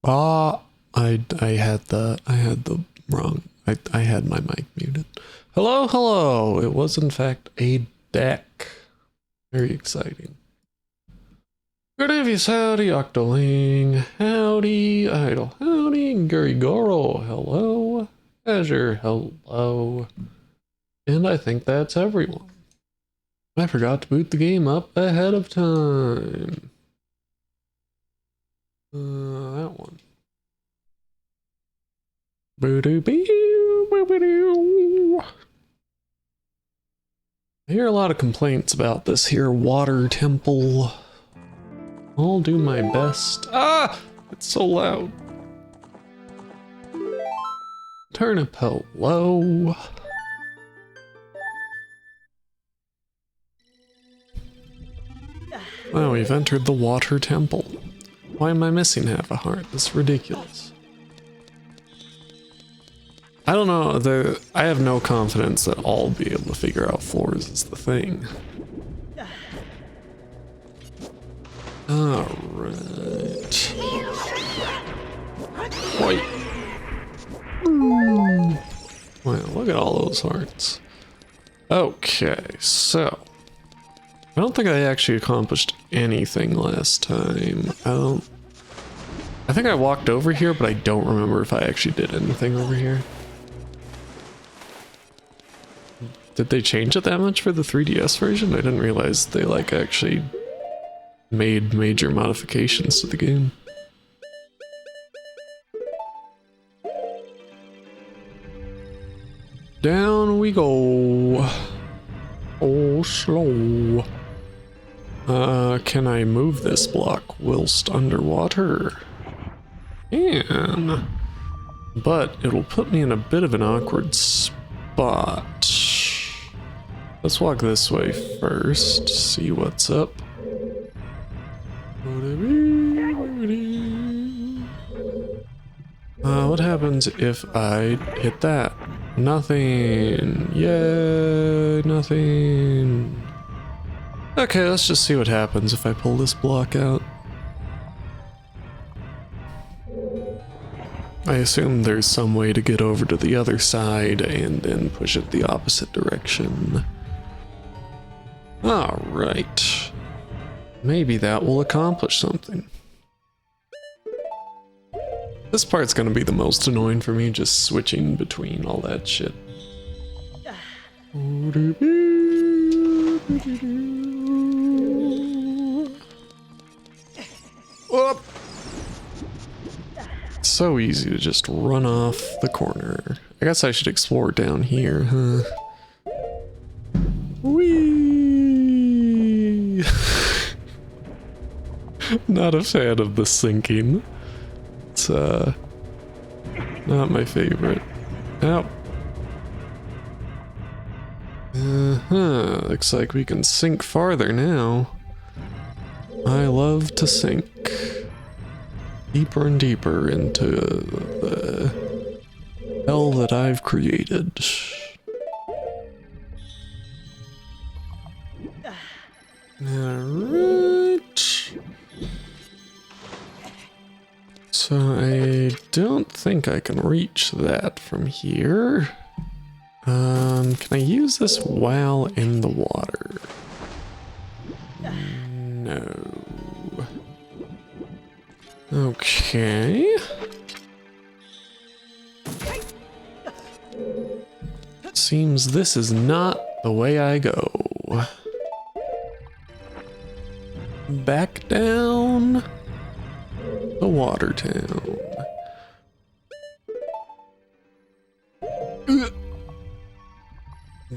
I had the wrong. I had my mic muted. Hello, hello. It was in fact a deck. Very exciting. Good evening, howdy, Octoling. Howdy, Idle. Howdy, Gurigoro. Hello. Azure. Hello. And I think that's everyone. I forgot to boot the game up ahead of time. That one. I hear a lot of complaints about this here water temple. I'll do my best. Ah! It's so loud. Turnip, hello. Wow, we've entered the water temple. Why am I missing half a heart? That's ridiculous. I don't know, I have no confidence that I'll be able to figure out floors is the thing. Alright. Wait. Well, look at all those hearts. Okay, so. I don't think I actually accomplished anything last time. I think I walked over here, but I don't remember if I actually did anything over here. Did they change it that much for the 3DS version? I didn't realize they like actually made major modifications to the game. Down we go. Oh, slow. Can I move this block whilst underwater? Can. But it'll put me in a bit of an awkward spot. Let's walk this way first, see what's up. What happens if I hit that? Nothing. Yay, nothing. Okay, let's just see what happens if I pull this block out. I assume there's some way to get over to the other side and then push it the opposite direction. Alright. Maybe that will accomplish something. This part's gonna be the most annoying for me, just switching between all that shit. Whoop. So easy to just run off the corner. I guess I should explore down here, huh? Whee! Not a fan of the sinking. It's not my favorite. Ow. Looks like we can sink farther now. I love to sink deeper and deeper into the hell that I've created. Alright. So I don't think I can reach that from here. Can I use this while in the water? No. Okay. Seems this is not the way I go. Back down the water town.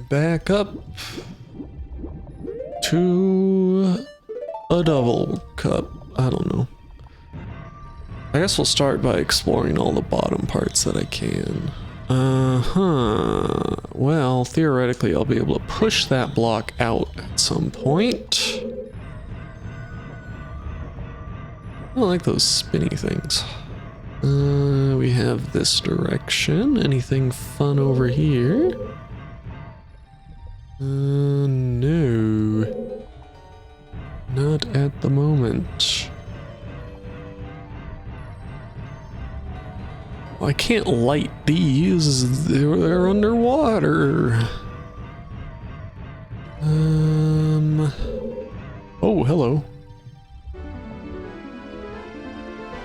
Back up to a double cup. I don't know. I guess we'll start by exploring all the bottom parts that I can. Well, theoretically, I'll be able to push that block out at some point. I like those spinny things. We have this direction. Anything fun over here? No. Not at the moment. I can't light these. They're underwater. Oh, hello.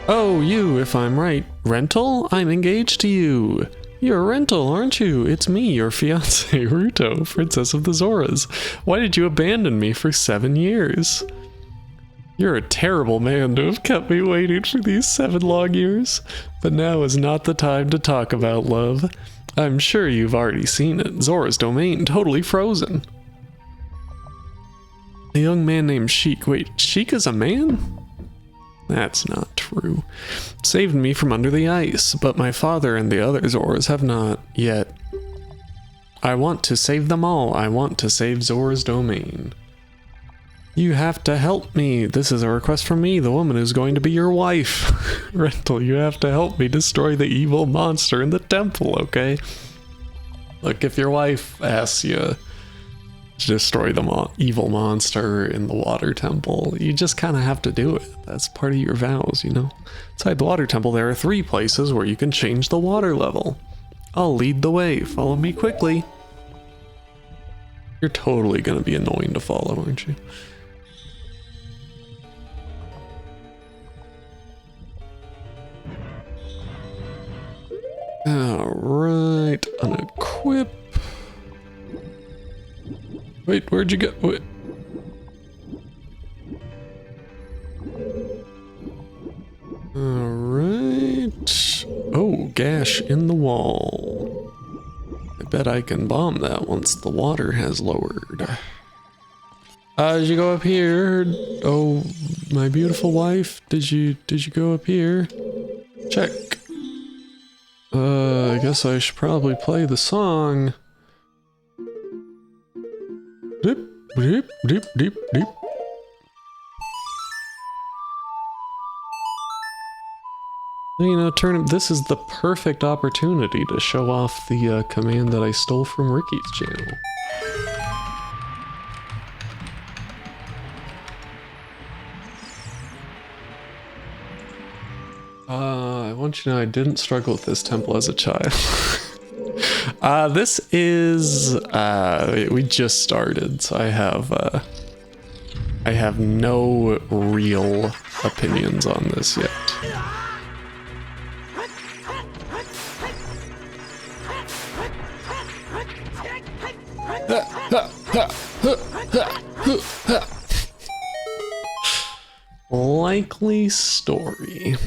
Oh, you, if I'm right. Rental? I'm engaged to you. You're a rental, aren't you? It's me, your fiancé, Ruto, Princess of the Zoras. Why did you abandon me for 7 years? You're a terrible man to have kept me waiting for these 7 long years. But now is not the time to talk about love. I'm sure you've already seen it. Zora's domain totally frozen. A young man named Sheik. Wait, Sheik is a man? That's not true. Saved me from under the ice, but my father and the other Zoras have not yet. I want to save them all. I want to save Zora's domain. You have to help me. This is a request from me, the woman who's going to be your wife. Rental, you have to help me destroy the evil monster in the temple, okay? Look, if your wife asks you to destroy the evil monster in the water temple, you just kind of have to do it. That's part of your vows, you know? Inside the water temple, there are 3 places where you can change the water level. I'll lead the way. Follow me quickly. You're totally gonna be annoying to follow, aren't you? Alright, unequip. Wait, where'd you go? Wait. Alright. Oh, gash in the wall. I bet I can bomb that once the water has lowered. Did you go up here? Oh, my beautiful wife, did you go up here? Check. I guess I should probably play the song. Deep, deep, deep, deep, deep. You know, this is the perfect opportunity to show off the command that I stole from Ricky's channel. I want you to know I didn't struggle with this temple as a child. This is, we just started, so I have no real opinions on this yet. Likely story.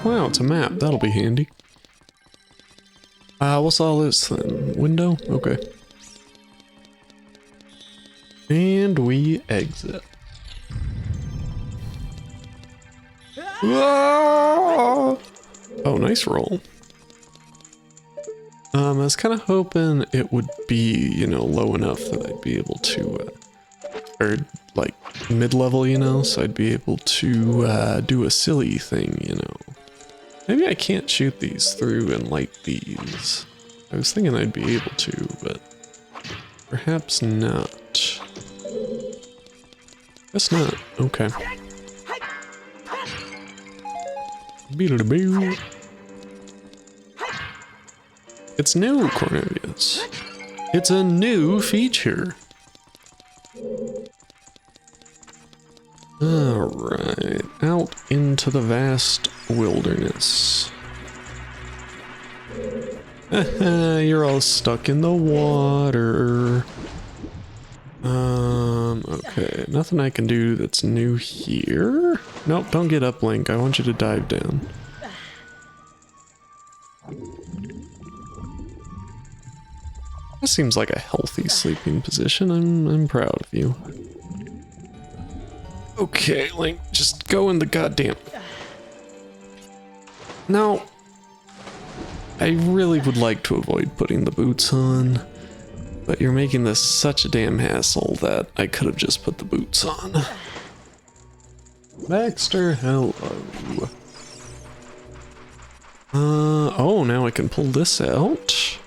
Wow, it's a map. That'll be handy. What's all this then? Window? Okay. And we exit. Oh, nice roll. I was kind of hoping it would be, you know, low enough that I'd be able to, or like mid-level, you know, so I'd be able to do a silly thing, you know. Maybe I can't shoot these through and light these. I was thinking I'd be able to, but perhaps not. Guess not. Okay. Beedle-a-boo. It's new, Cornelius. It's a new feature. Alright, out into the vast wilderness. You're all stuck in the water. Okay, nothing I can do that's new here. Nope, don't get up, Link. I want you to dive down. This seems like a healthy sleeping position. I'm proud of you. Okay, Link, just go in the goddamn... Now, I really would like to avoid putting the boots on, but you're making this such a damn hassle that I could have just put the boots on. Baxter, hello. Oh, now I can pull this out.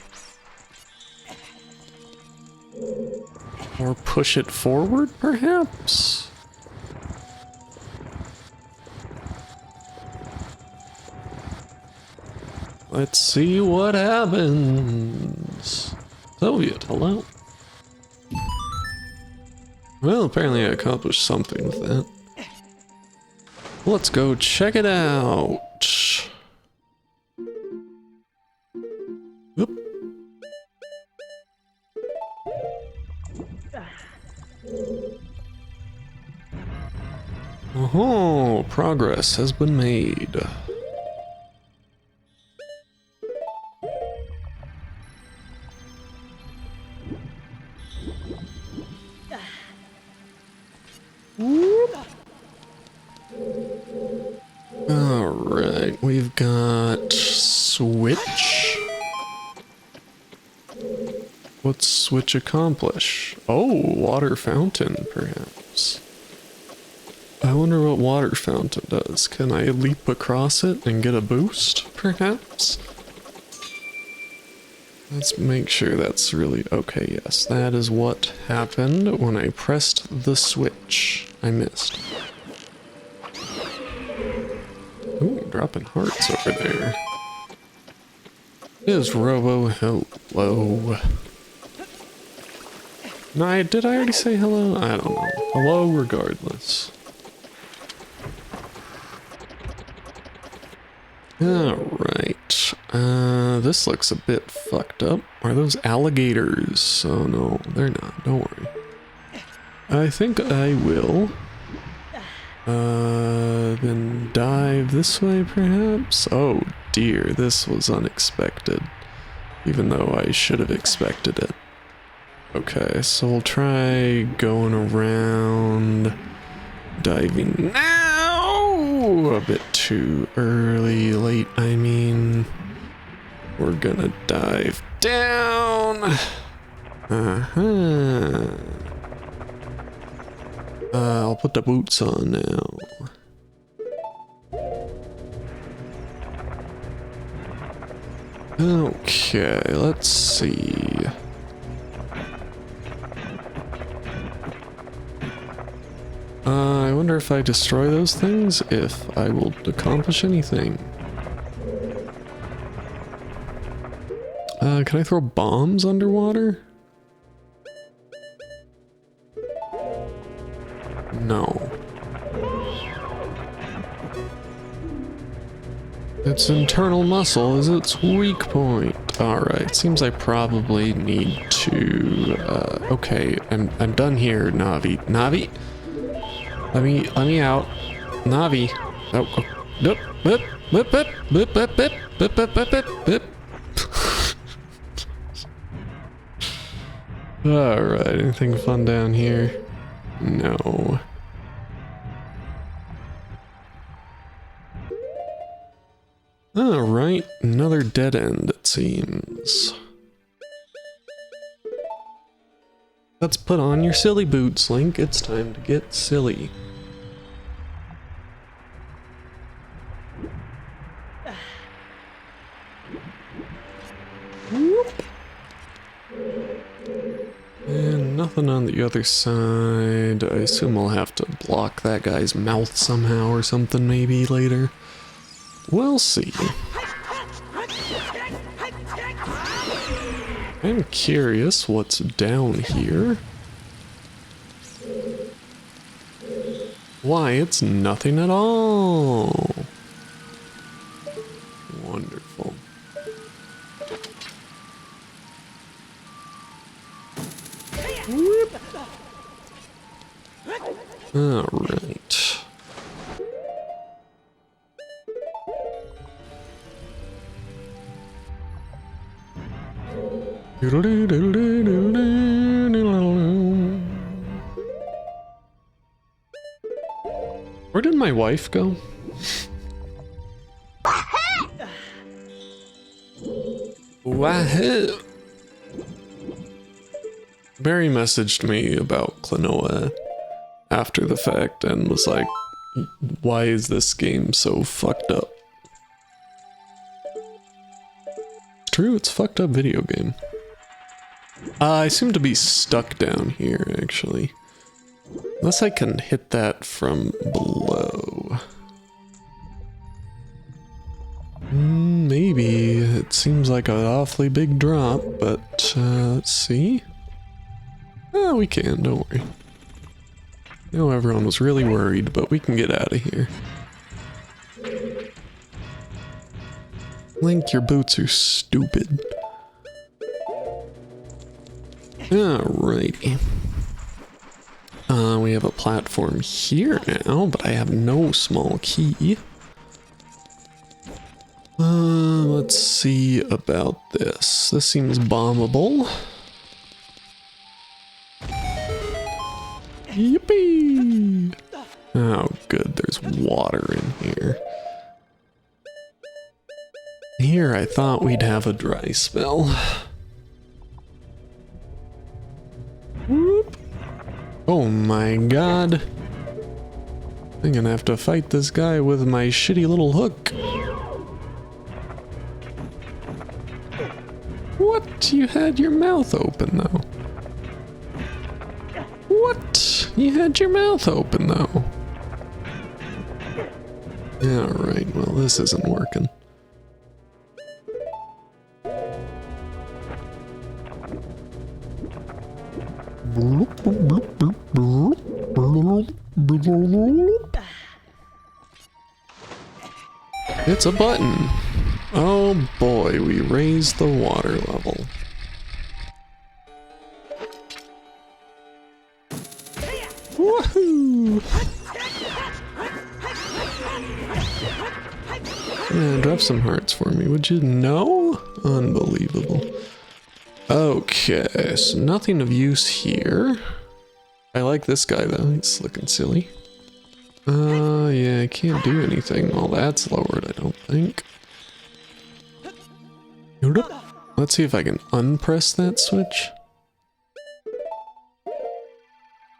Or push it forward, perhaps? Let's see what happens. Soviet, hello? Well, apparently I accomplished something with that. Let's go check it out. Oop. Oh, progress has been made. Alright, we've got switch. What's switch accomplish? Oh, water fountain, perhaps. I wonder what water fountain does. Can I leap across it and get a boost, perhaps? Let's make sure that's really okay. Yes, that is what happened when I pressed the switch. I missed. Ooh, dropping hearts over there. Is Robo hello? No, did I already say hello? I don't know. Hello regardless. Alright. This looks a bit fucked up. Are those alligators? Oh no, they're not. Don't worry. I think I will. Then dive this way perhaps? Oh dear, this was unexpected. Even though I should have expected it. Okay, so we'll try going around, diving now! A bit too early, late, I mean. We're gonna dive down! I'll put the boots on now. Okay, let's see. I wonder if I destroy those things, if I will accomplish anything. Can I throw bombs underwater? No. Its internal muscle is its weak point. Alright, seems I probably need to, okay, I'm done here, Navi. Navi? Let me out. Navi. Oh, oh. Nope. Whip, whip, whip, whip, whip, whip, whip, whip, whip, whip, whip. Alright, anything fun down here? No. Alright, another dead end, it seems. Let's put on your silly boots, Link. It's time to get silly. Whoop. And nothing on the other side. I assume I'll have to block that guy's mouth somehow or something maybe later. We'll see. I'm curious what's down here. Why, it's nothing at all. Wonderful. All right. Where did my wife go? Wahoo! Barry messaged me about Klonoa after the fact and was like, why is this game so fucked up? true, it's a fucked up video game. I seem to be stuck down here, actually. Unless I can hit that from below. Maybe. It seems like an awfully big drop, but let's see. Oh, we can, don't worry. I know everyone was really worried, but we can get out of here. Link, your boots are stupid. Alrighty. We have a platform here now, but I have no small key. Let's see about this. This seems bombable. Yippee! Oh, good. There's water in here. Here, I thought we'd have a dry spell. Whoop. Oh my god. I'm gonna have to fight this guy with my shitty little hook. What? You had your mouth open though. What? You had your mouth open though. Alright, well this isn't working. It's a button. Oh boy, we raised the water level. Woohoo! Yeah, drop some hearts for me, would you? No? Unbelievable. Okay, so nothing of use here. I like this guy though, he's looking silly. Yeah, I can't do anything while that's lowered, I don't think. Let's see if I can unpress that switch.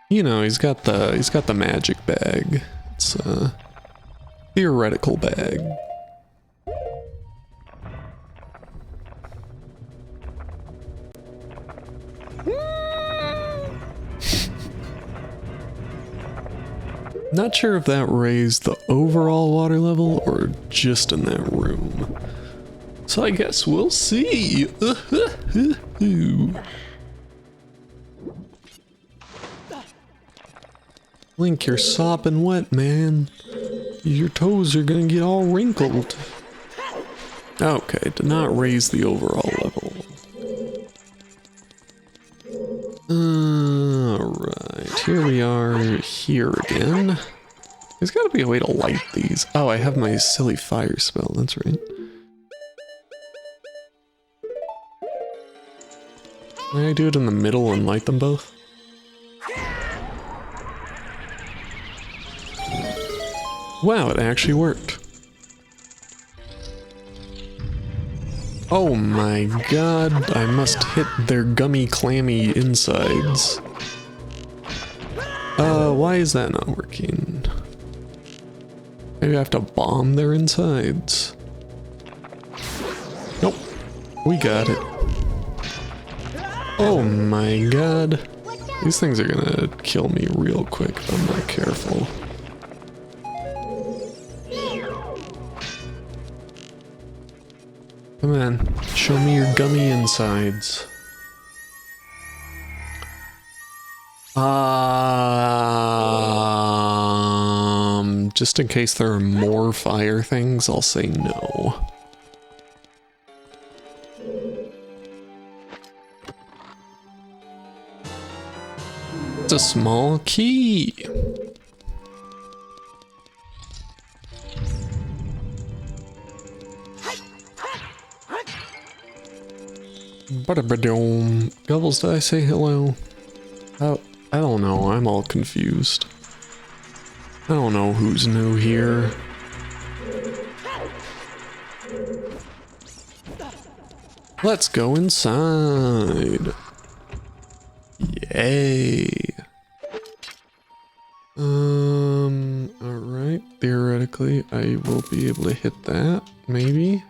You know, he's got the magic bag. It's a theoretical bag. Not sure if that raised the overall water level or just in that room. So I guess we'll see. Link, you're sopping wet, man. Your toes are gonna get all wrinkled. Okay, did not raise the overall level. Alright, here we are here again. There's gotta be a way to light these. Oh, I have my silly fire spell, that's right. Can I do it in the middle and light them both? Wow, it actually worked. Oh my god, I must hit their gummy clammy insides. Why is that not working? Maybe I have to bomb their insides. Nope, we got it. Oh my god. These things are gonna kill me real quick if I'm not careful. Come on, show me your gummy insides. Just in case there are more fire things, I'll say no. It's a small key. Ba-da-ba-dum. Gubbles, did I say hello? Oh, I don't know, I'm all confused. I don't know who's new here. Let's go inside. Yay. Alright, theoretically I will be able to hit that, maybe.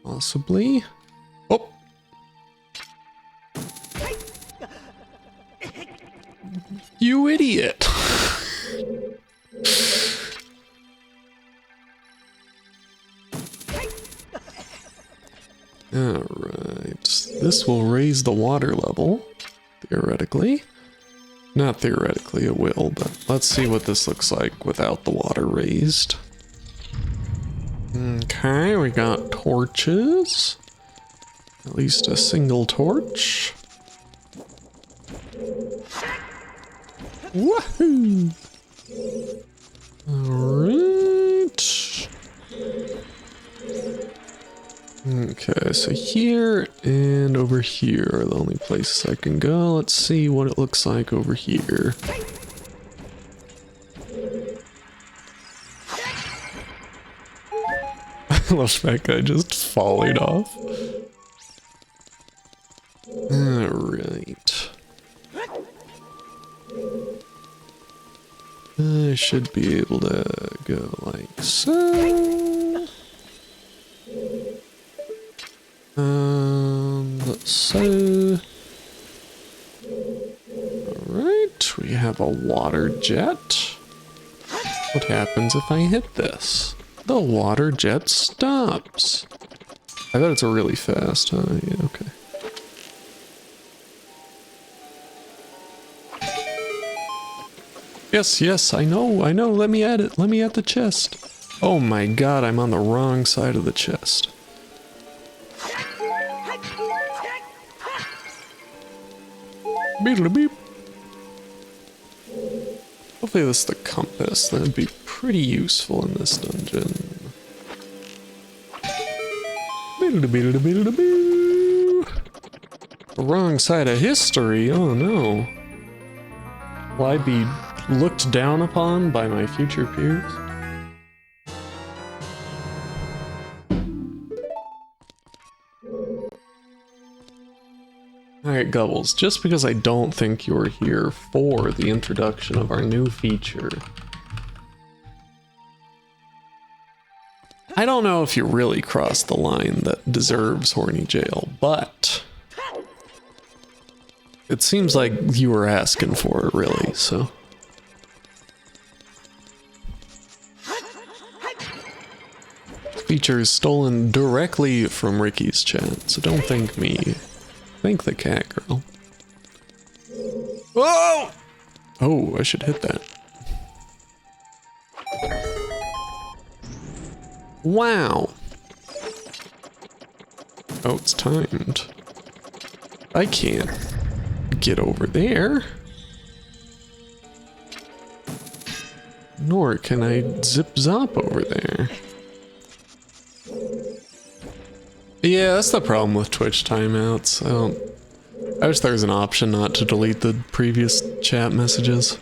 I'll Possibly. Oh! You idiot! Alright, this will raise the water level, theoretically. Not theoretically, it will, but let's see what this looks like without the water raised. Okay, we got torches. At least a single torch. Woohoo! Alright. Okay, so here and over here are the only places I can go. Let's see what it looks like over here. I love that guy just falling off. Alright. I should be able to go like so. So. Alright, we have a water jet. What happens if I hit this? The water jet stops. I bet it's really fast, huh? Yeah, okay. Yes, yes, I know, let me at it, let me at the chest. Oh my god, I'm on the wrong side of the chest. Beedle beep. Hopefully this is the compass, that'd be pretty useful in this dungeon. Beedle beedle beedle boo. The wrong side of history, oh no. Will I be looked down upon by my future peers? Alright, Gubbles, just because I don't think you're here for the introduction of our new feature, I don't know if you really crossed the line that deserves Horny Jail, but it seems like you were asking for it, really, so. Feature is stolen directly from Ricky's chat, so don't thank me. Thank the cat girl. Whoa! Oh, I should hit that. Wow. Oh, it's timed. I can't get over there. Nor can I zip zop over there. Yeah, that's the problem with Twitch timeouts. I wish there was an option not to delete the previous chat messages.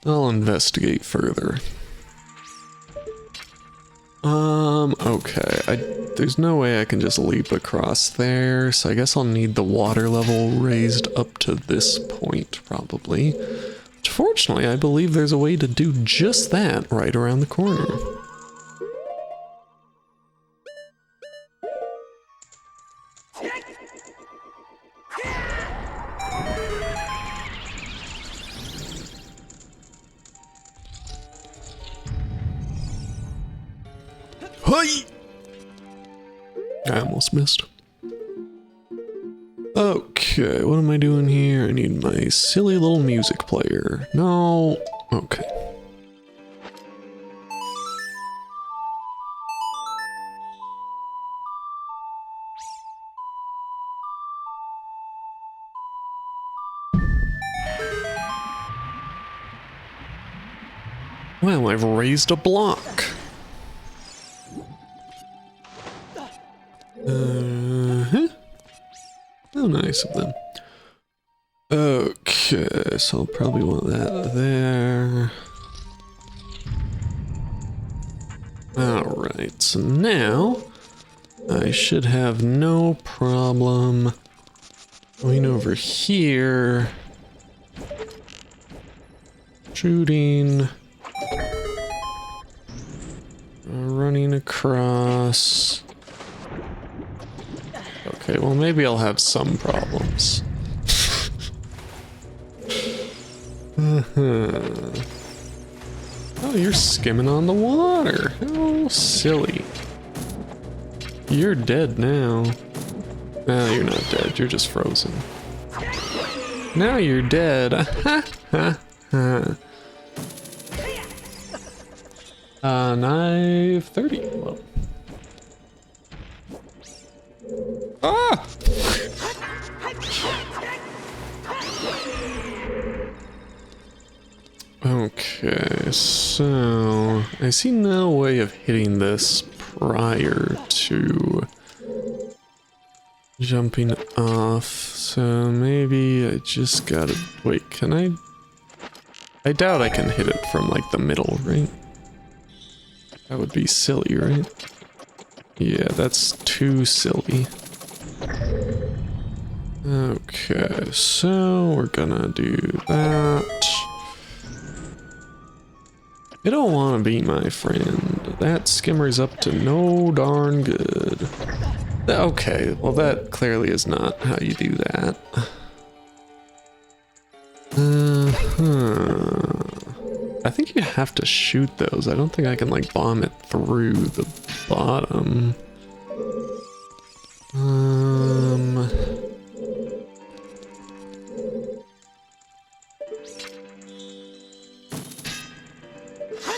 I'll investigate further. Okay, there's no way I can just leap across there, so I guess I'll need the water level raised up to this point, probably. Which, fortunately, I believe there's a way to do just that right around the corner. Hi! I almost missed. Okay, what am I doing here? I need my silly little music player. No. Okay. Well, I've raised a block. How nice of them. Okay, so I'll probably want that there. Alright, so now I should have no problem going over here, shooting, running across. Okay, well maybe I'll have some problems. Oh, you're skimming on the water. Oh, silly. You're dead now. No, you're not dead. You're just frozen. Now you're dead. Ha ha ha. Knife 30. Whoa. Ah! Okay, so I see no way of hitting this prior to jumping off, so maybe I just gotta wait. Can I doubt I can hit it from like the middle, right? That would be silly, right? Yeah, that's too silly. Okay, so we're gonna do that. You don't want to be my friend. That skimmer's up to no darn good. Okay, well that clearly is not how you do that. I think you have to shoot those. I don't think I can like bomb it through the bottom.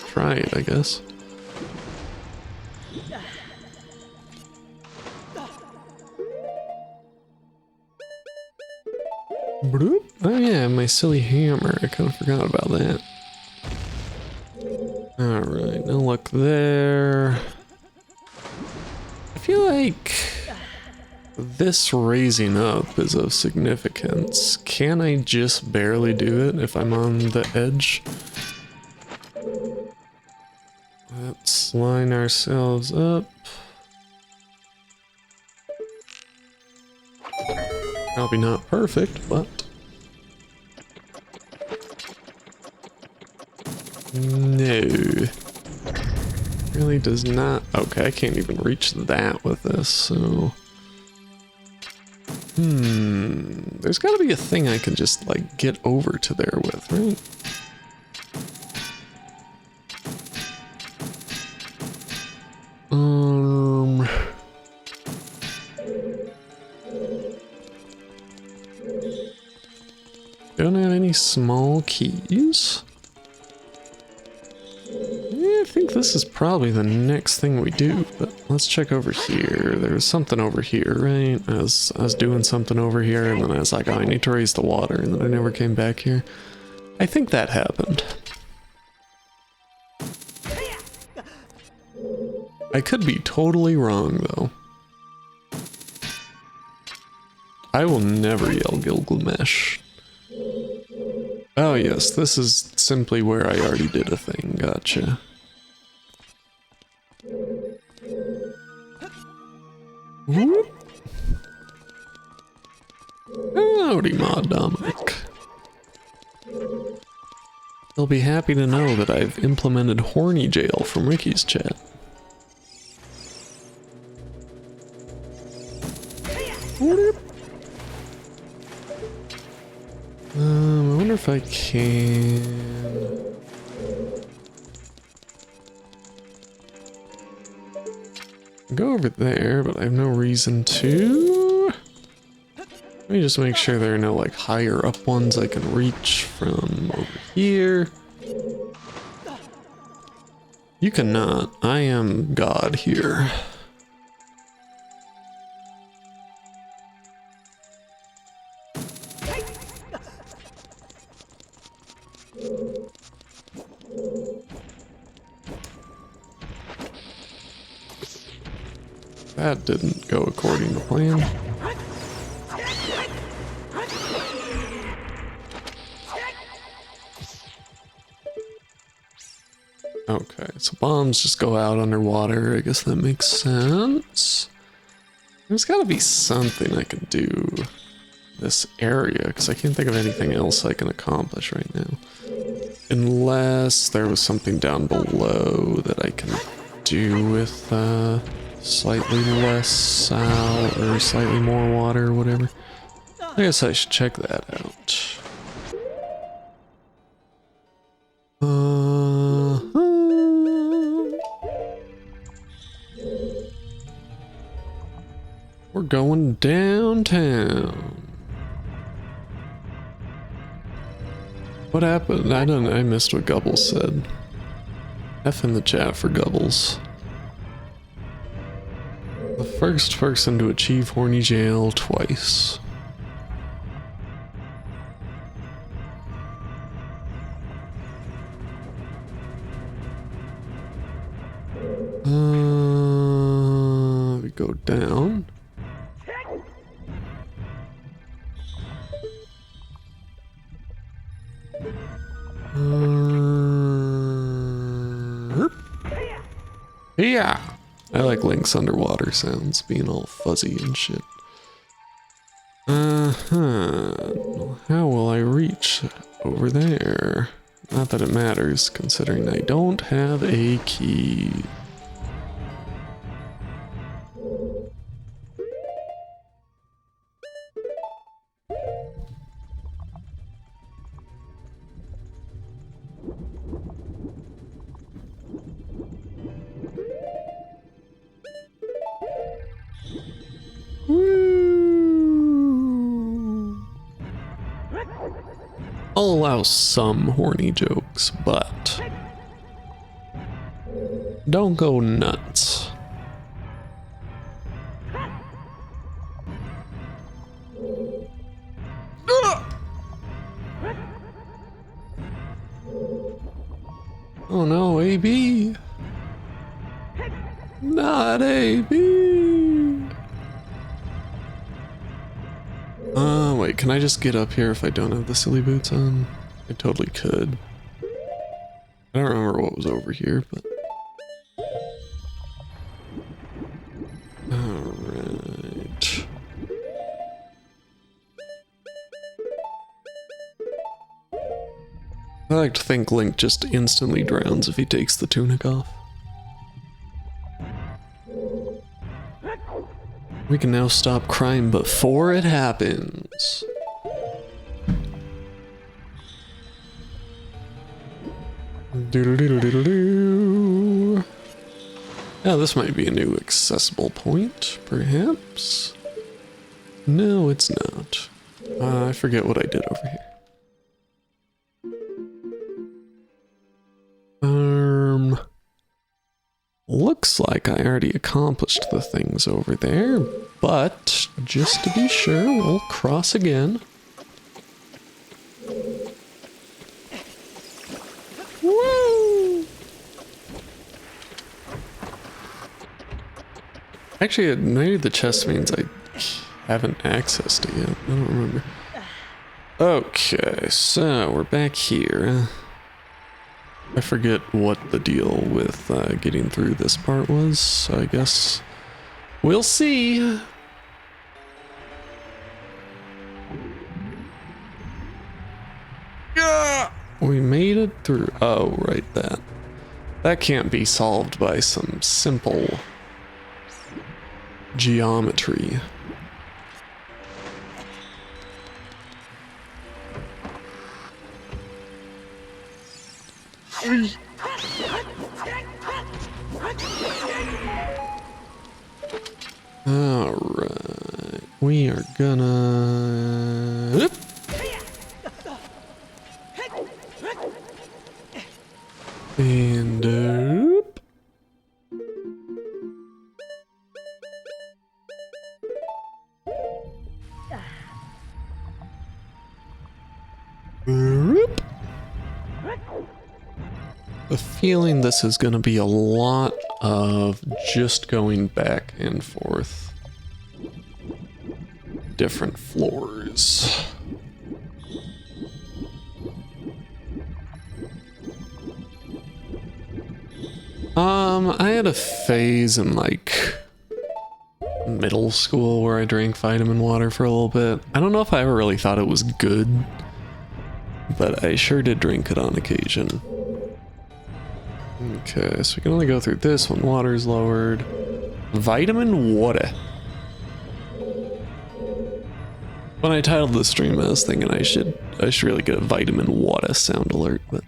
Try it, I guess. Bloop. Oh yeah, my silly hammer. I kind of forgot about that. Alright, no luck there. I feel like this raising up is of significance. Can I just barely do it if I'm on the edge? Let's line ourselves up. Probably not perfect, but... No. Really does not... Okay, I can't even reach that with this, so... There's gotta be a thing I can just, like, get over to there with, right? Don't have any small keys. Yeah, I think this is probably the next thing we do, but let's check over here. There was something over here, right? I was doing something over here, and then I was like, oh, I need to raise the water, and then I never came back here. I think that happened. I could be totally wrong, though. I will never yell Gilgamesh. Oh yes, this is simply where I already did a thing, gotcha. Whoop. Howdy, Ma Dominic. They'll be happy to know that I've implemented horny jail from Ricky's chat. Whoop. I wonder if I can... go over there, but I have no reason to. Let me just make sure there are no like higher up ones I can reach from over here. You cannot. I am God here. That didn't go according to plan. Okay, so bombs just go out underwater. I guess that makes sense. There's gotta be something I can do this area, because I can't think of anything else I can accomplish right now. Unless there was something down below that I can do with slightly less salt or slightly more water or whatever. I guess I should check that out. We're going downtown. What happened? I missed what Gubbles said. F in the chat for Gubbles. The first person to achieve horny jail twice. We go down. Yeah, I like Link's underwater sounds, being all fuzzy and shit. How will I reach over there? Not that it matters, considering I don't have a key. I'll allow some horny jokes, but don't go nuts. Oh no, AB. Not AB. Wait, can I just get up here if I don't have the silly boots on? I totally could. I don't remember what was over here, but... Alright. I like to think Link just instantly drowns if he takes the tunic off. We can now stop crime before it happens. Doodle-doodle-doodle-doo. Yeah, this might be a new accessible point, perhaps? No, it's not. I forget what I did over here. Looks like I already accomplished the things over there, but just to be sure, we'll cross again. Woo! Actually, maybe the chest means I haven't accessed it yet. I don't remember. Okay, so we're back here. I forget what the deal with getting through this part was, so I guess we'll see. Yeah! We made it through. Oh, right, that. That can't be solved by some simple geometry. Alright, we are gonna... And up. Whoop. A feeling this is going to be a lot of just going back and forth. Different floors. I had a phase in like middle school where I drank vitamin water for a little bit. I don't know if I ever really thought it was good, but I sure did drink it on occasion. Okay, so we can only go through this when water's lowered. Vitamin water. When I titled the stream, I was thinking I should really get a vitamin water sound alert, but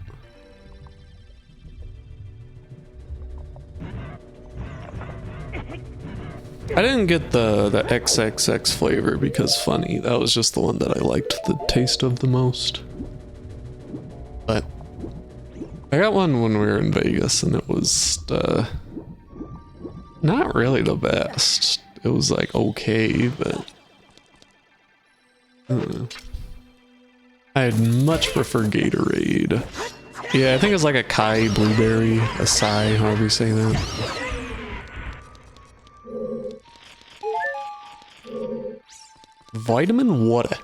I didn't get the XXX flavor because funny. That was just the one that I liked the taste of the most. But I got one when we were in Vegas and it was not really the best. It was like okay, but I'd much prefer Gatorade. Yeah, I think it's like a Kai blueberry, a Sai, however you say that. Vitamin water.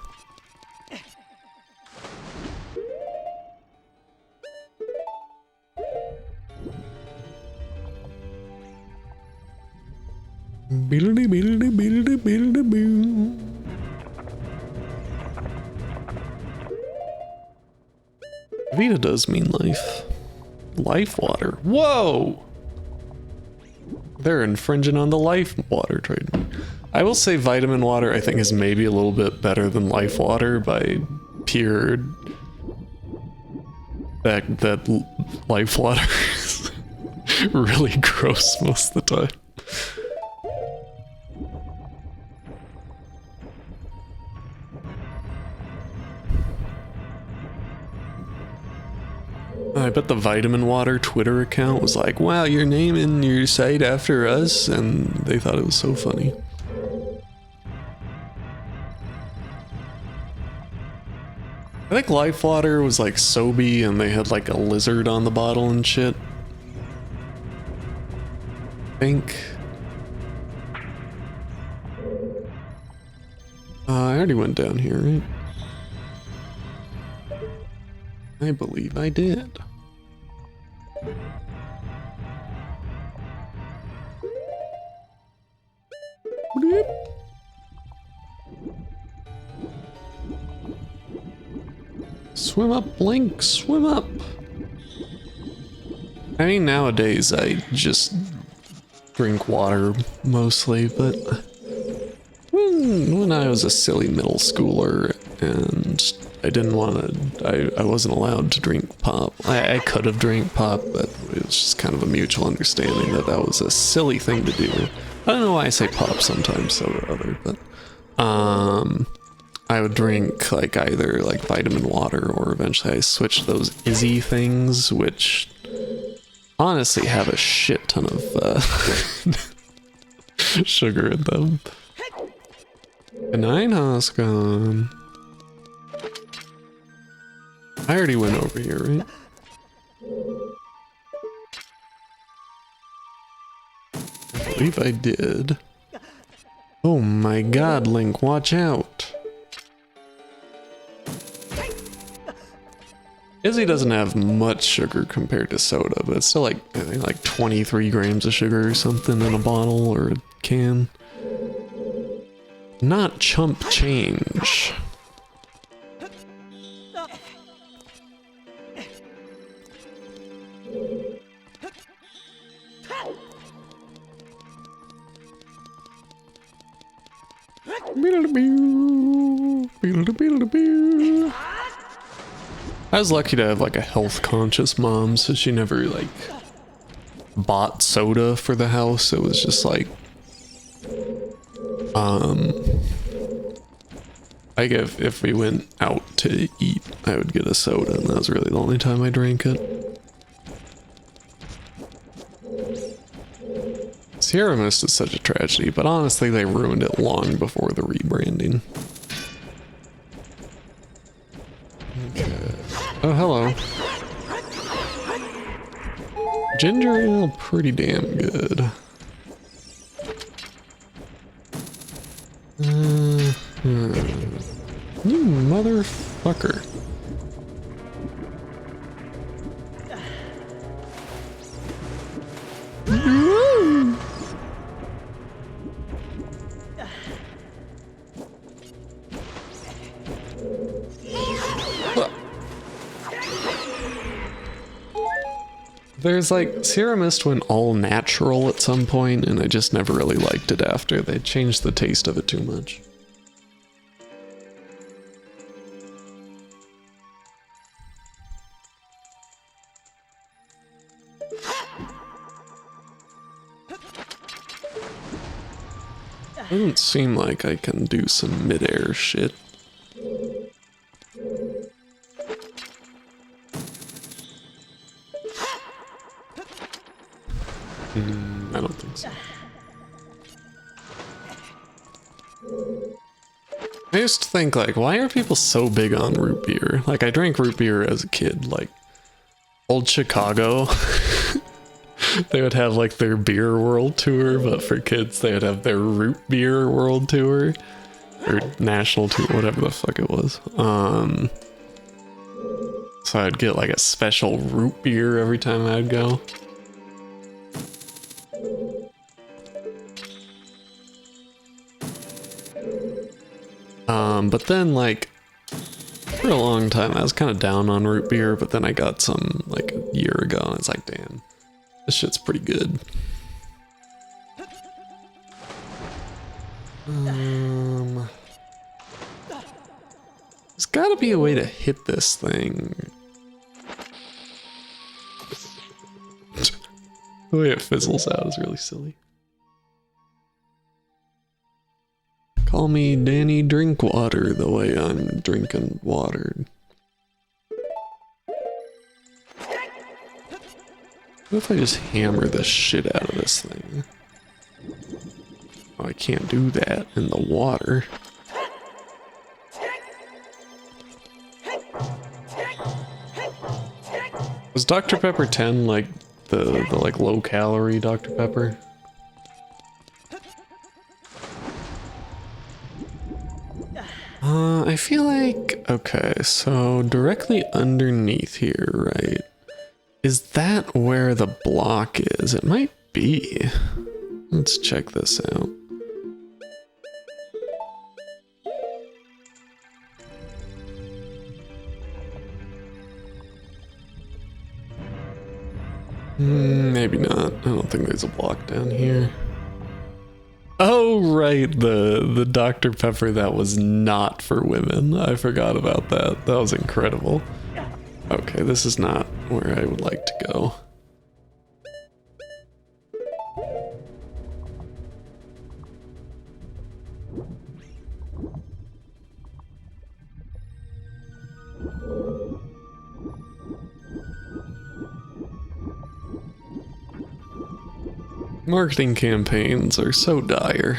Vita does mean life. Life water. Whoa! They're infringing on the life water trademark. I will say vitamin water I think is maybe a little bit better than life water by pure fact that life water is really gross most of the time. I bet the Vitamin Water Twitter account was like, wow, you're naming your site after us, and they thought it was so funny. I think Life Water was like Sobe and they had like a lizard on the bottle and shit. I think. I already went down here, right? I believe I did. Swim up, Blink, swim up. I mean, nowadays I just drink water mostly, but when I was a silly middle schooler and I didn't want to, I wasn't allowed to drink pop. I could have drank pop, but it was just kind of a mutual understanding that that was a silly thing to do. I don't know why I say pop sometimes, soda other, but I would drink like either like vitamin water or eventually I switched those Izzy things, which honestly have a shit ton of sugar in them. And Einhascon. I already went over here, right? I believe I did. Oh my god, Link, watch out. Izzy doesn't have much sugar compared to soda, but it's still like, I think like 23 grams of sugar or something in a bottle or a can. Not chump change. I was lucky to have like a health conscious mom, so she never like bought soda for the house. It was just like like if we went out to eat, I would get a soda, and that was really the only time I drank it. Sierra Mist is such a tragedy, but honestly they ruined it long before the rebranding. Okay. Oh, hello. Ginger ale, pretty damn good. You motherfucker. There's like Sierra Mist went all natural at some point, and I just never really liked it after. They changed the taste of it too much. Doesn't seem like I can do some mid-air shit. I don't think so. I used to think, like, why are people so big on root beer? Like, I drank root beer as a kid, like, old Chicago. They would have, like, their beer world tour, but for kids, they would have their root beer world tour. Or national tour, whatever the fuck it was. So I'd get, like, a special root beer every time I'd go. But then, like, for a long time, I was kind of down on root beer, but then I got some, like, a year ago, and it's like, damn, this shit's pretty good. There's gotta be a way to hit this thing. The way it fizzles out is really silly. Call me Danny Drinkwater the way I'm drinking water. What if I just hammer the shit out of this thing? Oh, I can't do that in the water. Was Dr. Pepper 10 like the like low calorie Dr. Pepper? I feel like, okay, so directly underneath here, right? Is that where the block is? It might be. Let's check this out. Maybe not. I don't think there's a block down here. Oh, right, the Dr. Pepper that was not for women. I forgot about that. That was incredible. Okay, this is not where I would like to go. Marketing campaigns are so dire.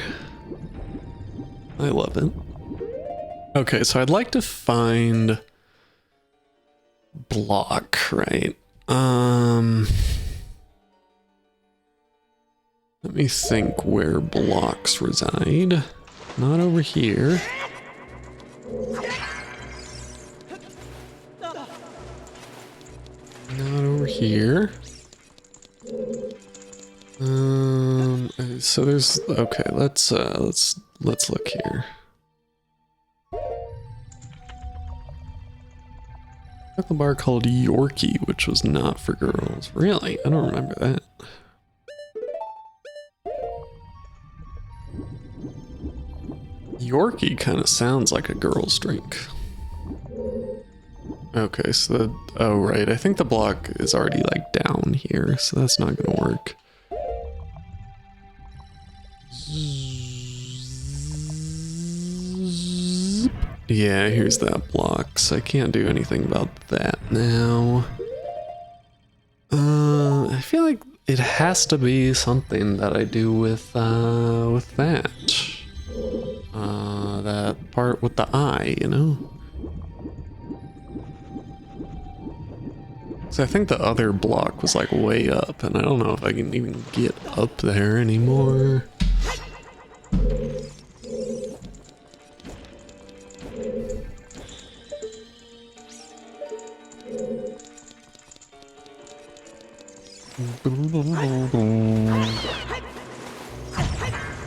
I love it. Okay, so I'd like to find block, right? Let me think where blocks reside. Not over here. Not over here. So there's, okay, let's look here. Chocolate bar called Yorkie, which was not for girls. Really? I don't remember that. Yorkie kind of sounds like a girl's drink. Okay, so the, oh right, I think the block is already like down here, so that's not gonna work. Yeah, here's that block, so I can't do anything about that now. I feel like it has to be something that I do with that. That part with the eye, you know? So I think the other block was like way up, and I don't know if I can even get up there anymore.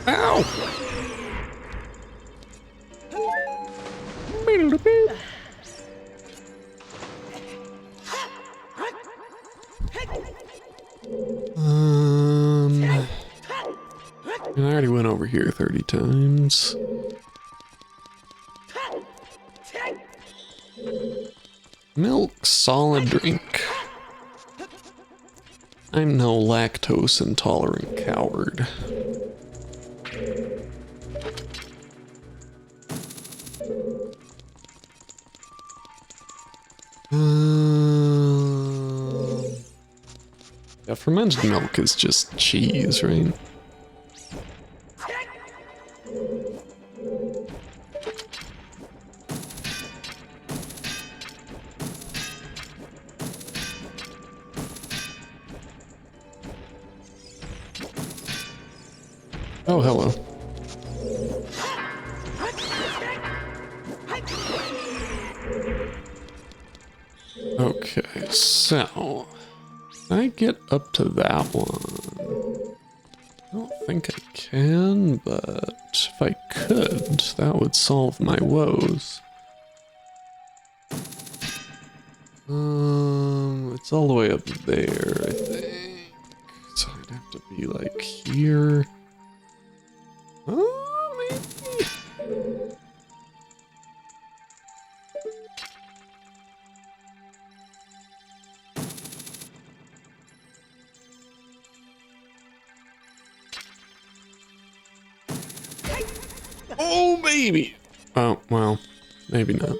Ow! And I already went over here 30 times. Milk, solid drink. I'm no lactose intolerant coward. Yeah, fermented milk is just cheese, right? Oh, hello. Okay, so can I get up to that one? I don't think I can, but if I could, that would solve my woes. It's all the way up there, I think. So I'd have to be like here. Oh, maybe. Oh, maybe. Oh, well, maybe not.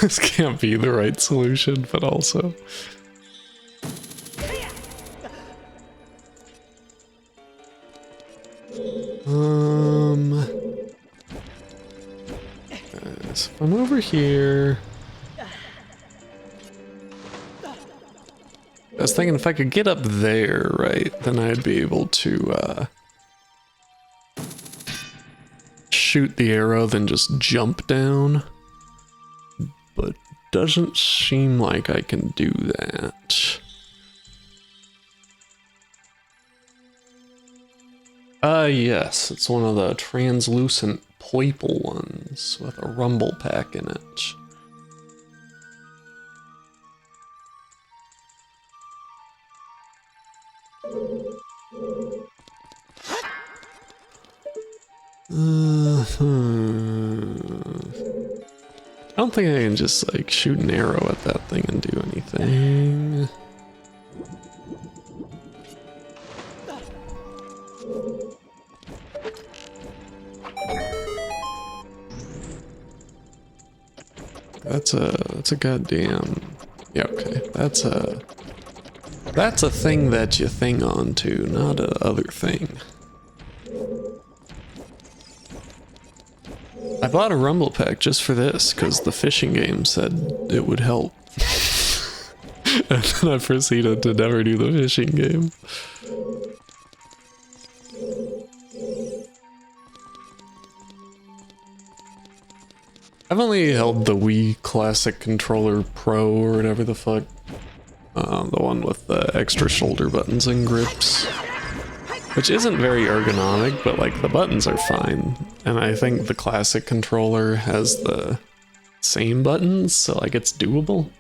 This can't be the right solution, but also. So if I'm over here. I was thinking if I could get up there, right, then I'd be able to shoot the arrow, then just jump down. But doesn't seem like I can do that. Yes, it's one of the translucent purple ones with a rumble pack in it. I don't think I can just like shoot an arrow at that thing and do anything. That's a goddamn, yeah, okay, that's a thing that you thing onto, not a other thing. I bought a rumble pack just for this because the fishing game said it would help. And then I proceeded to never do the fishing game. I've only held the Wii Classic Controller Pro or whatever the fuck. The one with the extra shoulder buttons and grips. Which isn't very ergonomic, but like the buttons are fine. And I think the classic controller has the same buttons, so like it's doable.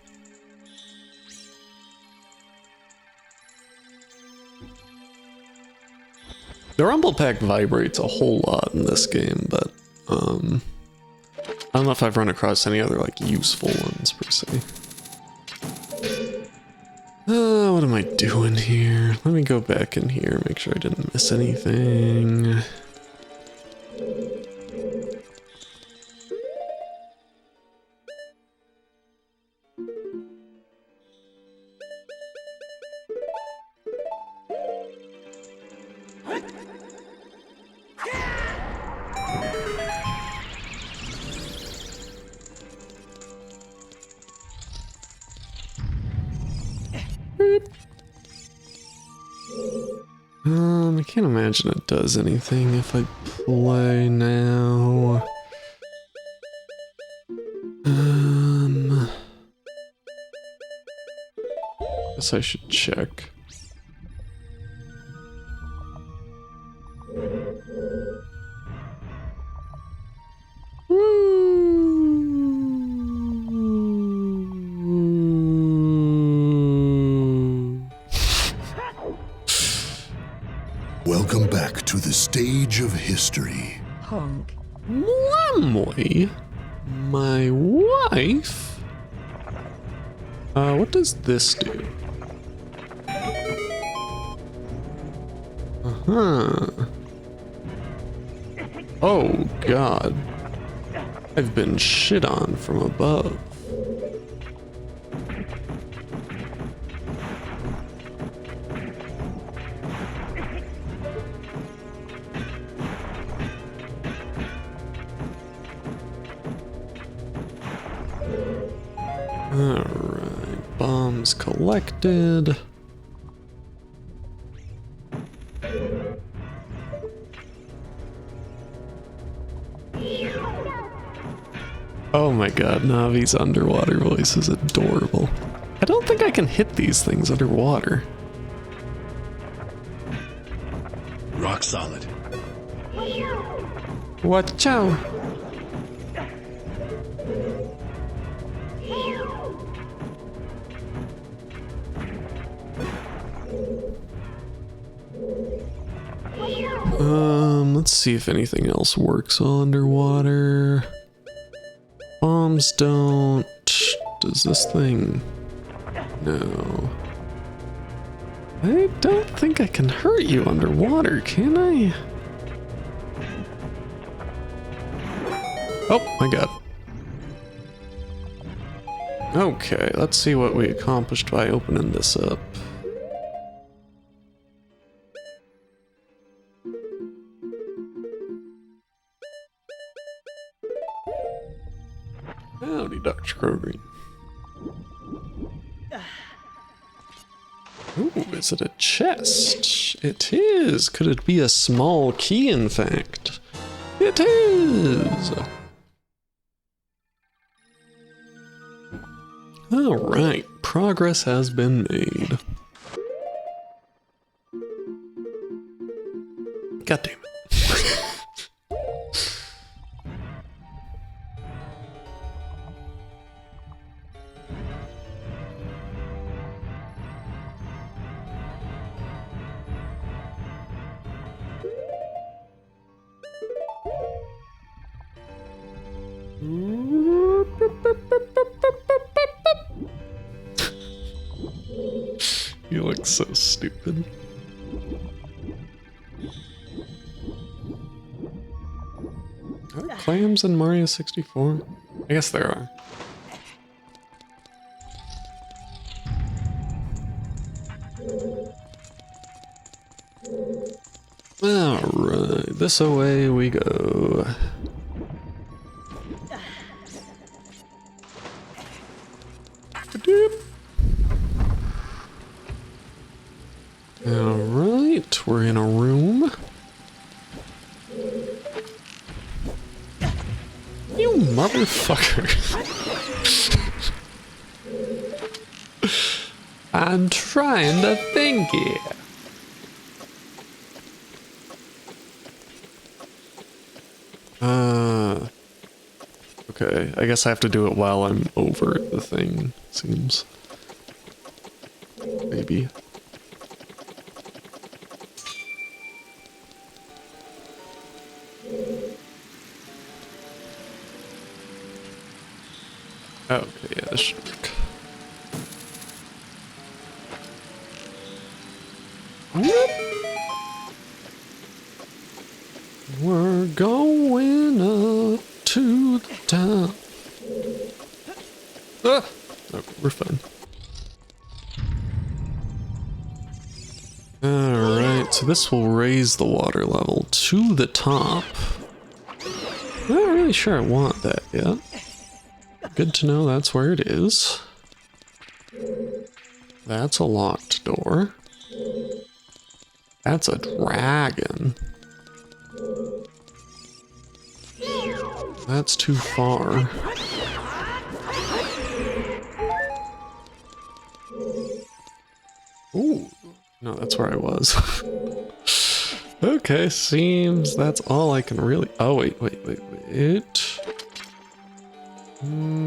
The rumble pack vibrates a whole lot in this game, but I don't know if I've run across any other like useful ones per se. What am I doing here? Let me go back in here, make sure I didn't miss anything. I can't imagine it does anything if I play now. Guess I should check. Welcome back to the stage of history. Honk. Lamley? My wife? What does this do? Uh-huh. Oh, God. I've been shit on from above. Alright, bombs collected. Oh my god, Navi's underwater voice is adorable. I don't think I can hit these things underwater. Rock solid. Watch out! Let's see if anything else works underwater. Bombs don't. Does this thing? No. I don't think I can hurt you underwater, can I? Oh my god. Okay, let's see what we accomplished by opening this up. Howdy, Dr. Kroger. Ooh, is it a chest? It is. Could it be a small key, in fact? It is. Alright, progress has been made. God damn it. You look so stupid. Are there clams in Mario 64? I guess there are. Alright, this away we go. Alright, we're in a room. You motherfucker. I'm trying to think here. Okay, I guess I have to do it while I'm over the thing, seems. Maybe. Okay, yeah, this should work. We're going up to the top. Ah! Okay, we're fine. Alright, so this will raise the water level to the top. I'm not really sure I want that yet. Good to know that's where it is. That's a locked door. That's a dragon. That's too far. No, that's where I was. Okay, seems that's all I can really... Oh, wait.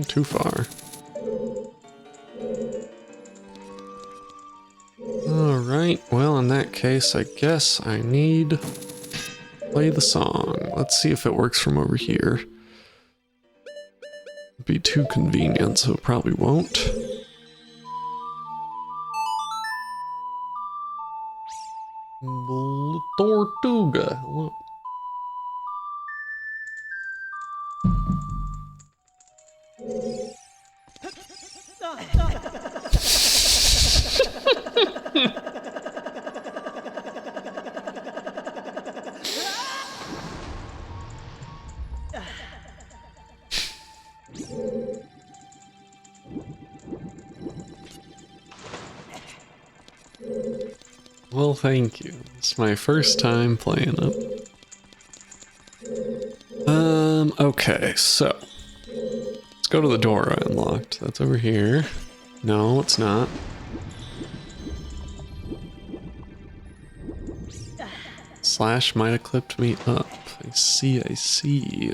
Too far. Alright, well, in that case, I guess I need... Play the song. Let's see if it works from over here. It'd be too convenient, so it probably won't. Tortuga. Look. Well, thank you. It's my first time playing it. Okay, so let's go to the door I unlocked. That's over here. No, it's not. Slash might have clipped me up. I see, I see.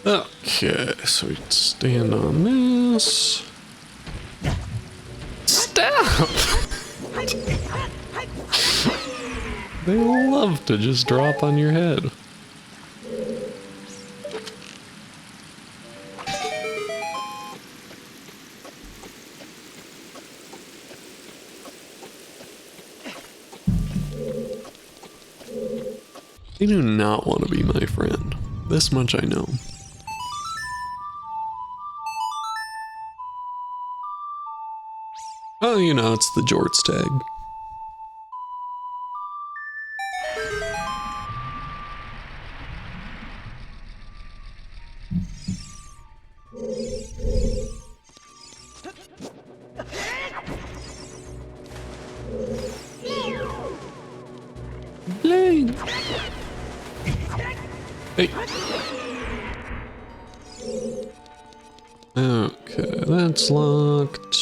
Okay, so we stand on this. Stop! They love to just drop on your head. They do not want to be my friend. This much I know. Oh, you know, it's the Jorts tag. Blade. Hey. Okay, that's locked.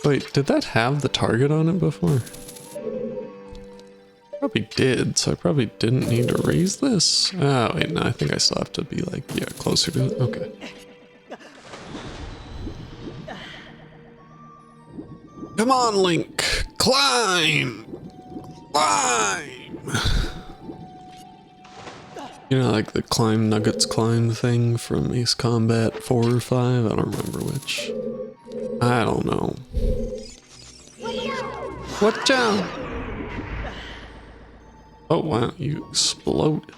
Wait, did that have the target on it before? Probably did, so I probably didn't need to raise this. Oh, wait, no, I think I still have to be like, yeah, closer to it. Okay. Come on, Link! Climb! Climb! You know, like the climb nuggets climb thing from Ace Combat 4 or 5? I don't remember which. I don't know. Watch out! Oh wow, you exploded.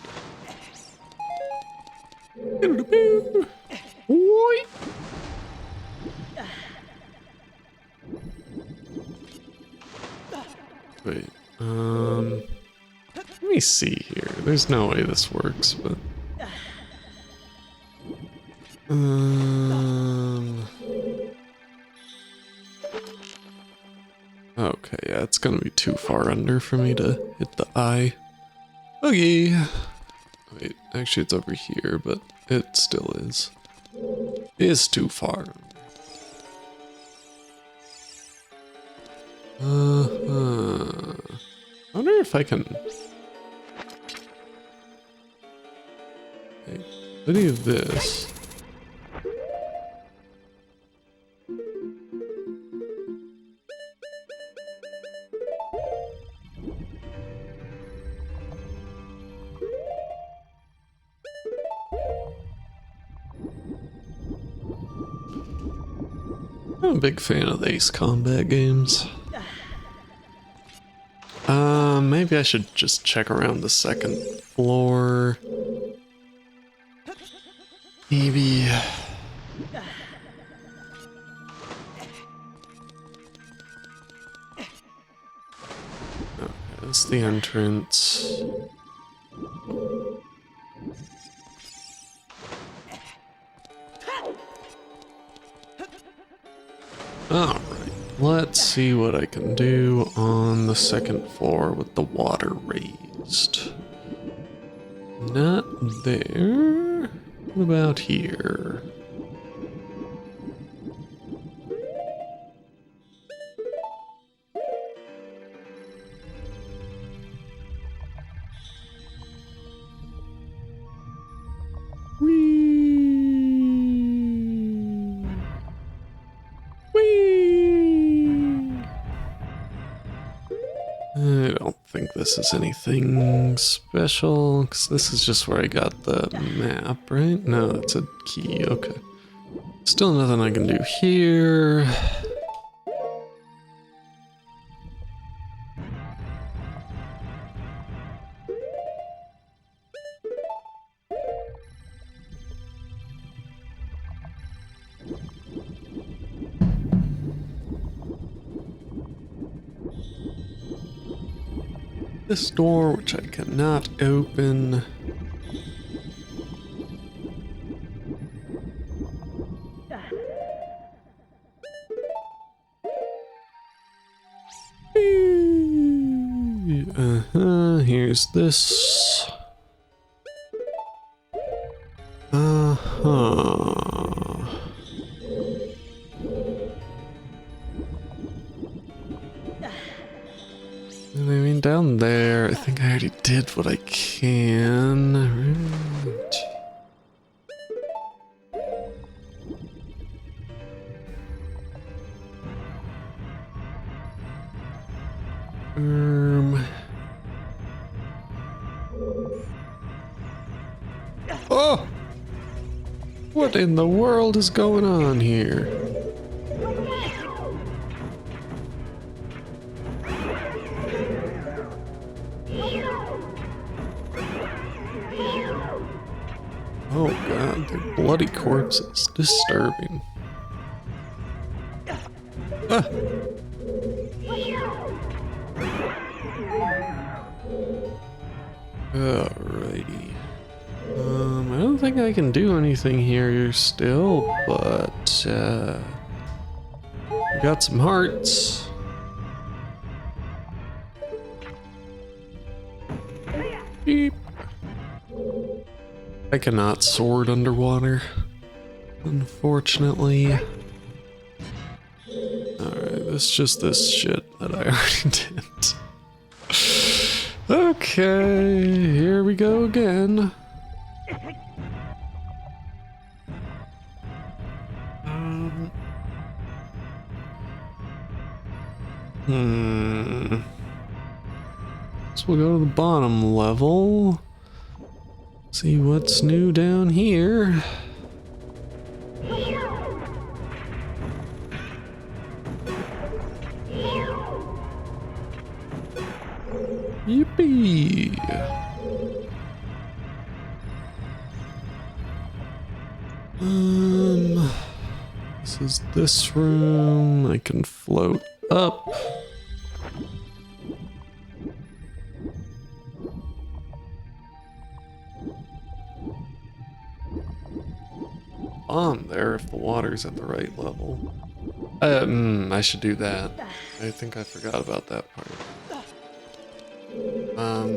Wait, let me see here. There's no way this works, but... Okay, yeah, it's gonna be too far under for me to hit the eye. Okay. Wait, actually it's over here, but it still is. It is too far. I wonder if I can... Hey, what is this? I'm a big fan of the Ace Combat games. Maybe I should just check around the second floor. Maybe... Okay, that's the entrance. Alright, let's see what I can do on the second floor with the water raised. Not there. What about here? Whee! Whee! I don't think this is anything special, because this is just where I got the map, right? No, that's a key, okay. Still nothing I can do here. This door, which I cannot open. Here's this. And I mean, down there, I think I already did what I can. Right. Oh! What in the world is going on here? Oh god, they're bloody corpses. Disturbing. Ah! Alrighty. I don't think I can do anything here still, but we got some hearts. Beep. I cannot sword underwater, unfortunately. Alright, it's just this shit that I already did. Okay, here we go again. So we'll go to the bottom level. See what's new down here. Yippee! This is this room. I can float up. On there if the water's at the right level. I should do that. I think I forgot about that part.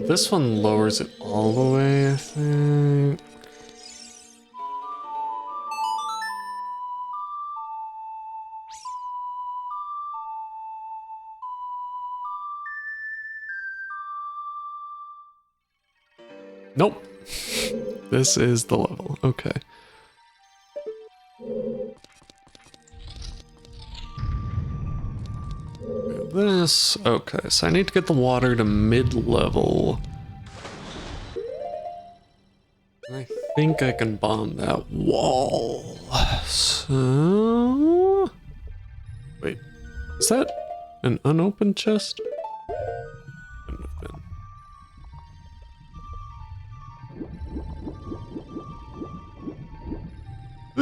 This one lowers it all the way, I think. Nope. This is the level. Okay. This. Okay, so I need to get the water to mid-level. I think I can bomb that wall. So... Wait. Is that an unopened chest? Couldn't have been.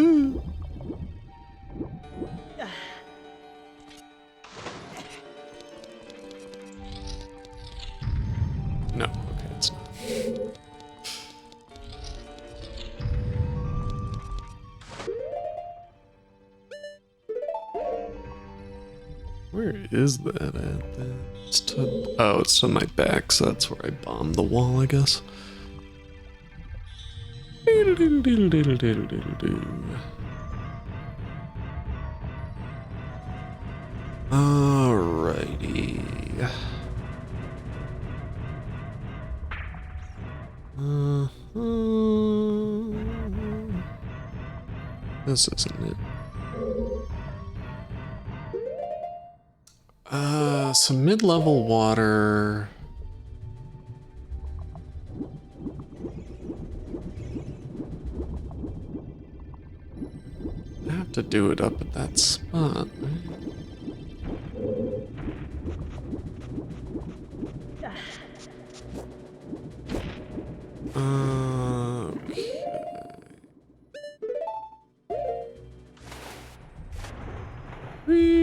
Ooh. No, okay, it's not. Where is that at then? It's to, oh, it's to my back, so that's where I bombed the wall, I guess. Alrighty. This isn't it. Some mid-level water. I have to do it up at that spot, right? Whee!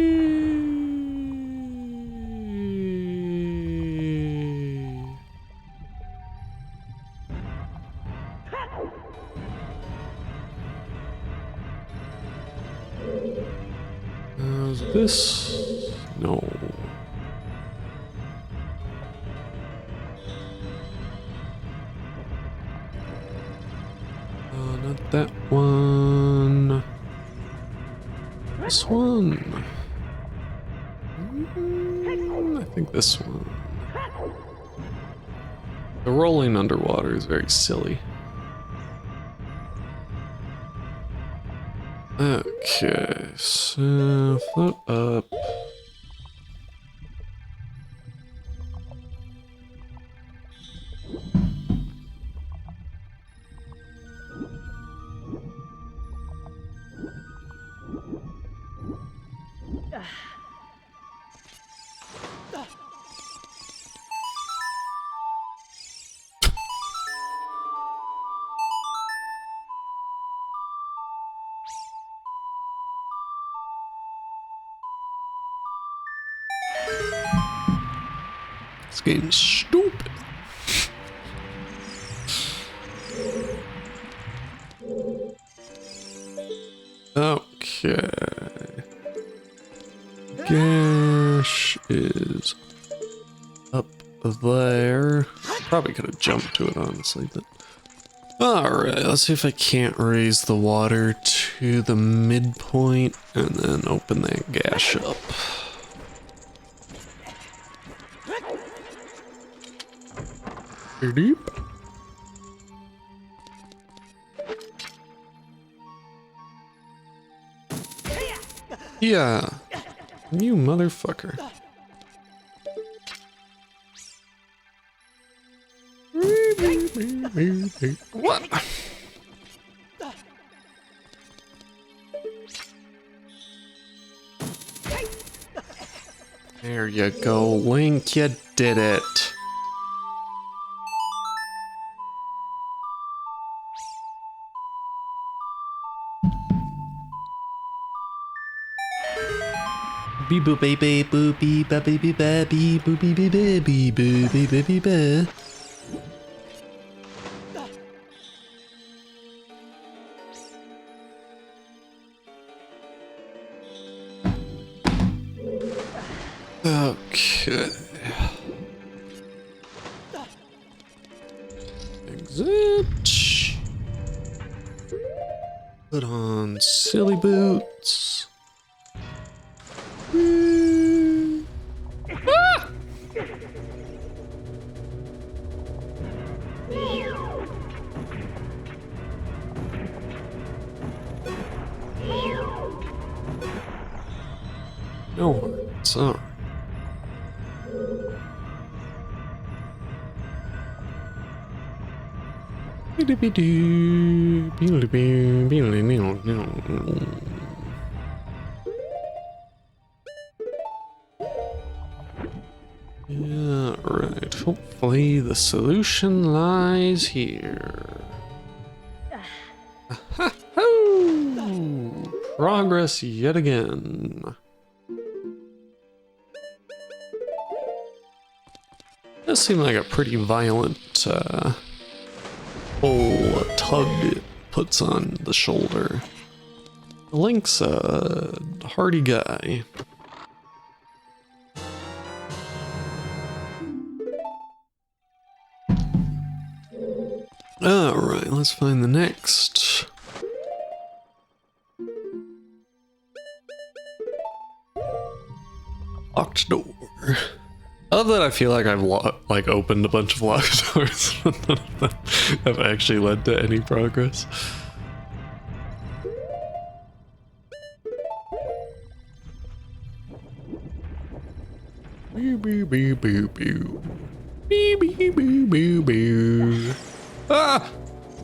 Is this? No. Not that one. This one. I think this one. The rolling underwater is very silly. Okay, so float up. This game's stupid. Okay. Gash is up there. Probably could have jumped to it, honestly, but. Alright, let's see if I can't raise the water to the midpoint and then open that gash up. Deep. Yeah, you motherfucker. What? There you go, Link, you did it. Bee boo baby boo bee ba baby ba bee boo bee bee ba bee boo bee ba bee ba. Okay. Exit. Put on silly boots. Ah! No words. All right. Yeah, right. Hopefully the solution lies here. Ho! Progress yet again. Does seem like a pretty violent pull, tug it puts on the shoulder. Link's a hardy guy. Alright, let's find the next. Locked door. I love that I feel like I've opened a bunch of locked doors, but none of them have actually led to any progress. Boo boo boo boo boo. Boo boo boo boo boo. Ah!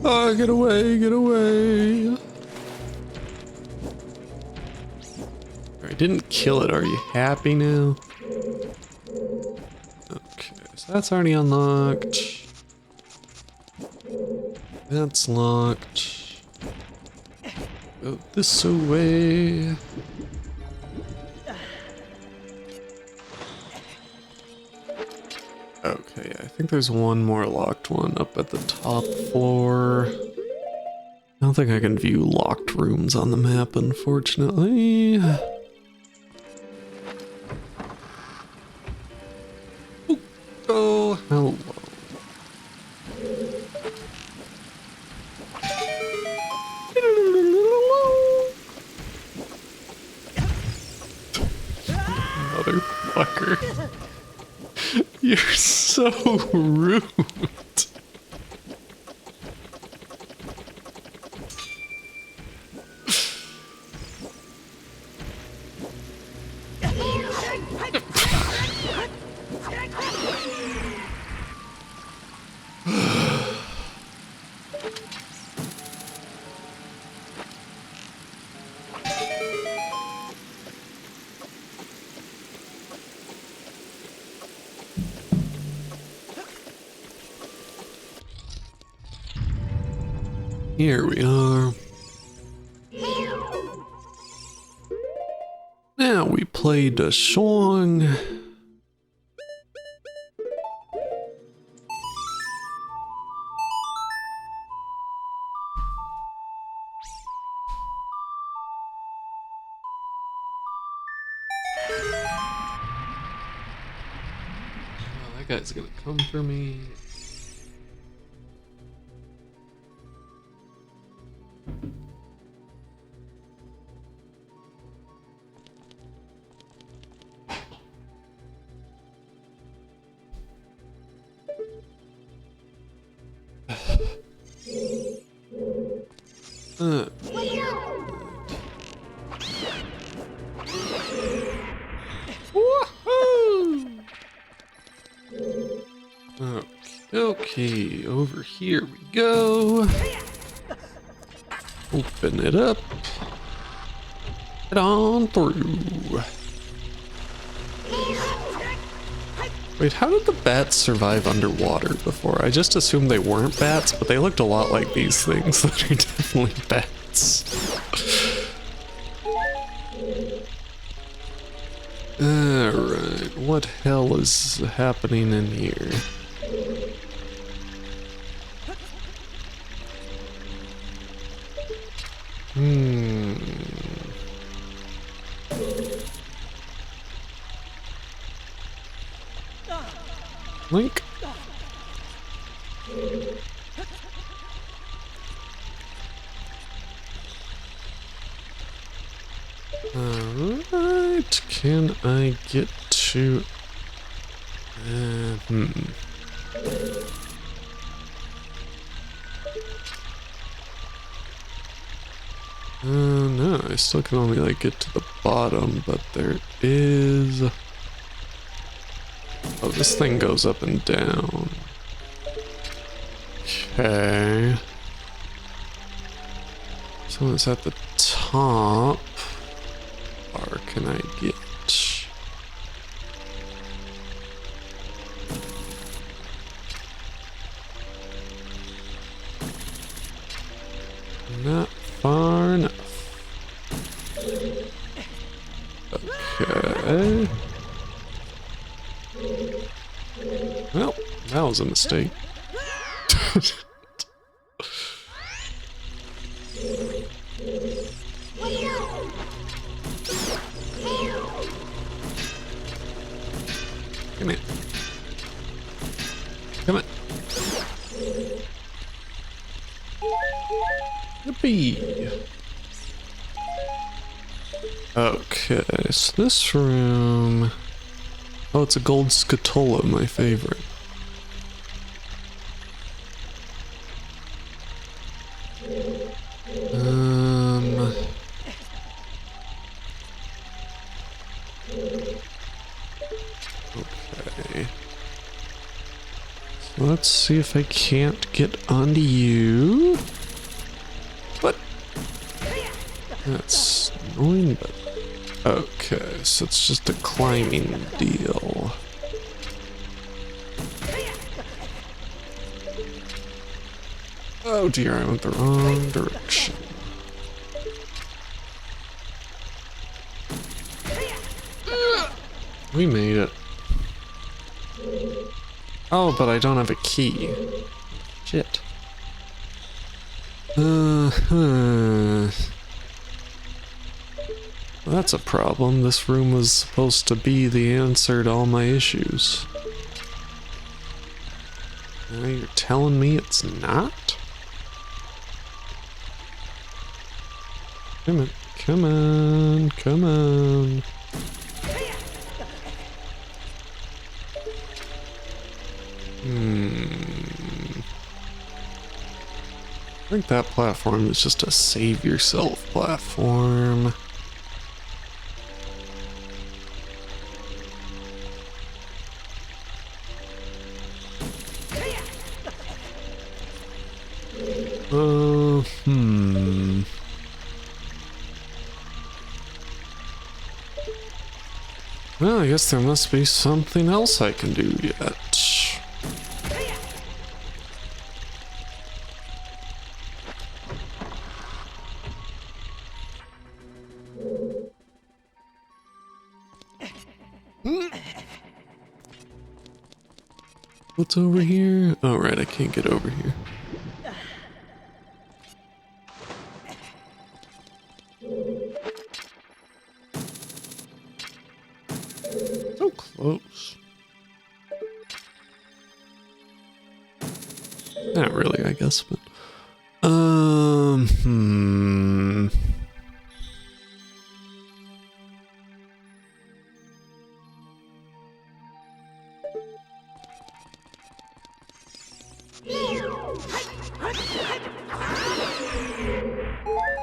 Oh, get away, get away. I didn't kill it. Are you happy now? Okay, so that's already unlocked. That's locked. Go this way. Okay, I think there's one more locked one up at the top floor. I don't think I can view locked rooms on the map, unfortunately. Oh, hello. Motherfucker. You're so rude. Here we are. Now we played a song. Oh, that guy's gonna come for me. Woohoo! Okay, over here we go. Open it up. Head on through. Wait, how did the bats survive underwater before? I just assumed they weren't bats, but they looked a lot like these things that are definitely bats. Alright, what hell is happening in here? Link? Alright, can I get to... no, I still can only like get to the bottom, but there is... Oh, this thing goes up and down. Okay. So it's at the top. Or can I get? Not far enough. Okay. Well, that was a mistake. Come here. Come on. Okay, so this room... Oh, it's a gold scatola, my favorite. Okay. So let's see if I can't get onto you. What? That's annoying, but... Okay, so it's just a climbing deal. Oh dear, I went the wrong direction. We made it. Oh, but I don't have a key. Shit. That's a problem. This room was supposed to be the answer to all my issues. Now you're telling me it's not? Come on, come on, come on. I think that platform is just a save yourself platform. Well, I guess there must be something else I can do yet. What's over here? Oh, right, I can't get over here. So close. Not really, I guess, but...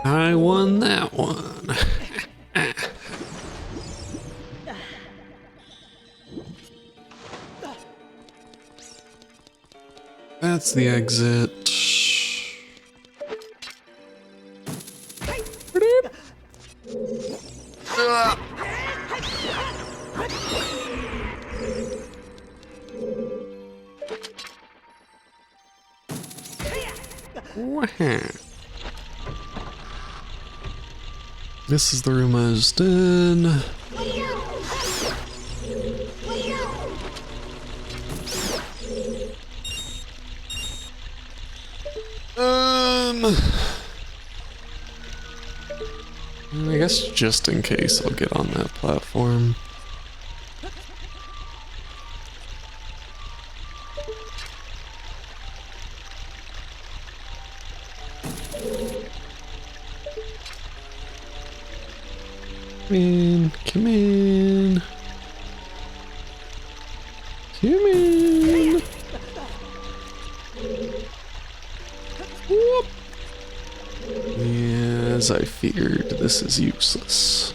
I won that one. That's the exit. This is the room I was in. I guess just in case I'll get on that platform. Come in, come in. Come in. Whoop. As I feared, this is useless.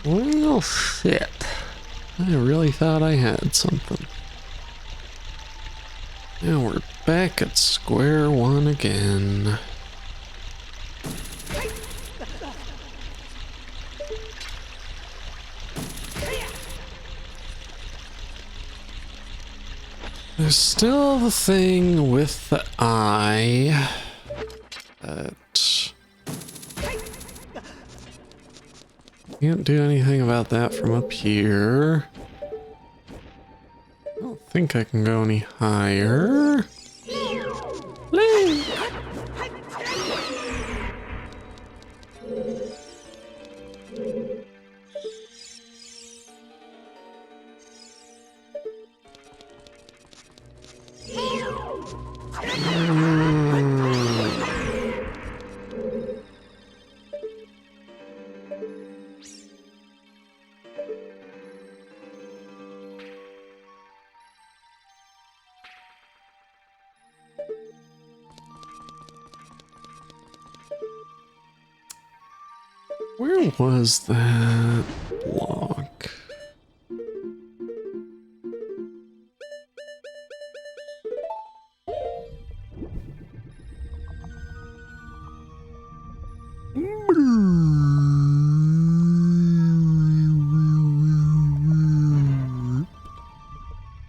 Well, shit. I really thought I had something. Now we're back at square one again. There's still the thing with the eye that can't do anything about that from up here. think I can go any higher. Link! Where was that block? I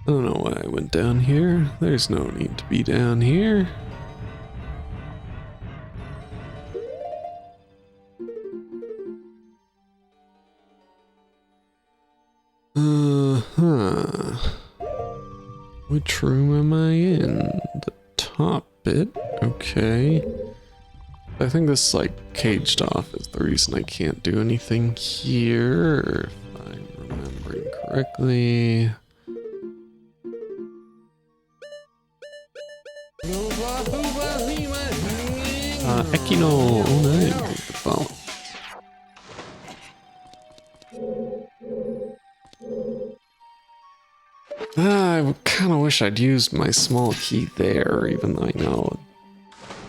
don't know why I went down here. There's no need to be down here. Which room am I in? The top bit? Okay. I think this, like, caged off is the reason I can't do anything here, if I'm remembering correctly. Ekino! Oh, nice. Follow. I kind of wish I'd used my small key there, even though I know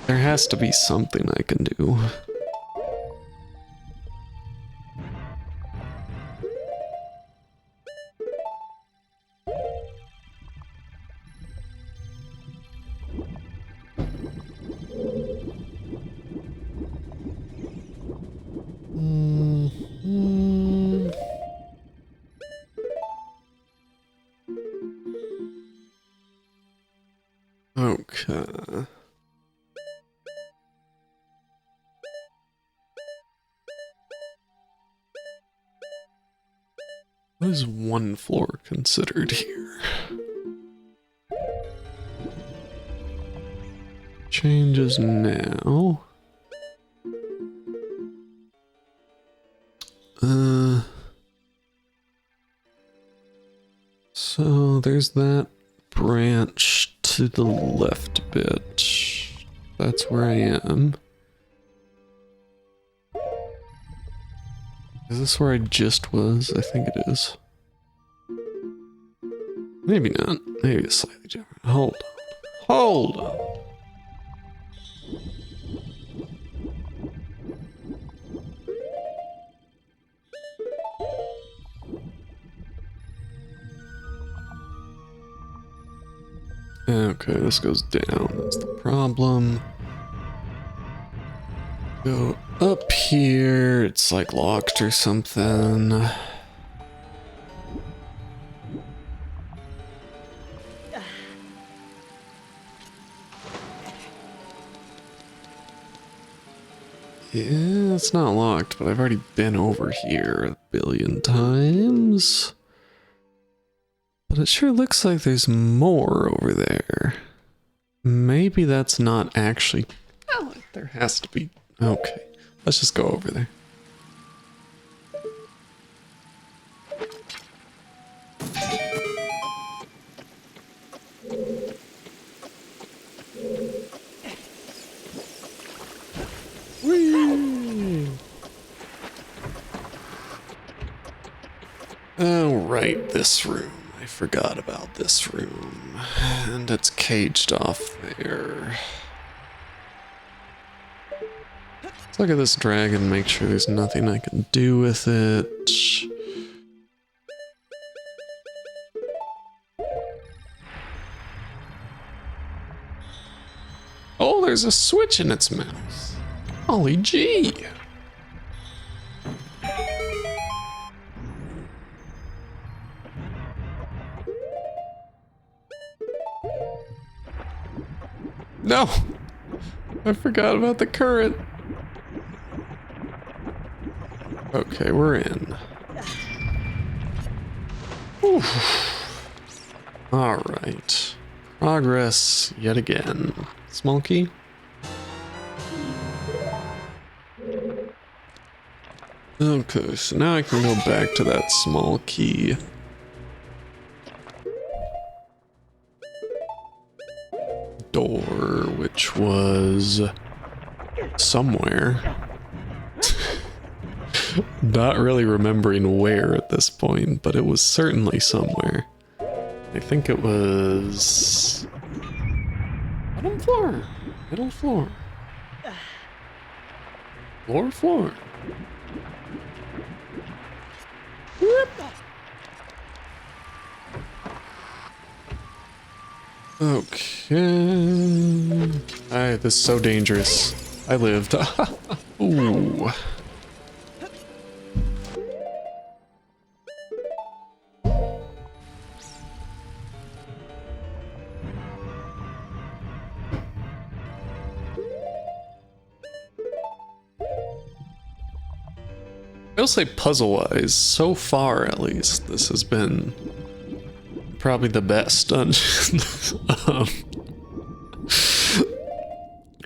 there has to be something I can do. Okay. What is one floor considered here? Changes now. So there's that branch to the left bit. That's where I am. Is this where I just was? I think it is. Maybe not. Maybe it's slightly different. Hold on. Hold on. Okay, this goes down. That's the problem. Go up here. It's like locked or something. Yeah, it's not locked, but I've already been over here a billion times. But it sure looks like there's more over there. Maybe that's not actually... Oh, there has to be... Okay, let's just go over there. Whee! Oh, right, this room. I forgot about this room. And it's caged off there. Let's look at this dragon, make sure there's nothing I can do with it. Oh, there's a switch in its mouth. Golly gee. No! I forgot about the current. Okay, we're in. Whew. Alright. Progress yet again. Small key? Okay, so now I can go back to that small key. Door, which was somewhere. Not really remembering where at this point, but it was certainly somewhere. I think it was... bottom floor. Middle floor. Floor. Whoop. Okay. This is so dangerous. I lived. Ooh. I'll say puzzle-wise, so far at least, this has been probably the best dungeon.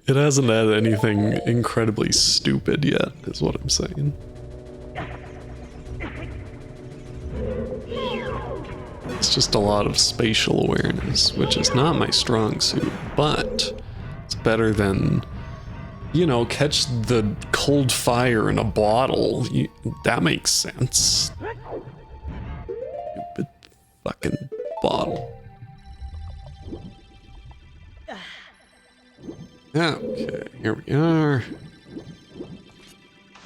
It hasn't had anything incredibly stupid yet, is what I'm saying. It's just a lot of spatial awareness, which is not my strong suit, but it's better than... you know, catch the cold fire in a bottle. That makes sense. Stupid fucking bottle. Okay, here we are.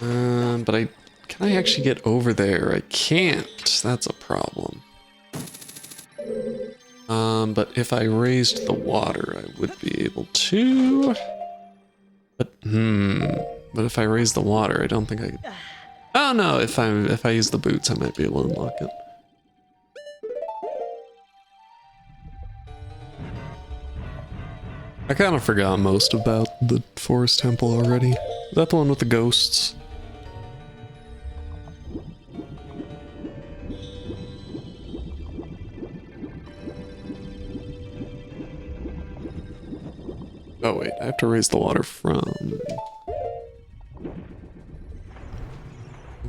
But can I actually get over there? I can't. That's a problem. But if I raised the water, I would be able to. But if I raise the water, I don't think I could. Oh no, if I use the boots, I might be able to unlock it. I kind of forgot most about the forest temple already. Is that the one with the ghosts? Oh wait, I have to raise the water from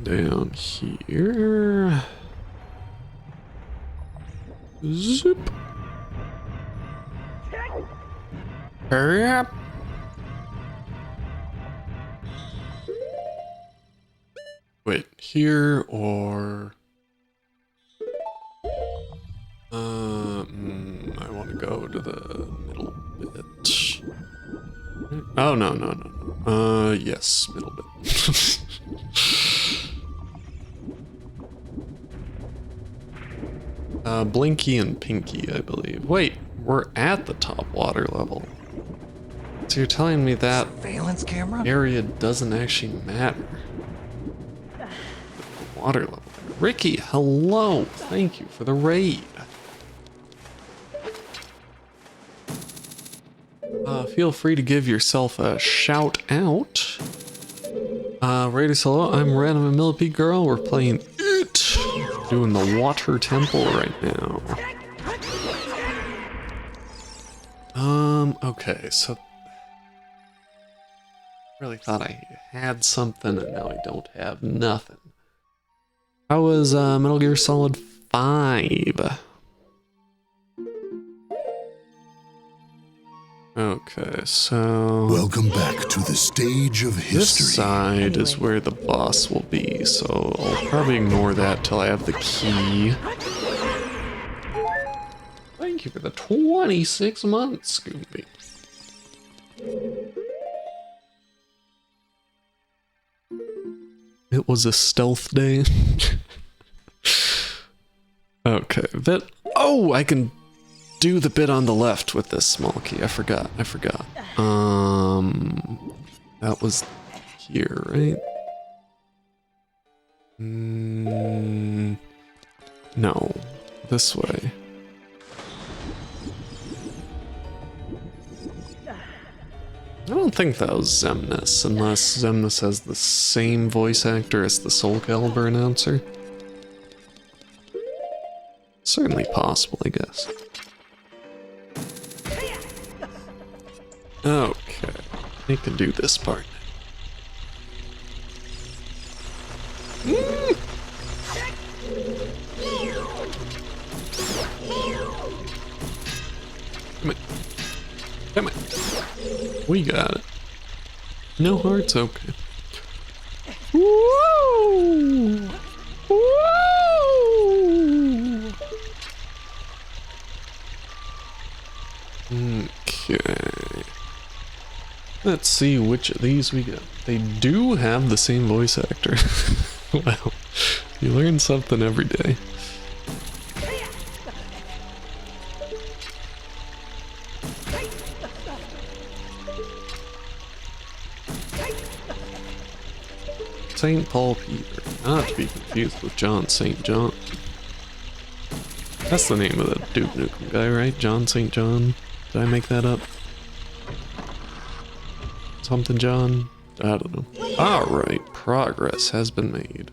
down here. Zip. Hurry up. Wait, here or I want to go to the middle bit. Oh, no. Yes, middle bit. Blinky and Pinky, I believe. Wait, we're at the top water level. So you're telling me that Surveillance camera? area doesn't actually matter? The water level. Ricky, hello! Thank you for the raid. Feel free to give yourself a shout out. Raiders, hello, I'm Random and Millipede Girl. We're playing it. Doing the water temple right now. Okay, so really thought I had something and now I don't have nothing. How was Metal Gear Solid 5? Okay, so Welcome back to the stage of history. this side is where the boss will be, so I'll probably ignore that till I have the key. Thank you for the 26 months, Scooby. It was a stealth day. Okay, that... Oh, I can do the bit on the left with this small key. I forgot. That was here, right? No, this way. I don't think that was Xemnas, unless Xemnas has the same voice actor as the Soul Calibur announcer. Certainly possible, I guess. Okay, we can do this part. Come on. Come on. We got it. No hearts? Okay. Woo! Woo! Okay. Let's see which of these we got. They do have the same voice actor. Wow. You learn something every day. St. Paul Peter, not to be confused with John St. John. That's the name of the Duke Nukem guy, right? John St. John? Did I make that up? Something John? I don't know. Alright, progress has been made.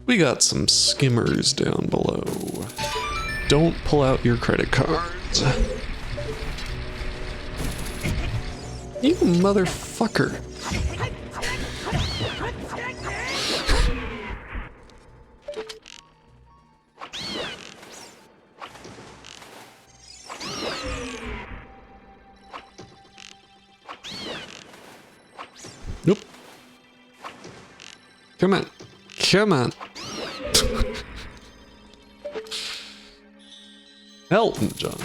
We got some skimmers down below. Don't pull out your credit cards. You motherfucker. Nope. Come on. Come on. Elton John.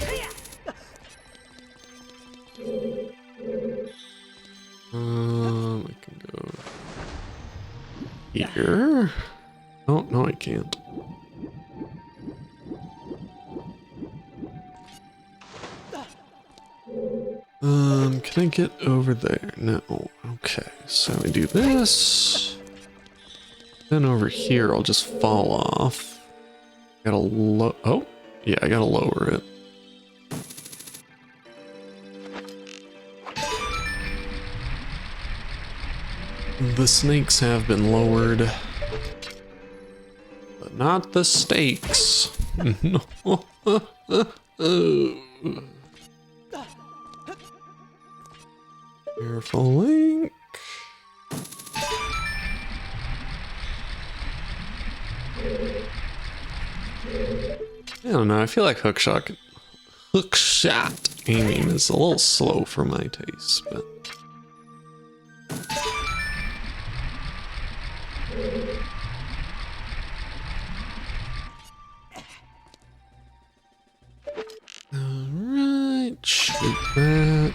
I can go here. Oh, no, I can't. Can I get over there? No. Okay, so we do this. Then over here, I'll just fall off. Gotta oh, yeah, I gotta lower it. The snakes have been lowered, but not the stakes. No. Careful, Link. I don't know, I feel like hookshot aiming is a little slow for my taste, but... Alright, shoot that.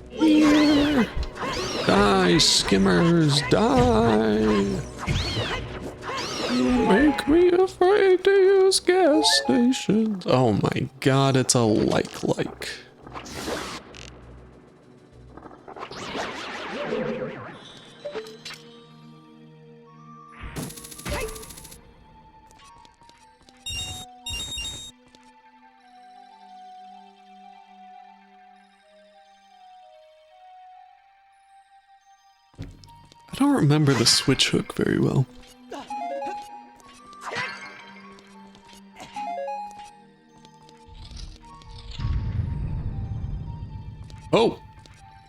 Here. Die, skimmers, die! You make me afraid to use gas stations. Oh my god, it's a like. I don't remember the switch hook very well. Oh!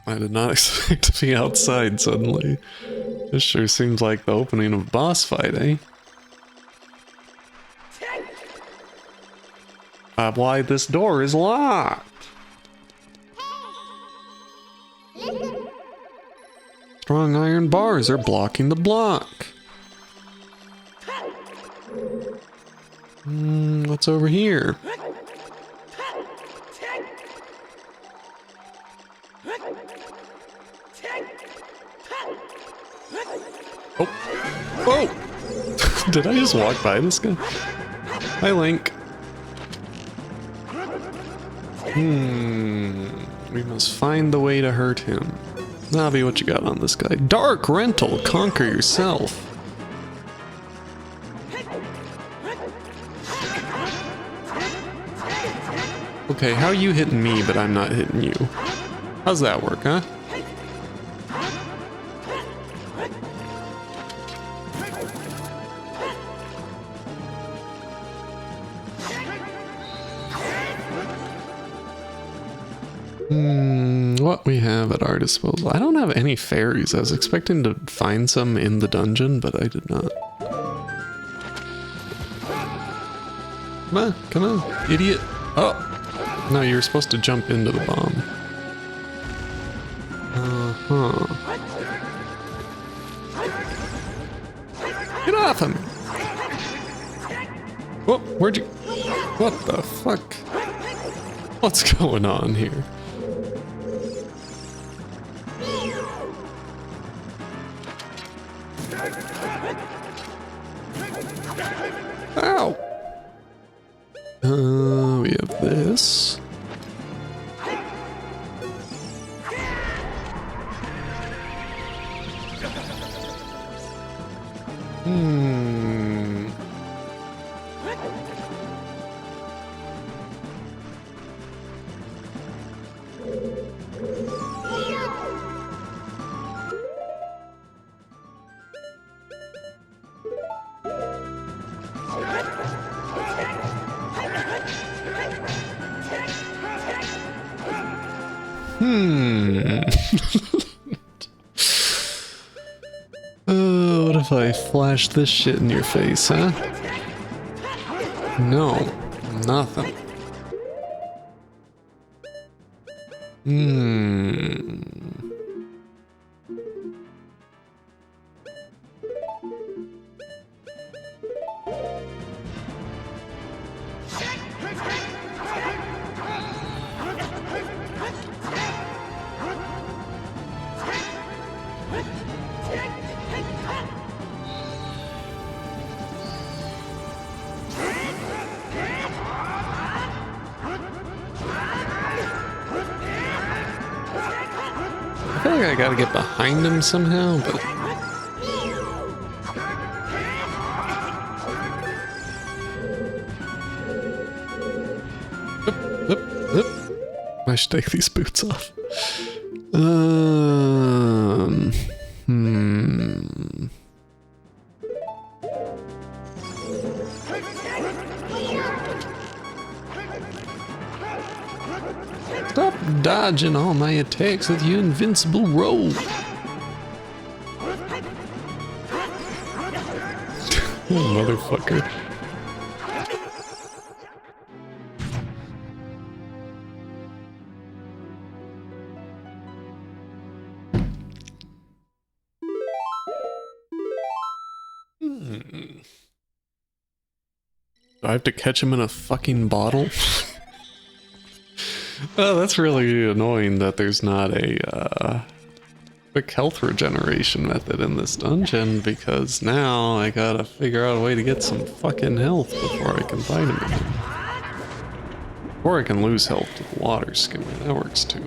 I did not expect to be outside suddenly. This sure seems like the opening of a boss fight, eh? Why this door is locked? Strong iron bars are blocking the block. What's over here? Oh! Oh! Did I just walk by this guy? Hi, Link. We must find the way to hurt him. Navi, what you got on this guy? Dark Rental, conquer yourself. Okay, how are you hitting me, but I'm not hitting you? How's that work, huh? What we have at our disposal. I don't have any fairies. I was expecting to find some in the dungeon, but I did not. Come on, idiot. Oh, no, you were supposed to jump into the bomb. Get off him! Whoa, where'd you... What the fuck? What's going on here? Ow! We have this. What if I flash this shit in your face, huh? No, nothing. I feel like I gotta get behind him somehow, but... I should take these boots off. Stop dodging all my attacks with your invincible roll. Motherfucker. Do I have to catch him in a fucking bottle? Oh, that's really annoying that there's not a quick health regeneration method in this dungeon, because now I gotta figure out a way to get some fucking health before I can fight him again. Or I can lose health to the water skimmer, that works too.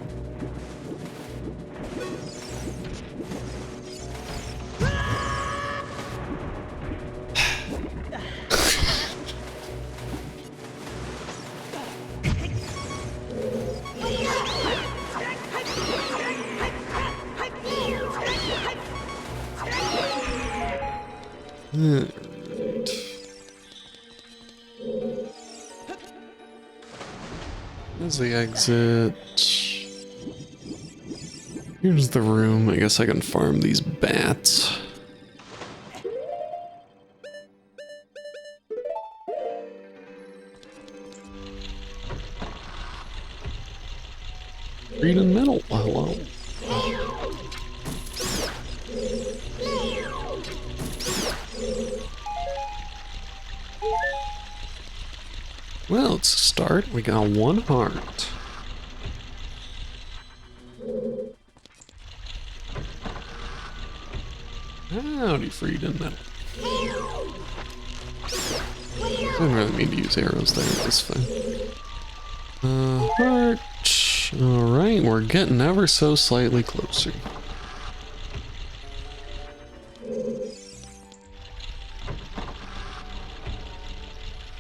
There's the exit. Here's the room. I guess I can farm these bats. Green and metal. Hello. Well, it's a start. We got one heart. Howdy, freedom metal. Didn't really mean to use arrows there. That's fine. Heart. Alright, we're getting ever so slightly closer.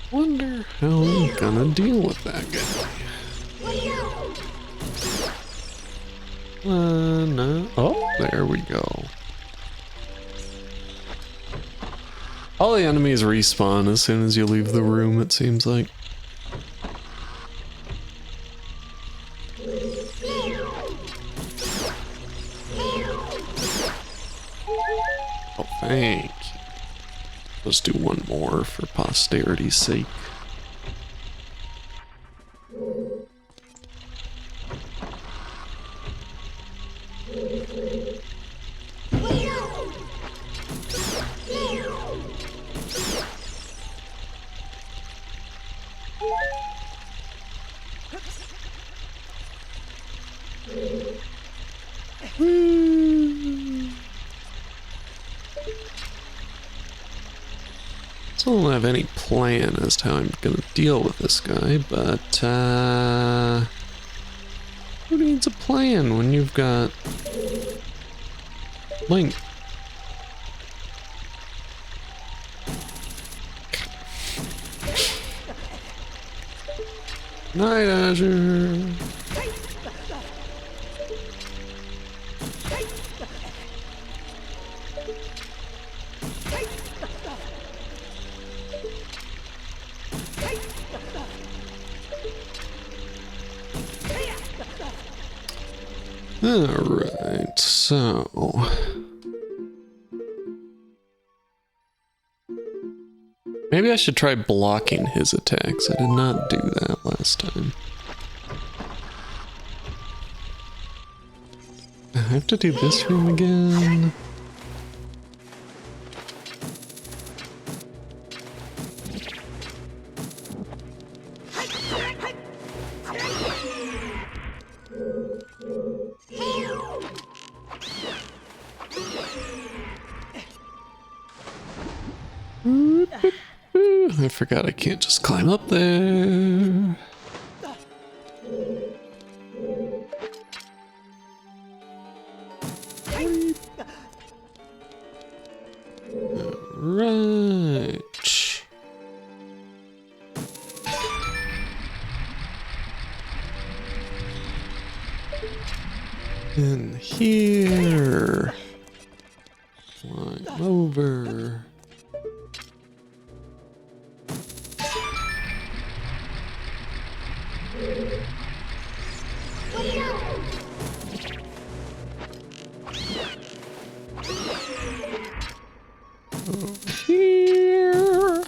Wonder how I'm gonna deal with that guy. No. Oh, there we go. All the enemies respawn as soon as you leave the room, it seems like. Let's do one more for posterity's sake. Still don't have any plan as to how I'm gonna deal with this guy, but who needs a plan when you've got Link? Night, Azure. Alright, so maybe I should try blocking his attacks. I did not do that last time. I have to do this room again. I forgot I can't just climb up there. Right. In here. Climb over. Over here.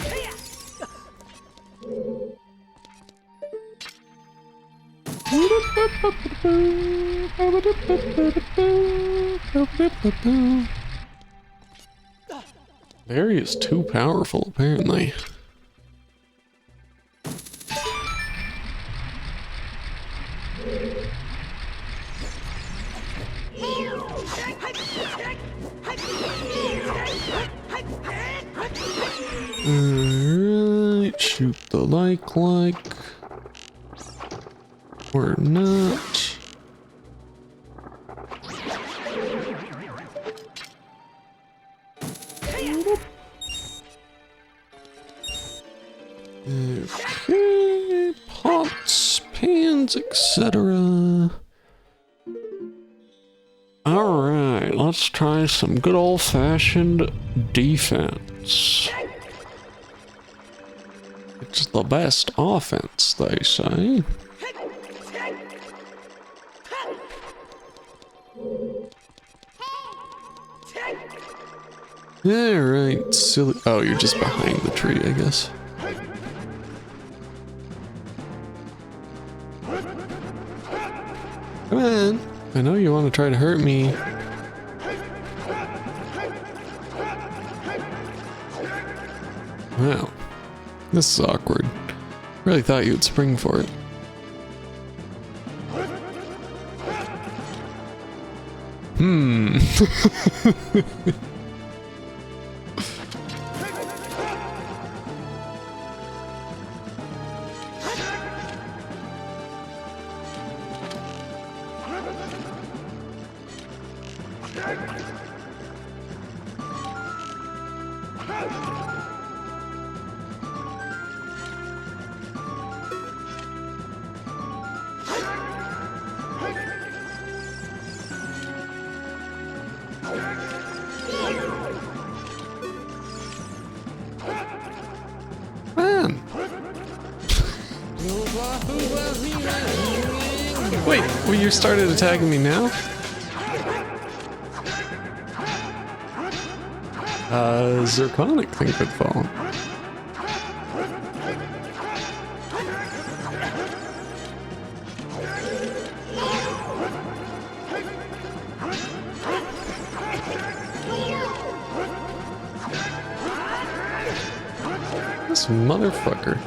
Barry is too powerful, apparently. Alright, shoot the like. Or not. Okay, pots, pans, etc. Alright, let's try some good old-fashioned defense. It's the best offense, they say. Alright, silly. Oh, you're just behind the tree, I guess. Come on. I know you want to try to hurt me. Wow. This is awkward. Really thought you would spring for it. Man. Wait, well, you started attacking me now? Zirconic thing could fall. This motherfucker.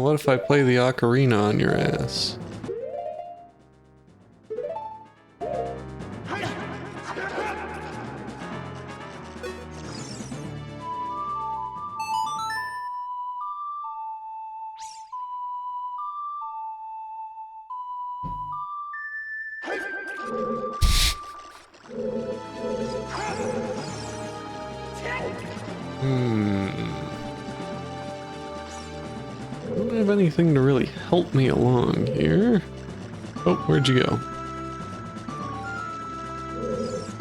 What if I play the Ocarina on your ass? I don't have anything to really help me along here. Oh, where'd you go?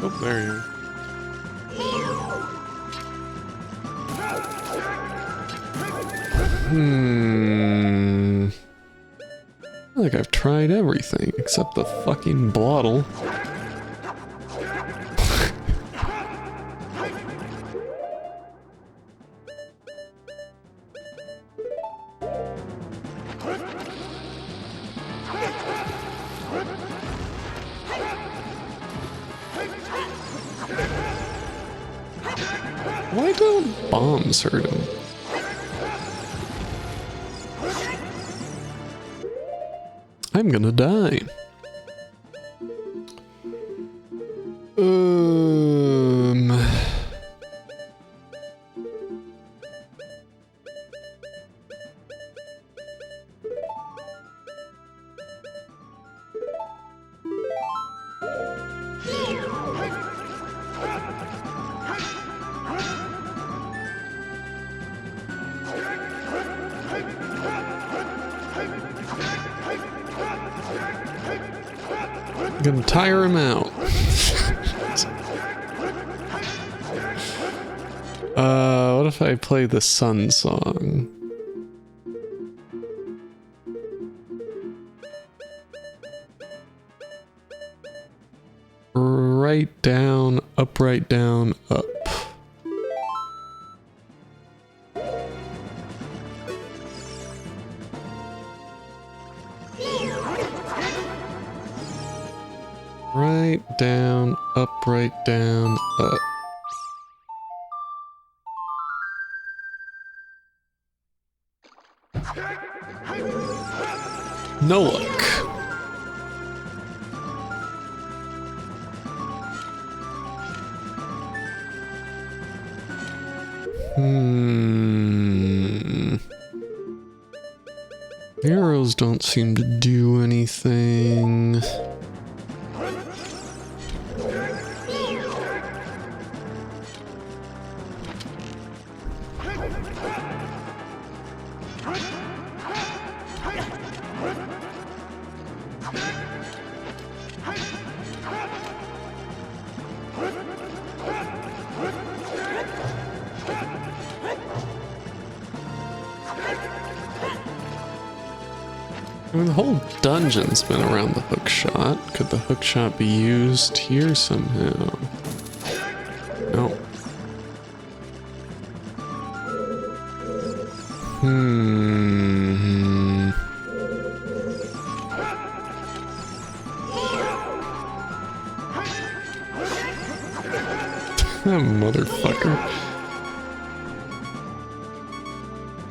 Oh, there you are. I feel like I've tried everything except the fucking blottle. Why don't bombs hurt him? I'm gonna die. Gonna tire him out. What if I play the sun song? Right down, up, right down, up. Right down, up, right down, up. No luck. Arrows don't seem to do anything. I mean, the whole dungeon's been around the hook shot. Could the hook shot be used here somehow? No. That motherfucker.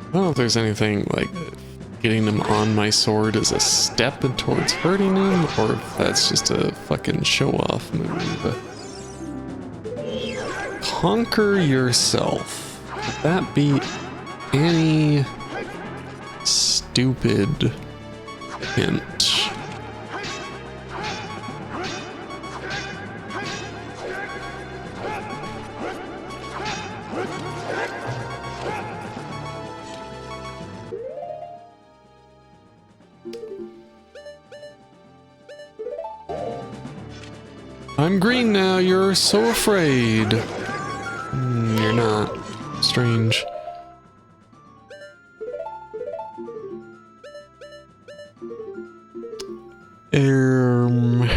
I don't know if there's anything like getting him on my sword as a step towards hurting him, or if that's just a fucking show-off move. Conquer yourself. Would that be any stupid hint? I'm green now, you're so afraid. You're not. Strange. Um...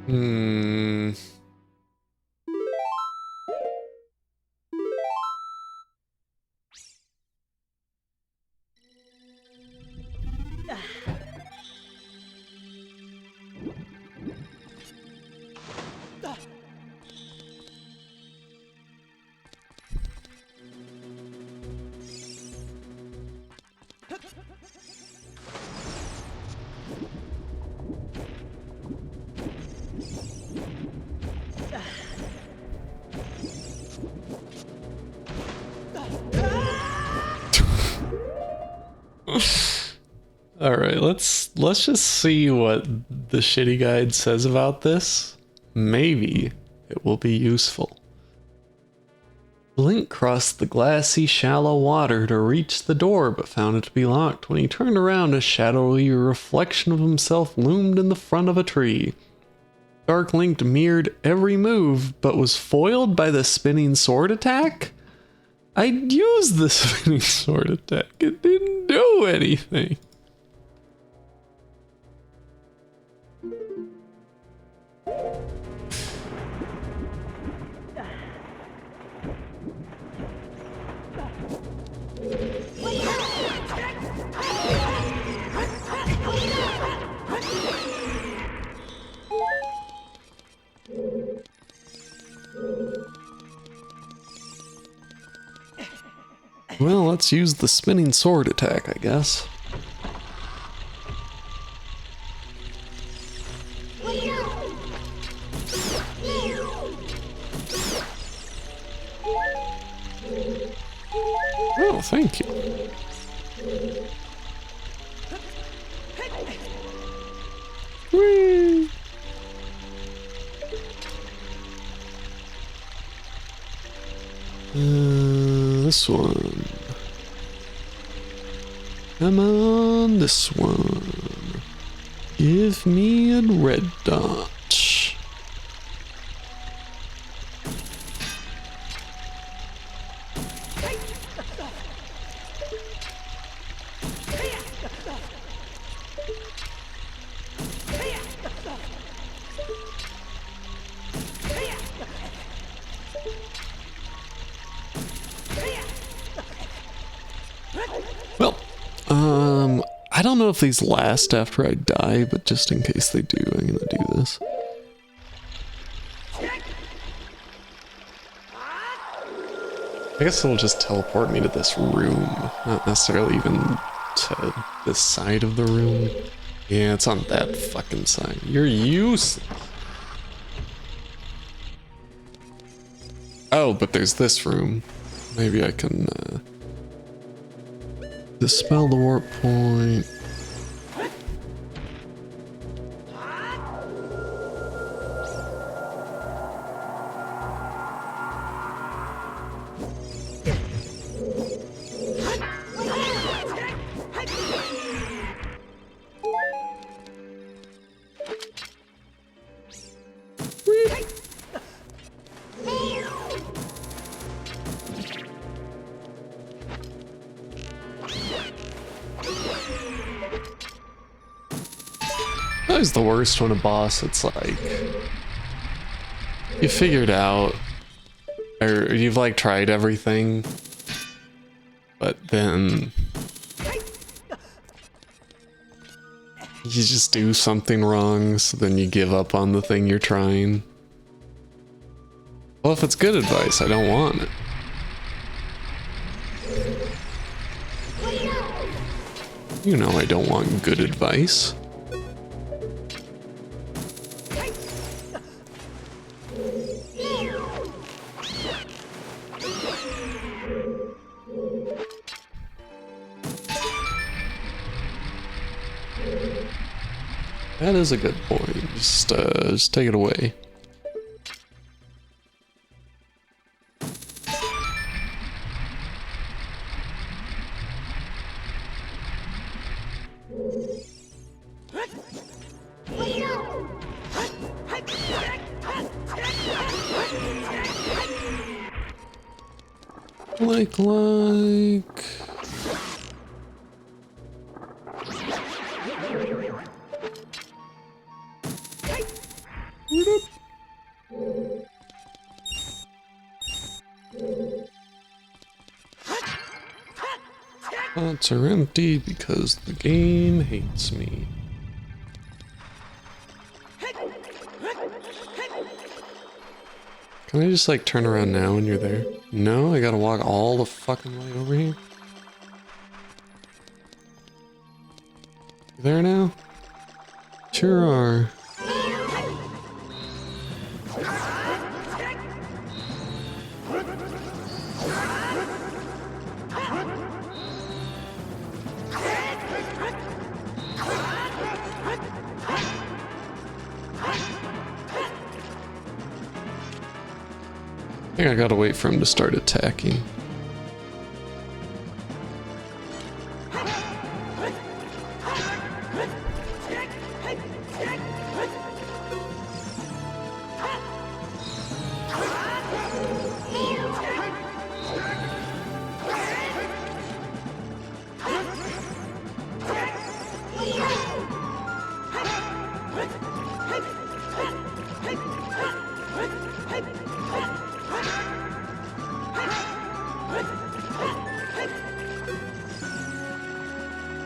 Hmm. All right, let's just see what the shitty guide says about this. Maybe it will be useful. Link crossed the glassy, shallow water to reach the door, but found it to be locked. When he turned around, a shadowy reflection of himself loomed in the front of a tree. Dark Link mirrored every move, but was foiled by the spinning sword attack? I used the spinning sword attack. It didn't do anything. Well, let's use the spinning sword attack, I guess. Oh, thank you. Whee! This one. Come on, this one. Give me a red dot. Well, I don't know if these last after I die, but just in case they do, I'm gonna do this. I guess it'll just teleport me to this room, not necessarily even to this side of the room. Yeah, it's on that fucking side. You're useless. Oh, but there's this room. Maybe I can, dispel the warp point. That was the worst when a boss, it's like, you figured out, or you've like tried everything, but then you just do something wrong, so then you give up on the thing you're trying. Well, if it's good advice, I don't want it. You know I don't want good advice. That is a good point. Just take it away. Like. Pots are empty because the game hates me. Can I just like turn around now when you're there? No, I gotta walk all the fucking way over here. You there now? Sure are. I think I gotta wait for him to start attacking.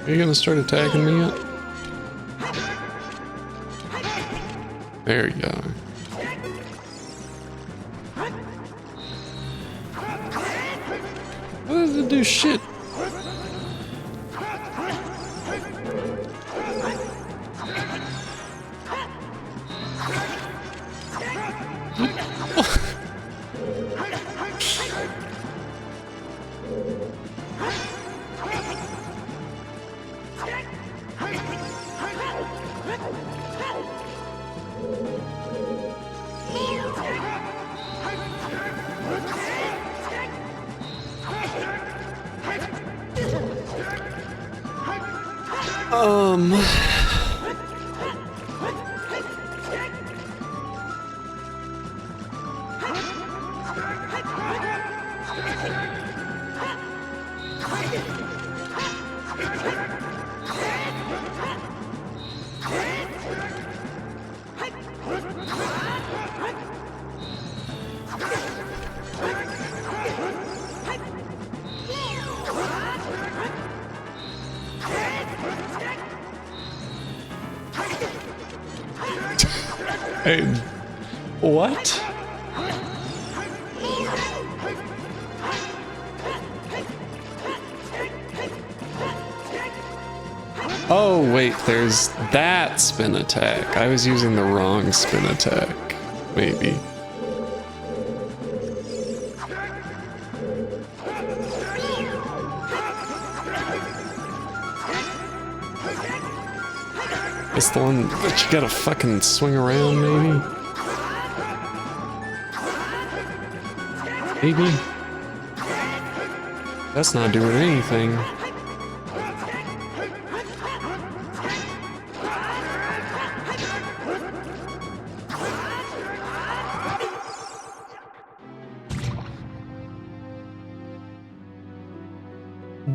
Are you gonna start attacking me yet? There you are. What did it do? Shit. Hey, what? Oh wait, there's that spin attack. I was using the wrong spin attack. Maybe. It's the one that you gotta fucking swing around, maybe? Maybe? That's not doing anything.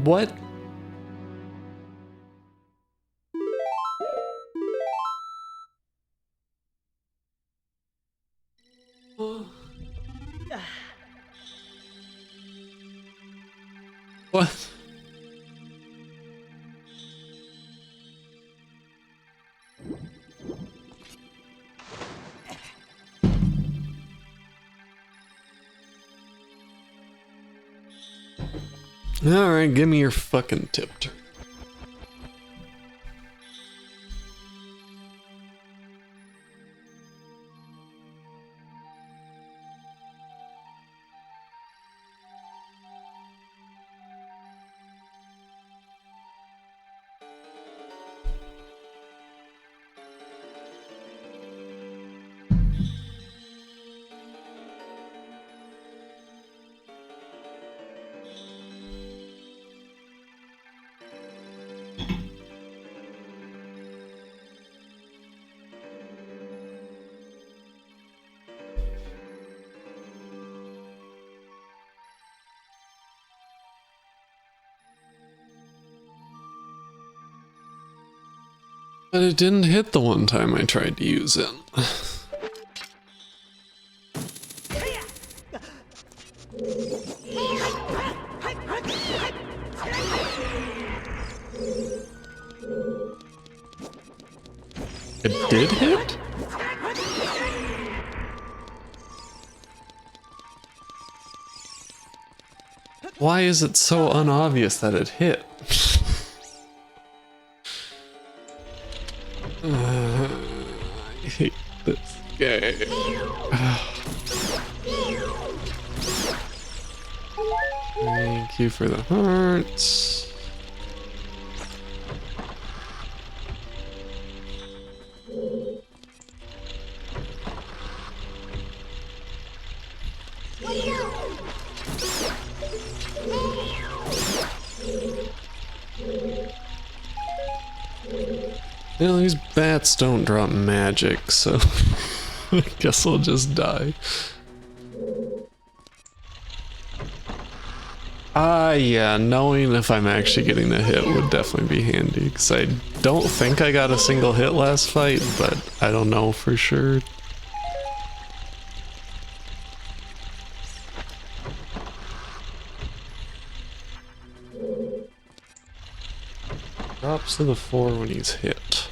What? What? Alright, give me your fucking tip. But it didn't hit the one time I tried to use it. It did hit? Why is it so unobvious that it hit? I hate this game. Thank you for the hearts. Well, these bats don't drop magic, so I guess I'll just die. Yeah, knowing if I'm actually getting a hit would definitely be handy, because I don't think I got a single hit last fight, but I don't know for sure. Drops to the floor when he's hit.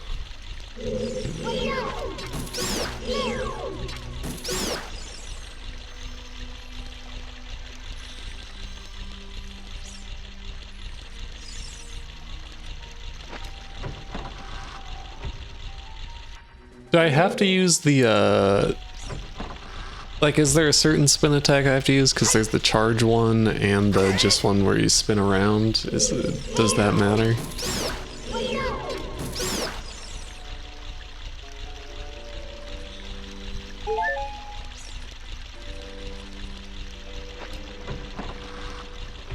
Do I have to use the, like, is there a certain spin attack I have to use? Because there's the charge one and the just one where you spin around. Does that matter?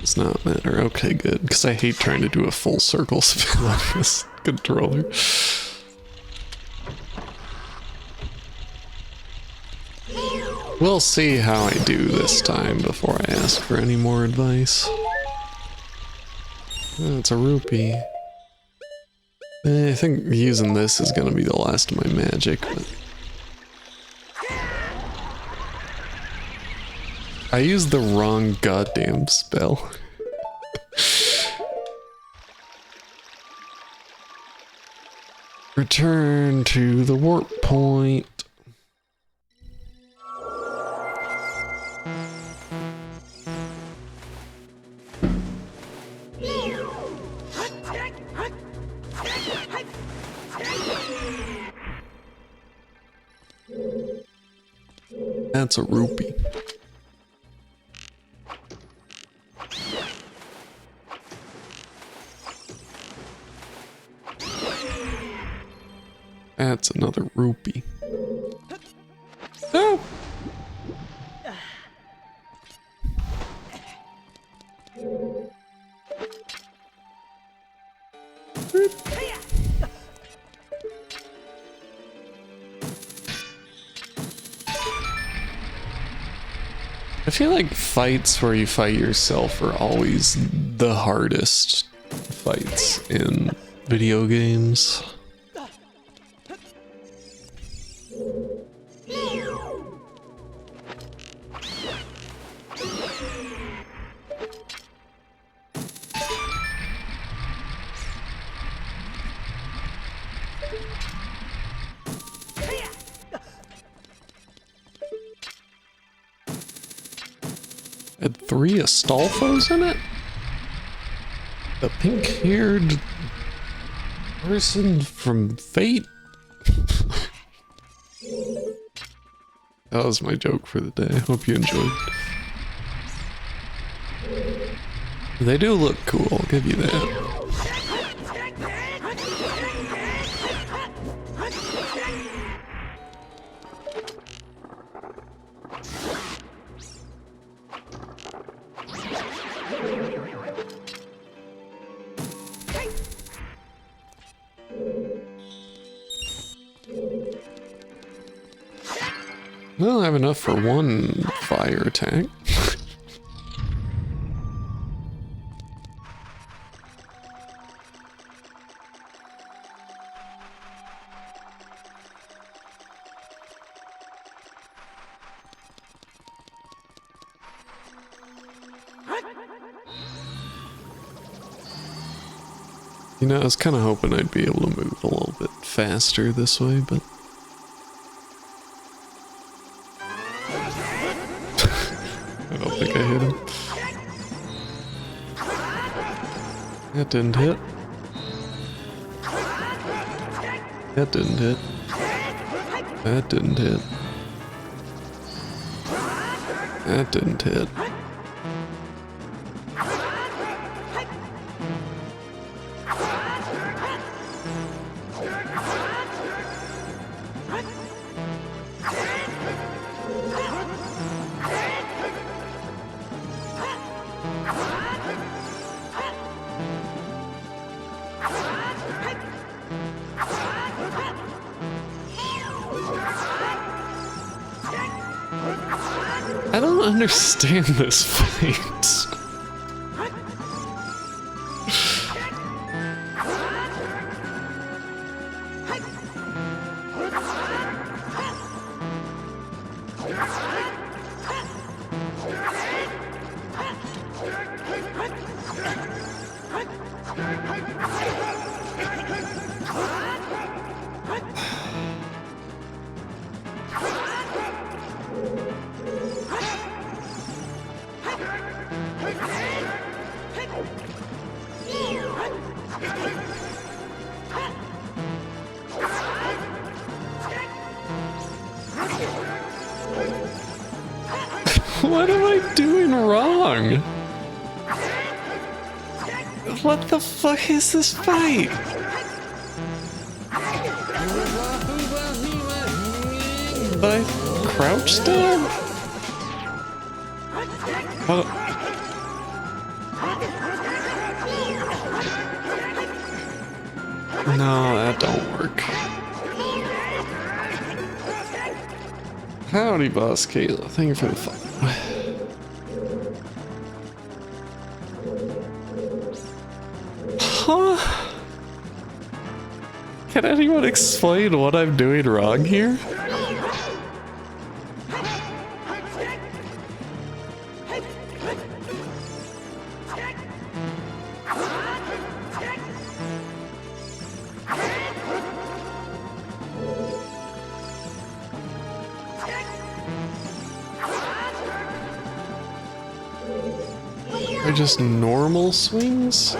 Does not matter. Okay, good. Because I hate trying to do a full circle spin on this controller. We'll see how I do this time before I ask for any more advice. Oh, it's a rupee. I think using this is gonna be the last of my magic, but I used the wrong goddamn spell. Return to the warp point. That's a rupee. That's another rupee. Oh! I feel like fights where you fight yourself are always the hardest fights in video games. Had 3 Astolfos in it? The pink-haired person from Fate? That was my joke for the day. Hope you enjoyed. They do look cool, I'll give you that. Well, I have enough for one fire attack. You know, I was kind of hoping I'd be able to move a little bit faster this way, but... I don't think I hit him. That didn't hit. That didn't hit. That didn't hit. That didn't hit. I don't understand this fight. What am I doing wrong? What the fuck is this fight? But I crouched down? Oh. No, that don't work. Howdy, boss Kayla. Thank you for the fun. Huh? Can anyone explain what I'm doing wrong here? They're just normal swings?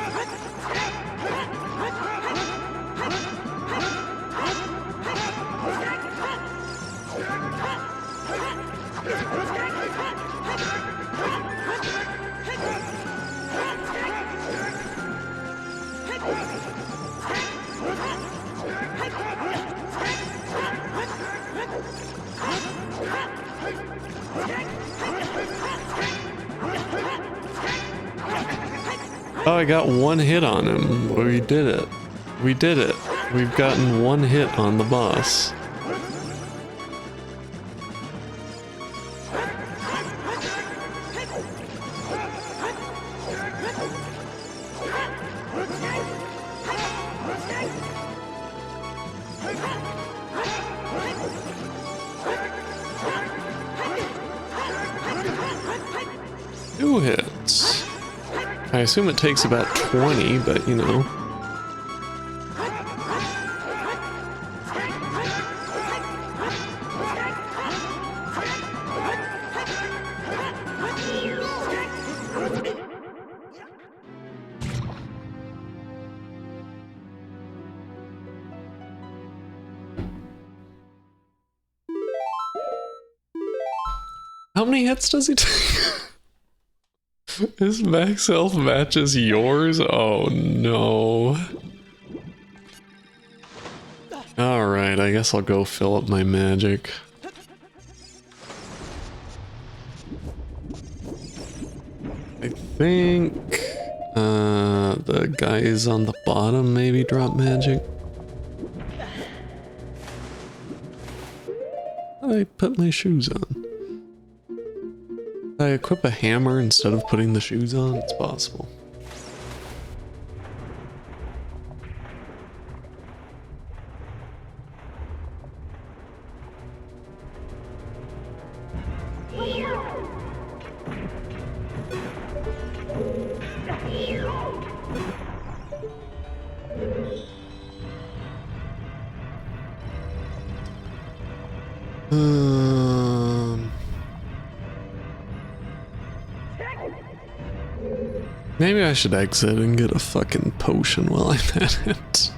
Oh, I got one hit on him. We did it. We did it. We've gotten one hit on the boss. Two hits. I assume it takes about 20, but you know. How many hits does he take? His max health matches yours? Oh no. Alright, I guess I'll go fill up my magic. I think the guys on the bottom maybe drop magic. I put my shoes on. I equip a hammer instead of putting the shoes on? It's possible. Maybe I should exit and get a fucking potion while I'm at it.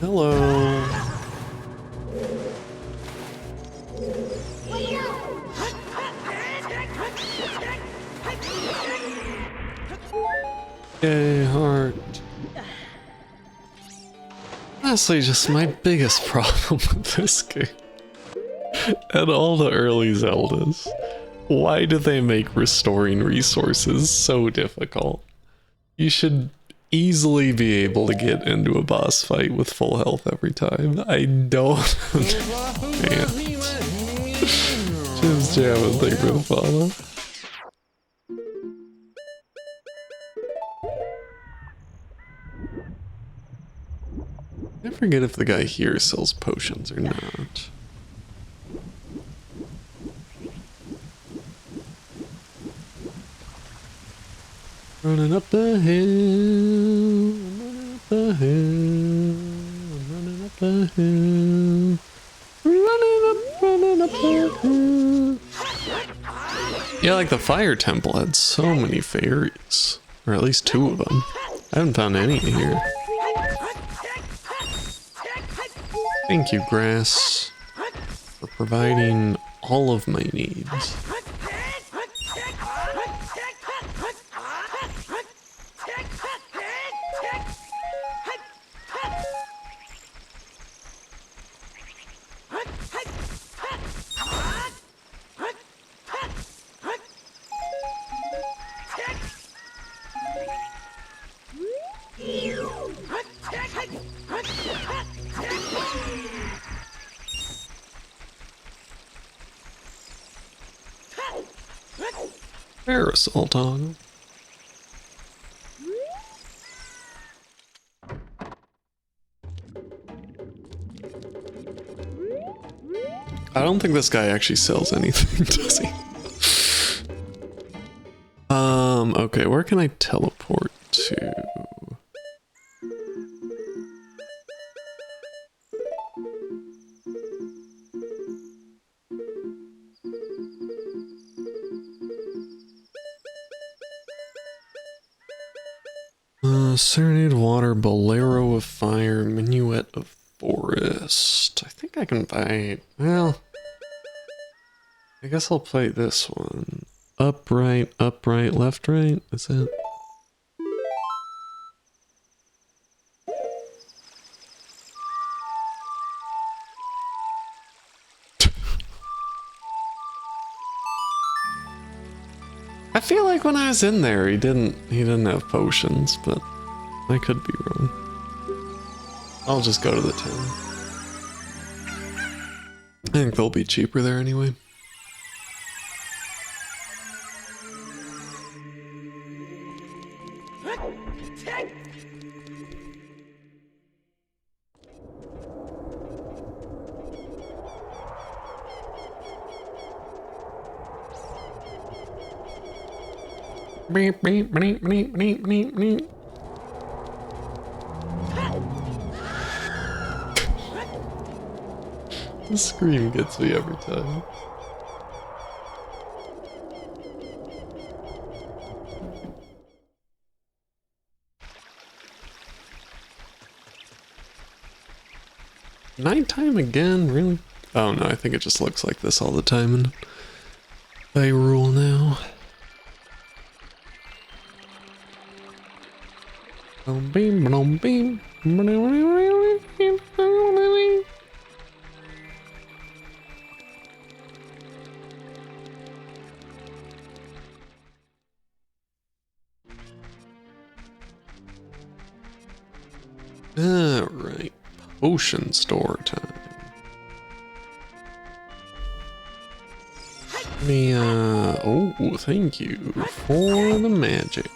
Hello. Yay, heart. Honestly, just my biggest problem with this game and all the early Zeldas. Why do they make restoring resources so difficult? You should easily be able to get into a boss fight with full health every time. I don't understand. Just jamming, thank you for the follow. I forget if the guy here sells potions or not. Running up the hill, running up the hill, running up the hill, running up the hill. Yeah, like the fire temple had so many fairies, or at least 2 of them. I haven't found any here. Thank you, grass, for providing all of my needs. Parasol toggle. I don't think this guy actually sells anything, does he? Okay, where can I teleport to? Serenade of Water, Bolero of Fire, Minuet of Forest. I think I can buy... Well... I guess I'll play this one. Upright, upright, left, right? Is it? I feel like when I was in there, he didn't have potions, but I could be wrong. I'll just go to the town. I think they'll be cheaper there anyway. Beep, beep, beep, beep, beep, beep, beep. The scream gets me every time. Nighttime again? Really? Oh no, I think it just looks like this all the time in Hyrule now. Beam, beam. Alright, potion store time. Me, oh, thank you for the magic.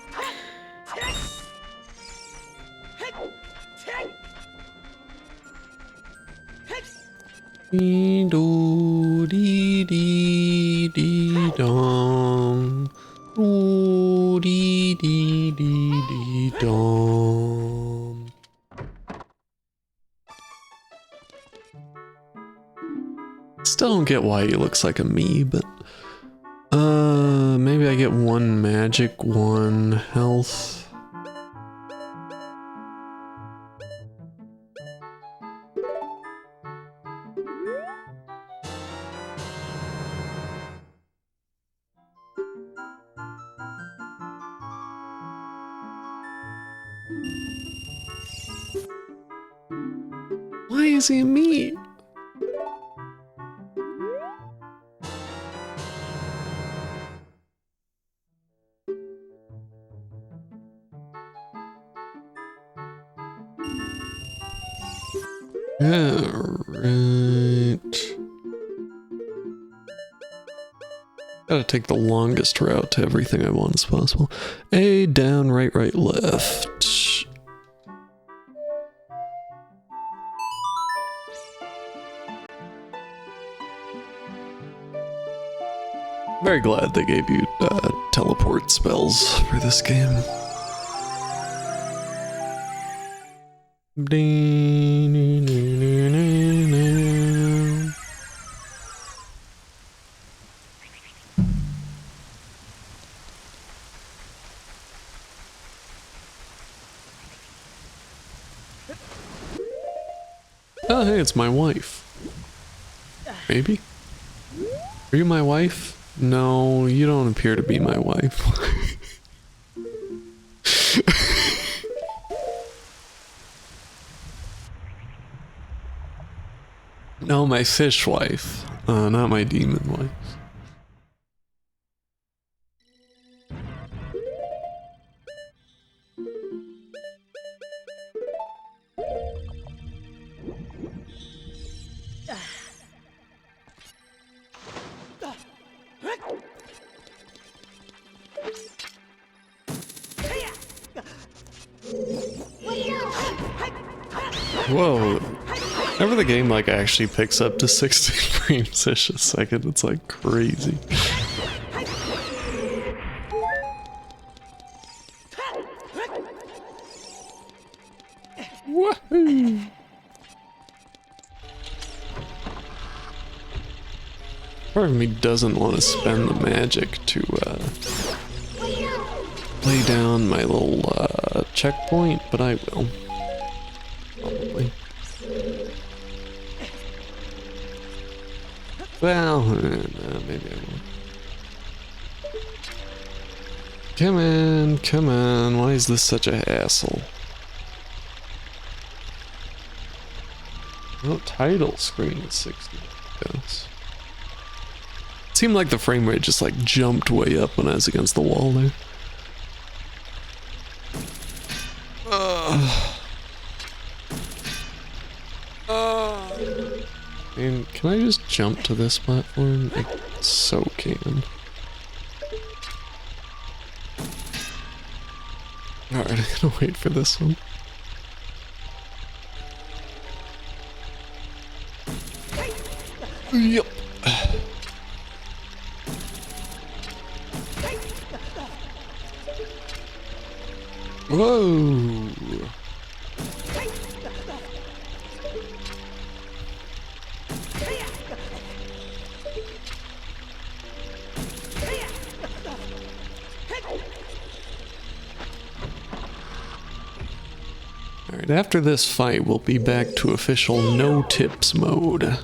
Dee do dee dee dee dong. Ooh dee dee dee dee dong. Still don't get why he looks like a me, but maybe I get one magic, one health. Why is he a me? Alright. Gotta take the longest route to everything I want as possible. A, down, right, right, left. Very glad they gave you teleport spells for this game. Oh, hey, it's my wife. Maybe? Are you my wife? No, you don't appear to be my wife. No, my fish wife. Not my demon wife. Whoa. Whenever the game like actually picks up to 60 frames a second, it's like crazy. Woohoo! Part of me doesn't want to spend the magic to lay down my little checkpoint, but I will. Probably. Well, maybe I won't. Come on, why is this such a hassle? No title screen is 60. Yes. It seemed like the frame rate just like jumped way up when I was against the wall there. And can I just jump to this platform? I so can. Alright, I'm gonna wait for this one. Yep. Whoa. Alright, after this fight, we'll be back to official no tips mode.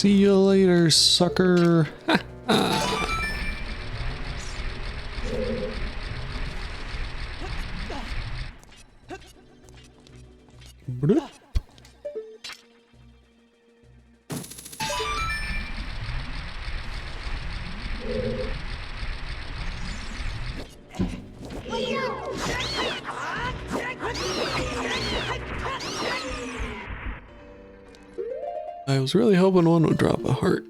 See you later, sucker. Bloop. I was really hoping one would drop a heart.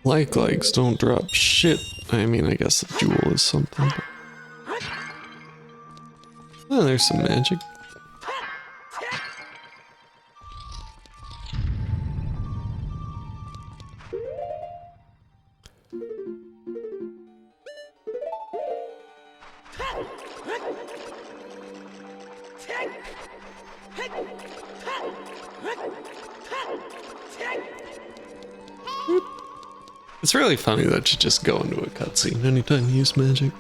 Likes don't drop shit. I mean, I guess the jewel is something. But... oh, there's some magic. It's really funny that you just go into a cutscene anytime you use magic.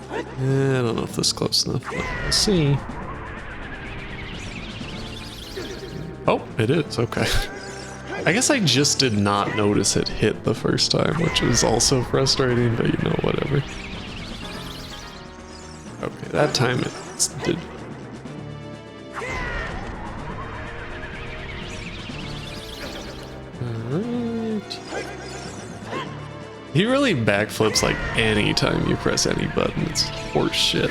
Yeah, I don't know if this is close enough, but we'll see. Oh, it is, okay. I guess I just did not notice it hit the first time, which was also frustrating, but you know, whatever. Okay, that time it did. He really backflips like any time you press any button. It's horse shit.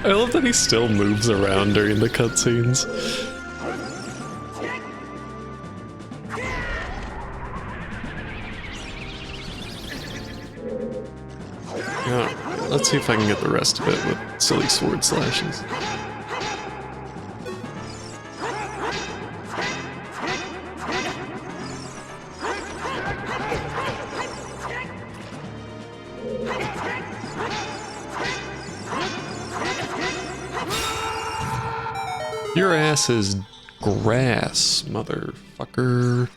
I love that he still moves around during the cutscenes. Let's see if I can get the rest of it with silly sword slashes. Your ass is grass, motherfucker.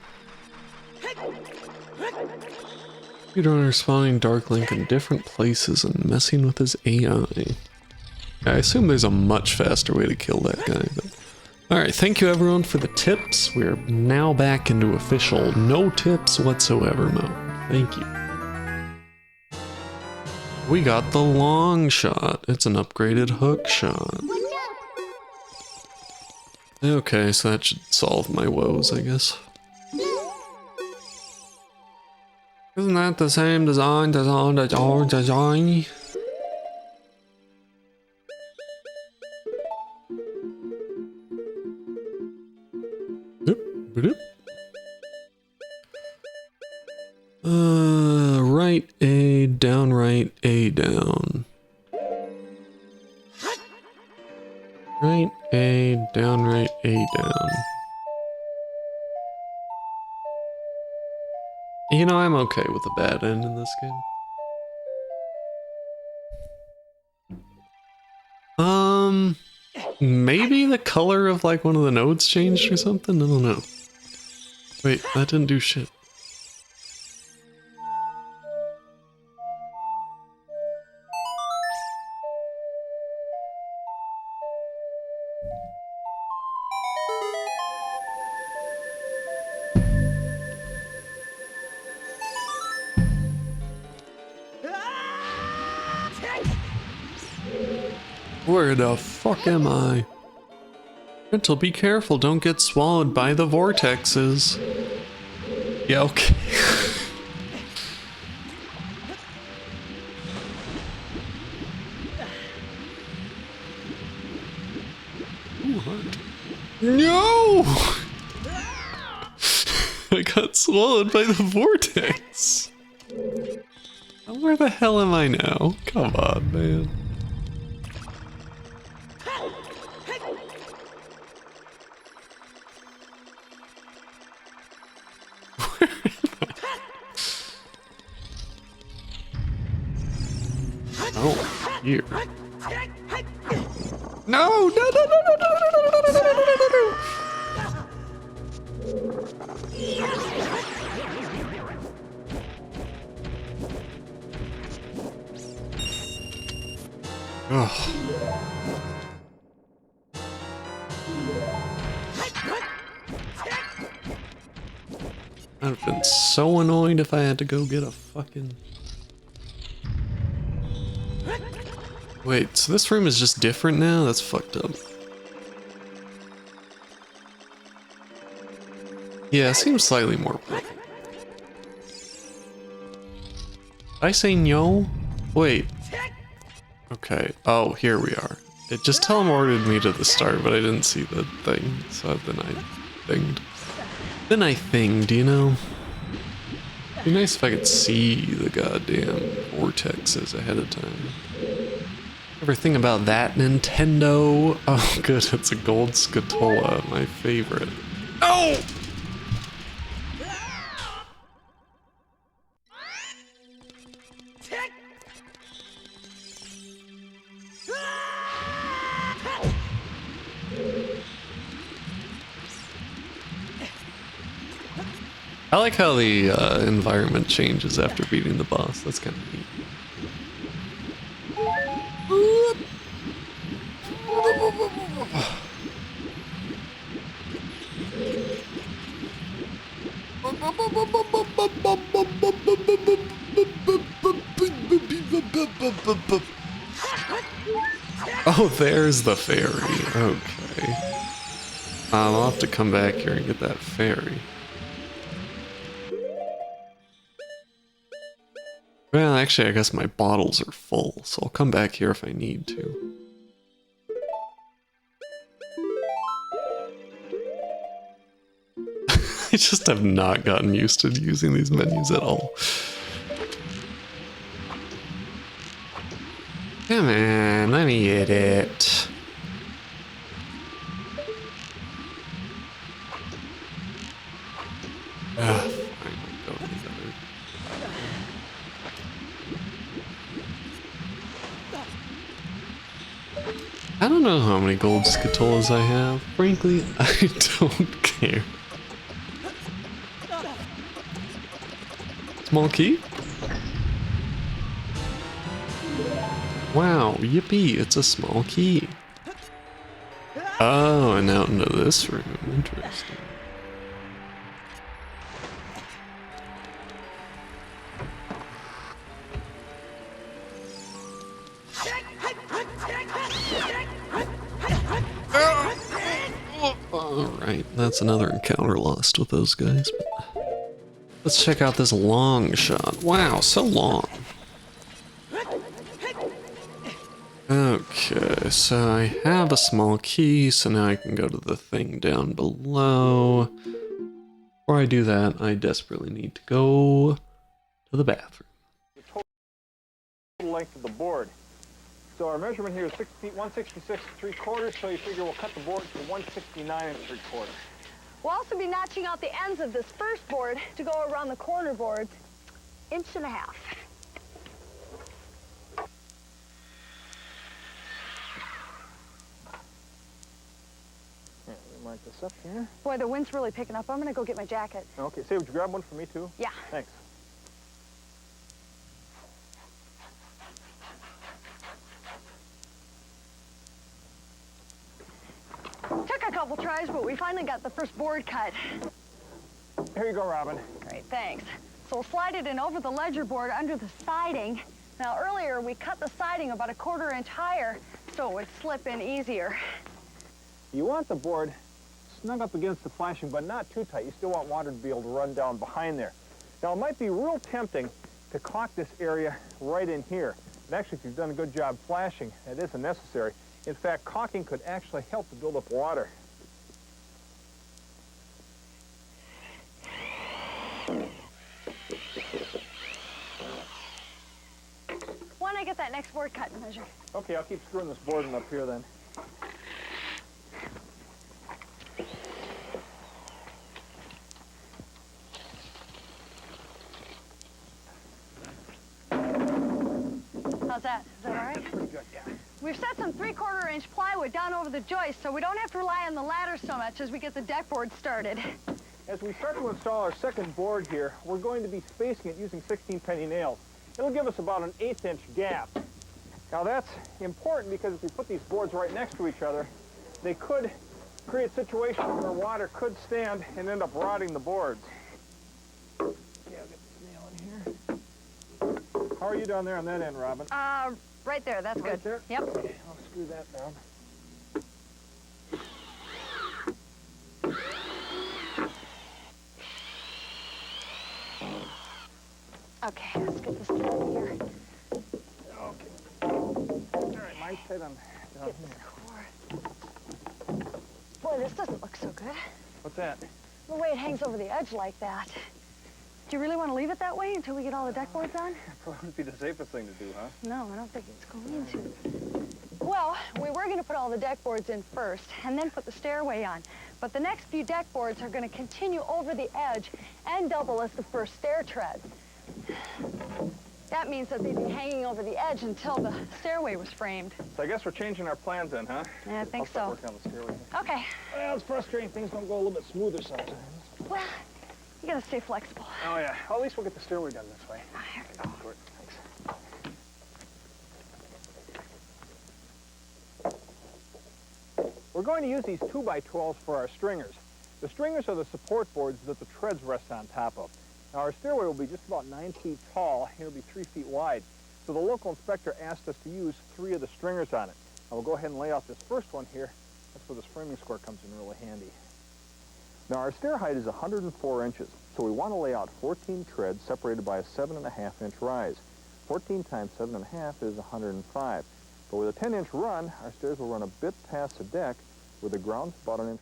Computer are spawning Dark Link in different places and messing with his AI. I assume there's a much faster way to kill that guy, but... alright, thank you everyone for the tips. We're now back into official no tips whatsoever mode. Thank you. We got the long shot. It's an upgraded hook shot. Okay, so that should solve my woes, I guess. Isn't that the same design? Right A, down right A, down. Right A, down right A, down. You know, I'm okay with a bad end in this game. Maybe the color of like one of the nodes changed or something? I don't know. Wait, that didn't do shit. Where the fuck am I? Gentle, be careful, don't get swallowed by the vortexes. Yeah, okay. Ooh, heart. No! I got swallowed by the vortex. Where the hell am I now? Come on, man. Oh, here. No, no, no, no, no, no, no, no, no, no, no, no, no. Ugh. I'd have been so annoyed if I had to go get a fucking... Wait, so this room is just different now? That's fucked up. Yeah, it seems slightly more perfect. Did I say no? Wait. Okay. Oh, here we are. It just teleported me to the start, but I didn't see the thing, so then I thinged. Then I thinged, you know? It'd be nice if I could see the goddamn vortexes ahead of time. Ever think about that, Nintendo? Oh, good, it's a gold Scatola, my favorite. Oh! I like how the environment changes after beating the boss. That's kind of neat. Oh, there's the ferry. Okay. I'll have to come back here and get that ferry. Well, actually, I guess my bottles are full, so I'll come back here if I need to. I just have not gotten used to using these menus at all. Come on, let me get it. Fine, I'll go with it. I don't know how many gold Scatolas I have. Frankly, I don't care. Small key? Wow, yippee, it's a small key. Oh, and out into this room. Interesting. Alright, that's another encounter lost with those guys. But let's check out this long shot. Wow, so long. Okay, so I have a small key, so now I can go to the thing down below. Before I do that, I desperately need to go to the bathroom. The total length of the board. So our measurement here is 6 feet, 166 3/4, so you figure we'll cut the board to 169 3/4. We'll also be notching out the ends of this first board to go around the corner boards, 1.5 inches. Mark this up here. Boy, the wind's really picking up. I'm gonna go get my jacket. Okay, say, would you grab one for me too? Yeah. Thanks. Took a couple tries, but we finally got the first board cut. Here you go, Robin. Great, thanks. So we'll slide it in over the ledger board under the siding. Now, earlier we cut the siding about 1/4 inch higher, so it would slip in easier. You want the board snug up against the flashing, but not too tight. You still want water to be able to run down behind there. Now, it might be real tempting to caulk this area right in here. And actually, if you've done a good job flashing, it isn't necessary. In fact, caulking could actually help to build up water. When I get that next board cut and measure. Okay, I'll keep screwing this board in up here then. How's that? Is that all right? Pretty good, yeah. We've set some 3/4 inch plywood down over the joist, so we don't have to rely on the ladder so much as we get the deck board started. As we start to install our second board here, we're going to be spacing it using 16-penny nails. It'll give us about an 1/8 inch gap. Now that's important because if we put these boards right next to each other, they could create situations where water could stand and end up rotting the boards. Okay, I'll get this nail in here. How are you down there on that end, Robin? Right there, that's Right good. there? Yep. Okay, I'll screw that down. Okay, let's get this through here. Okay. All right, mine's tight on down Get here. this cord. Boy, this doesn't look so good. What's that? The way it hangs over the edge like that. Do you really want to leave it that way until we get all the deck boards on? Probably would be the safest thing to do, huh? No, I don't think it's going to. Well, we were going to put all the deck boards in first and then put the stairway on. But the next few deck boards are going to continue over the edge and double as the first stair tread. That means that they'd be hanging over the edge until the stairway was framed. So I guess we're changing our plans then, huh? Yeah, I think I'll start so. working on the stairway. Okay. Well, it's frustrating. Things don't go a little bit smoother sometimes. Well, you got to stay flexible. Oh, yeah. Well, at least we'll get the stairway done this way. Here we go. Good. Thanks. We're going to use these 2x12s for our stringers. The stringers are the support boards that the treads rest on top of. Now, our stairway will be just about 9 feet tall, and it'll be 3 feet wide. So the local inspector asked us to use 3 of the stringers on it. Now, we'll go ahead and lay out this first one here. That's where this framing square comes in really handy. Now, our stair height is 104 inches, so we want to lay out 14 treads separated by a 7.5 inch rise. 14 times 7.5 is 105. But with a 10-inch run, our stairs will run a bit past the deck, with the ground about an inch.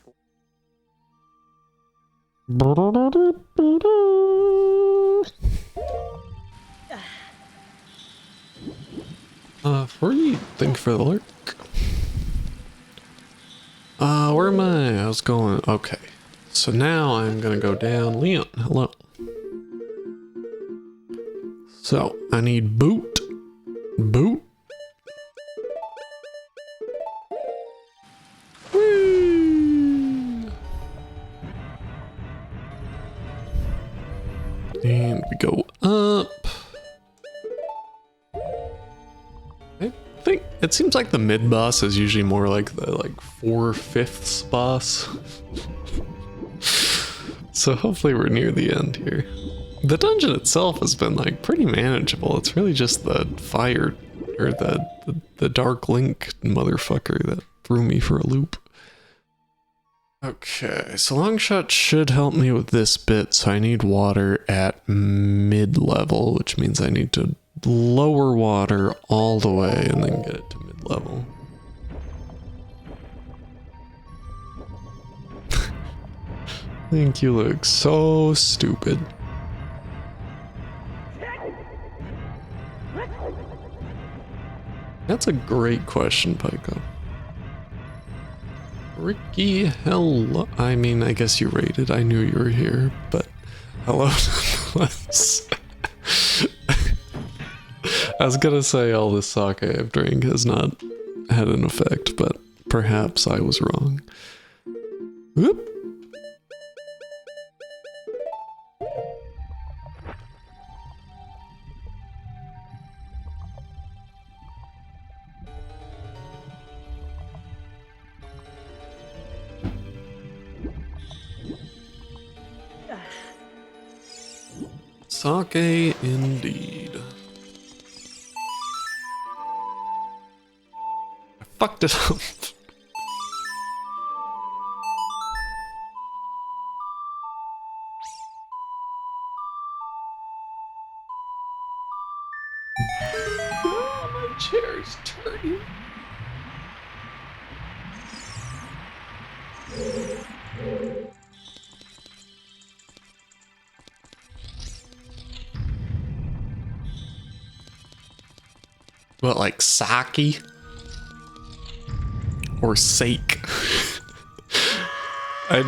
Free. Thank you for the lurk. Where am I? I was going. Okay. So now I'm gonna go down. Leon, hello. So I need boot. Boot. Whee! And we go up. I think it seems like the mid boss is usually more like the 4/5 boss. So hopefully we're near the end here. The dungeon itself has been like pretty manageable. It's really just the fire or the dark link motherfucker that threw me for a loop. Okay, so Longshot should help me with this bit, so I need water at mid-level, which means I need to lower water all the way and then get it to mid-level. I think you look so stupid. That's a great question, Pico. Ricky, hello. I mean, I guess you rated. I knew you were here, but hello nonetheless. I was gonna say all this sake I've drank has not had an effect, but perhaps I was wrong. Whoop. Sake indeed. I fucked it up. Oh, my chair is turning. What, like sake? Or sake? I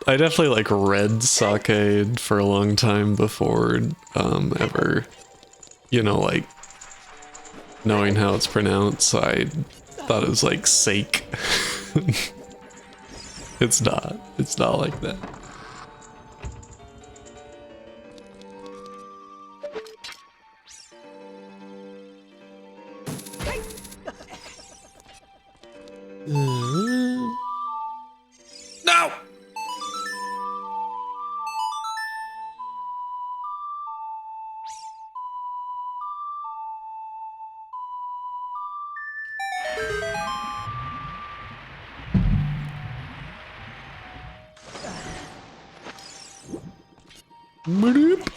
definitely like read sake for a long time before ever, you know, like knowing how it's pronounced, I thought it was like sake. It's not. It's not like that. No! Bloop.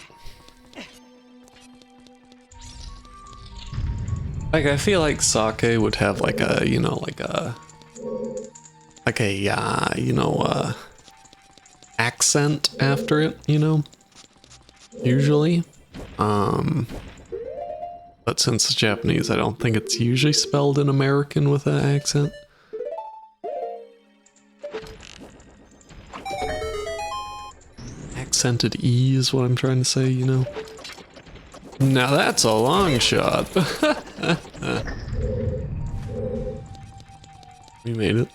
Like, I feel like sake would have like a, you know, accent after it, you know, usually. But since it's Japanese, I don't think it's usually spelled in American with an accent. Accented E is what I'm trying to say, you know. Now that's a long shot. We made it.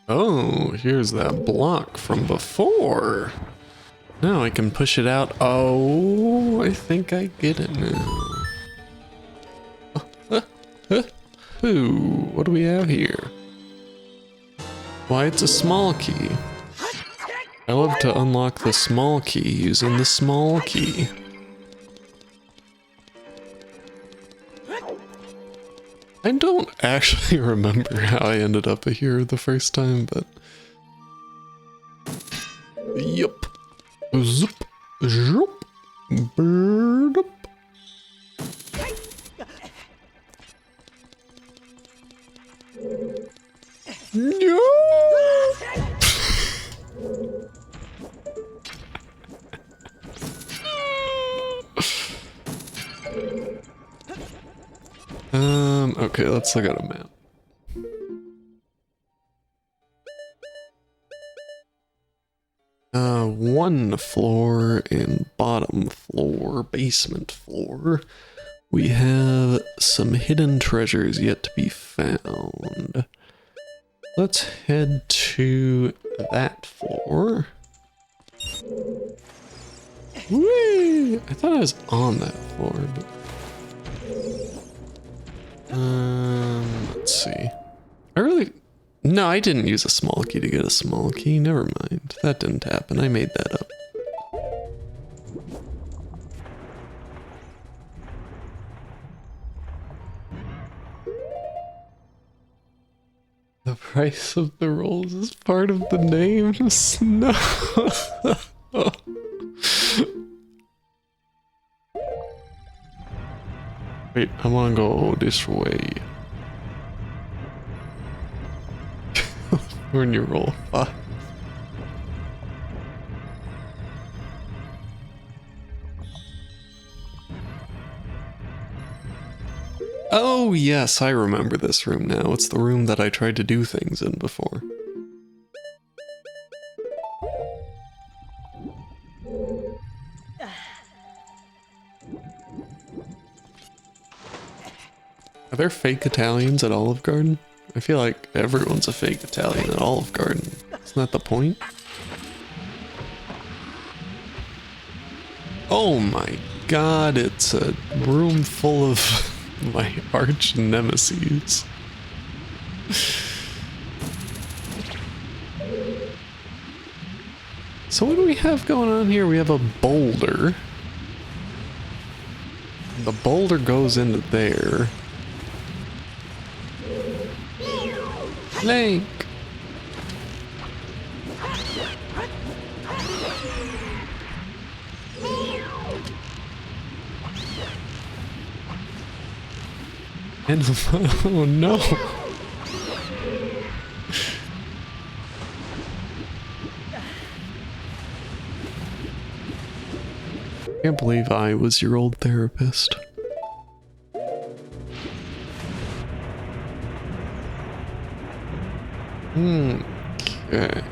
Oh, here's that block from before. Now I can push it out. Oh, I think I get it now. Ooh, what do we have here? Why, it's a small key. I love to unlock the small key using the small key. I don't actually remember how I ended up here the first time, but... Yup. Zoop. Zoop. Bird up. No! Okay, let's look at a map. One floor and bottom floor, basement floor. We have some hidden treasures yet to be found. Let's head to that floor. Whee! I thought I was on that floor, but... let's see. No, I didn't use a small key to get a small key. Never mind. That didn't happen. I made that up. The price of the rolls is part of the name. No. Wait, I want to go this way. When you roll 5. Oh yes, I remember this room now. It's the room that I tried to do things in before. Are there fake Italians at Olive Garden? I feel like everyone's a fake Italian at Olive Garden. Isn't that the point? Oh my god, it's a room full of my arch nemesis. So what do we have going on here? We have a boulder. The boulder goes into there. Link! And oh no! Can't believe I was your old therapist. Okay.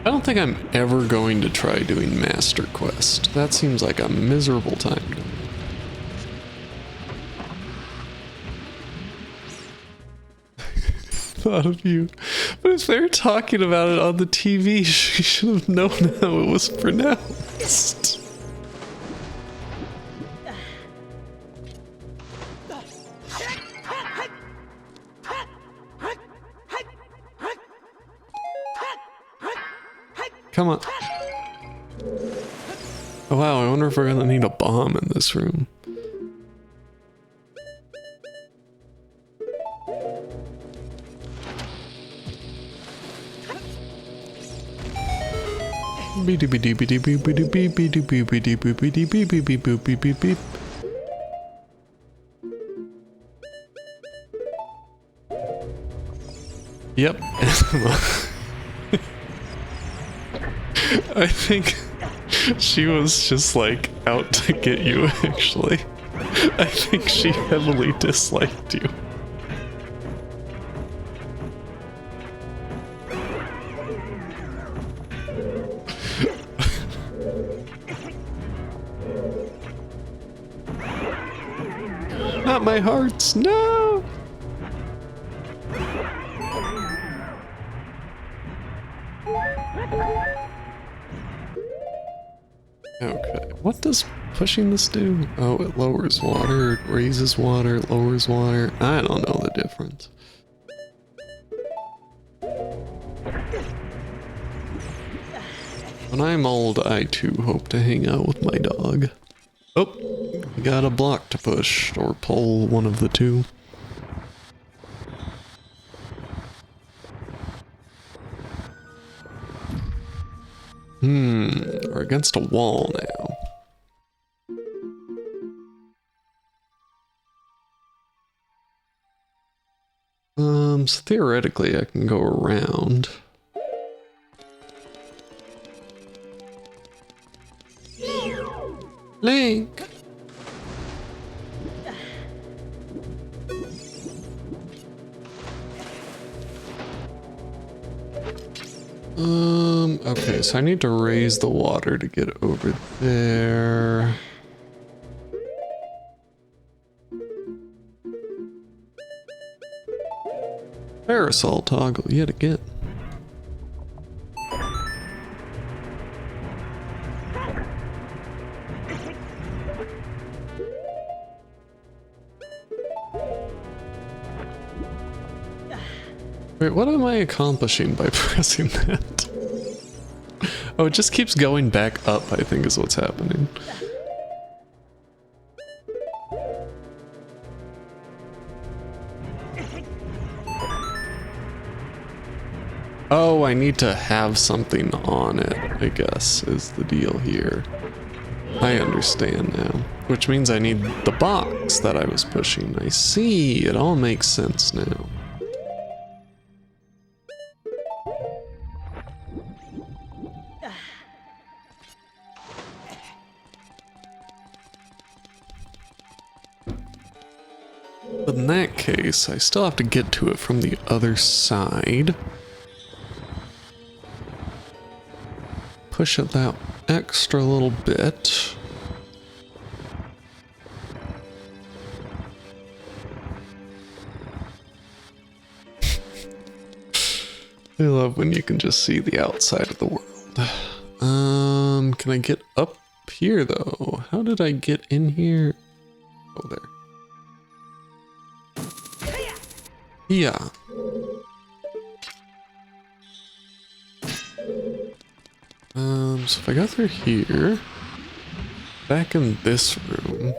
I don't think I'm ever going to try doing Master Quest. That seems like a miserable time to me. Thought of you. But if they're talking about it on the TV, she should have known how it was pronounced. Come on. Oh wow, I wonder if we're gonna need a bomb in this room. Yep. I think she was just like out to get you, actually. I think she heavily disliked you. Not my hearts, no! Okay, what does pushing this do? Oh, it lowers water, it raises water, it lowers water. I don't know the difference. When I'm old, I too hope to hang out with my dog. Oh, we got a block to push, or pull, one of the two. We're against a wall now. So theoretically I can go around. Link! Okay, so I need to raise the water to get over there. Parasol toggle yet again. Wait, what am I accomplishing by pressing that? Oh, it just keeps going back up, I think is what's happening. Oh, I need to have something on it, I guess, is the deal here. I understand now. Which means I need the box that I was pushing. I see, it all makes sense now. But in that case, I still have to get to it from the other side. Push it that extra little bit. I love when you can just see the outside of the world. Can I get up here though? How did I get in here? Oh, there. Yeah. So if I go through here, back in this room.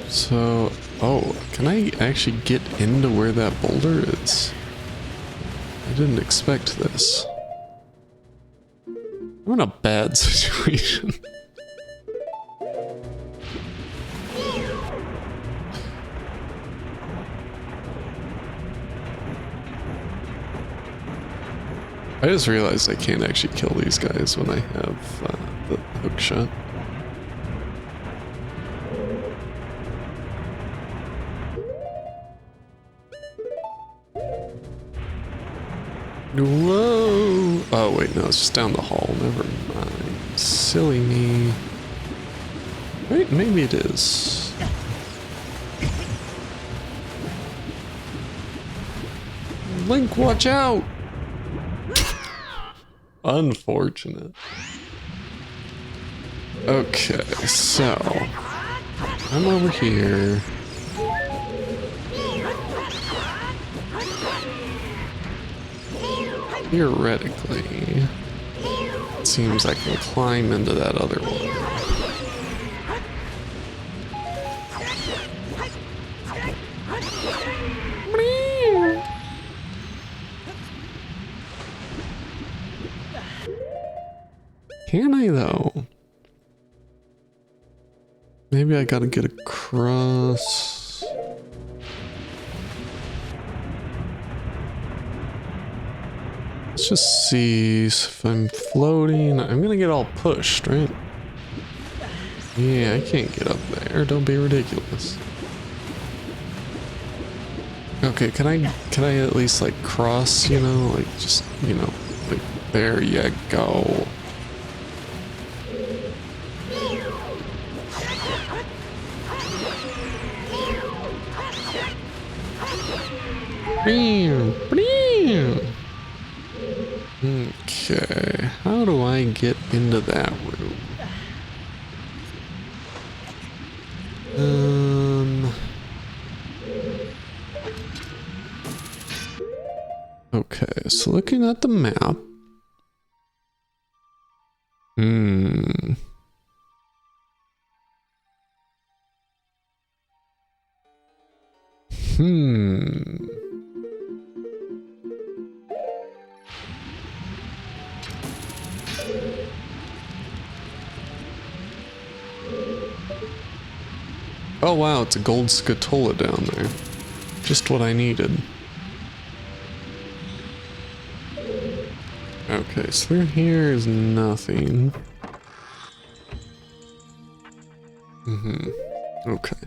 So, oh, can I actually get into where that boulder is? I didn't expect this. I'm in a bad situation. I just realized I can't actually kill these guys when I have the hook shot. Whoa! Oh wait, no, it's just down the hall. Never mind. Silly me. Wait, maybe it is. Link, watch out! Unfortunate. Okay, so I'm over here. Theoretically, it seems I can climb into that other one. Can I though? Maybe I gotta get across. Let's just see if I'm floating. I'm gonna get all pushed, right? Yeah, I can't get up there. Don't be ridiculous. Okay, can I at least like cross, you know, like just, you know, like there you go. Okay, how do I get into that room? Okay, so looking at the map. Oh wow, it's a gold scatola down there. Just what I needed. Okay, so through here is nothing. Okay.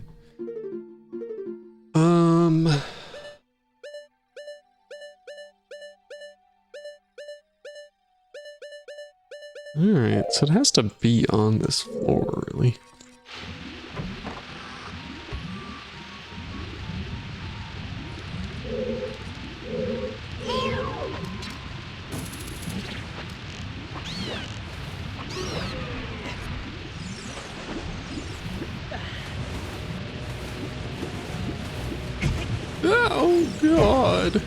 Alright, so it has to be on this floor, really. Oh god!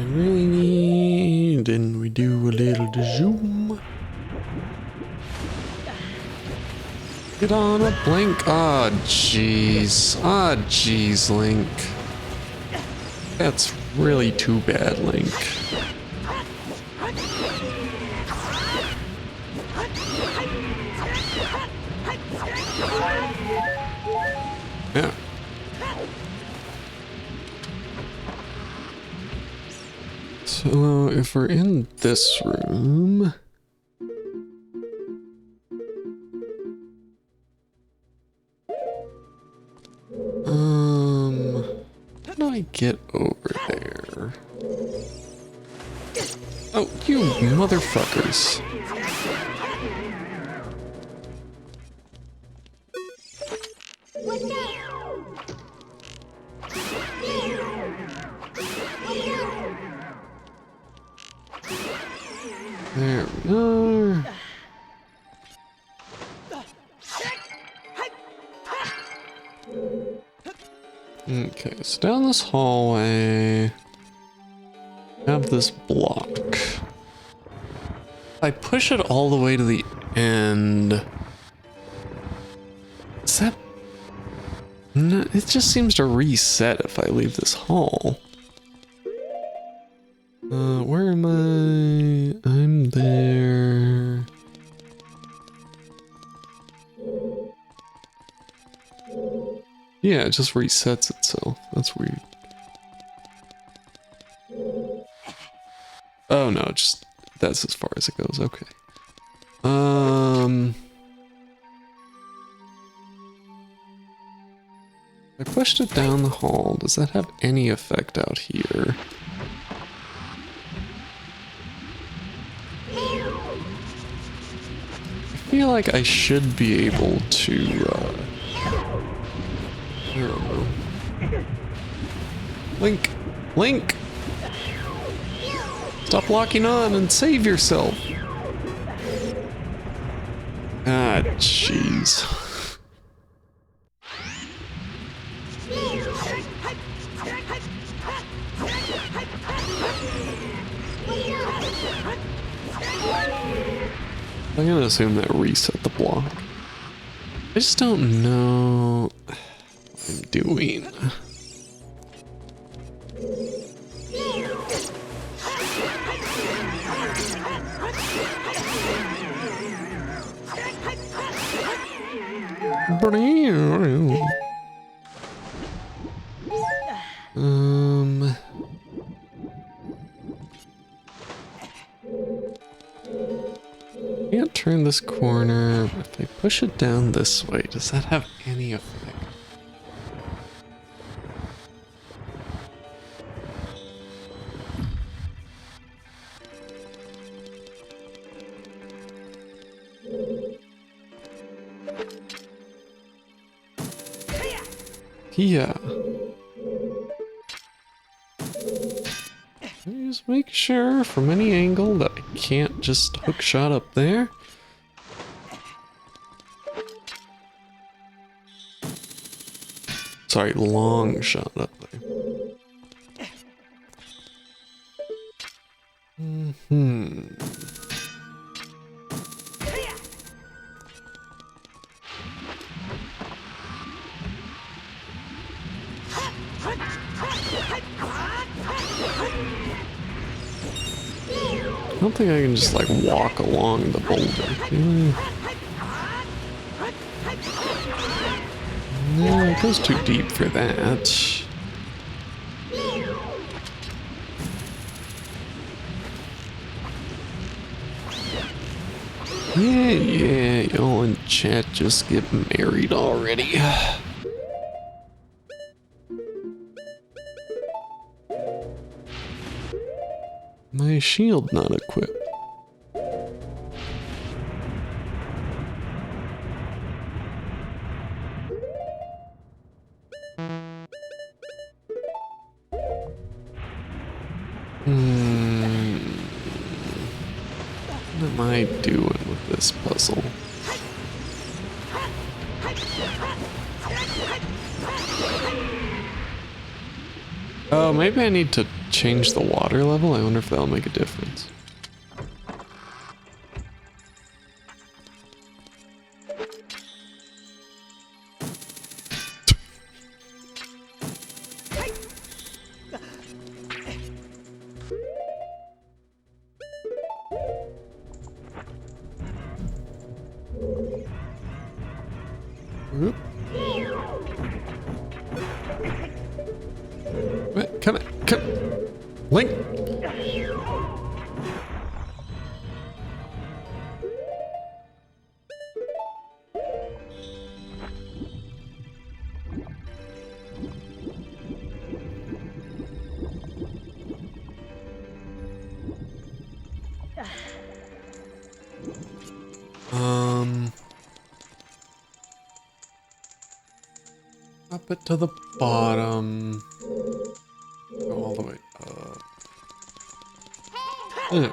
Really need, and we do a little zoom. Get on a blink. Ah, jeez. Ah, jeez, Link. That's really too bad, Link. Yeah. So if we're in this room, how do I get over there? Oh, you motherfuckers. There we are. Okay, so down this hallway, I have this block. I push it all the way to the end. Is that... No, it just seems to reset if I leave this hall. Where am I? I'm there. Yeah, it just resets itself. That's weird. Oh no, just that's as far as it goes. Okay. I pushed it down the hall. Does that have any effect out here? I feel like I should be able to, I don't know. Link! Link! Stop locking on and save yourself! Ah, jeez. I'm gonna assume that reset the block. I just don't know what I'm doing. Can't turn this corner. If I push it down this way, does that have any effect? Yeah. Just make sure from any angle that I can't just hook shot up there. Sorry, long shot up there. I don't think I can just like walk along the boulder. No, it goes too deep for that. Yeah, y'all in chat just get married already. My shield not equipped. What am I doing with this puzzle? Oh, maybe I need to change the water level. I wonder if that'll make a difference. Whoop. Wait, come. Link! Up it to the bottom. Go all the way up. Okay.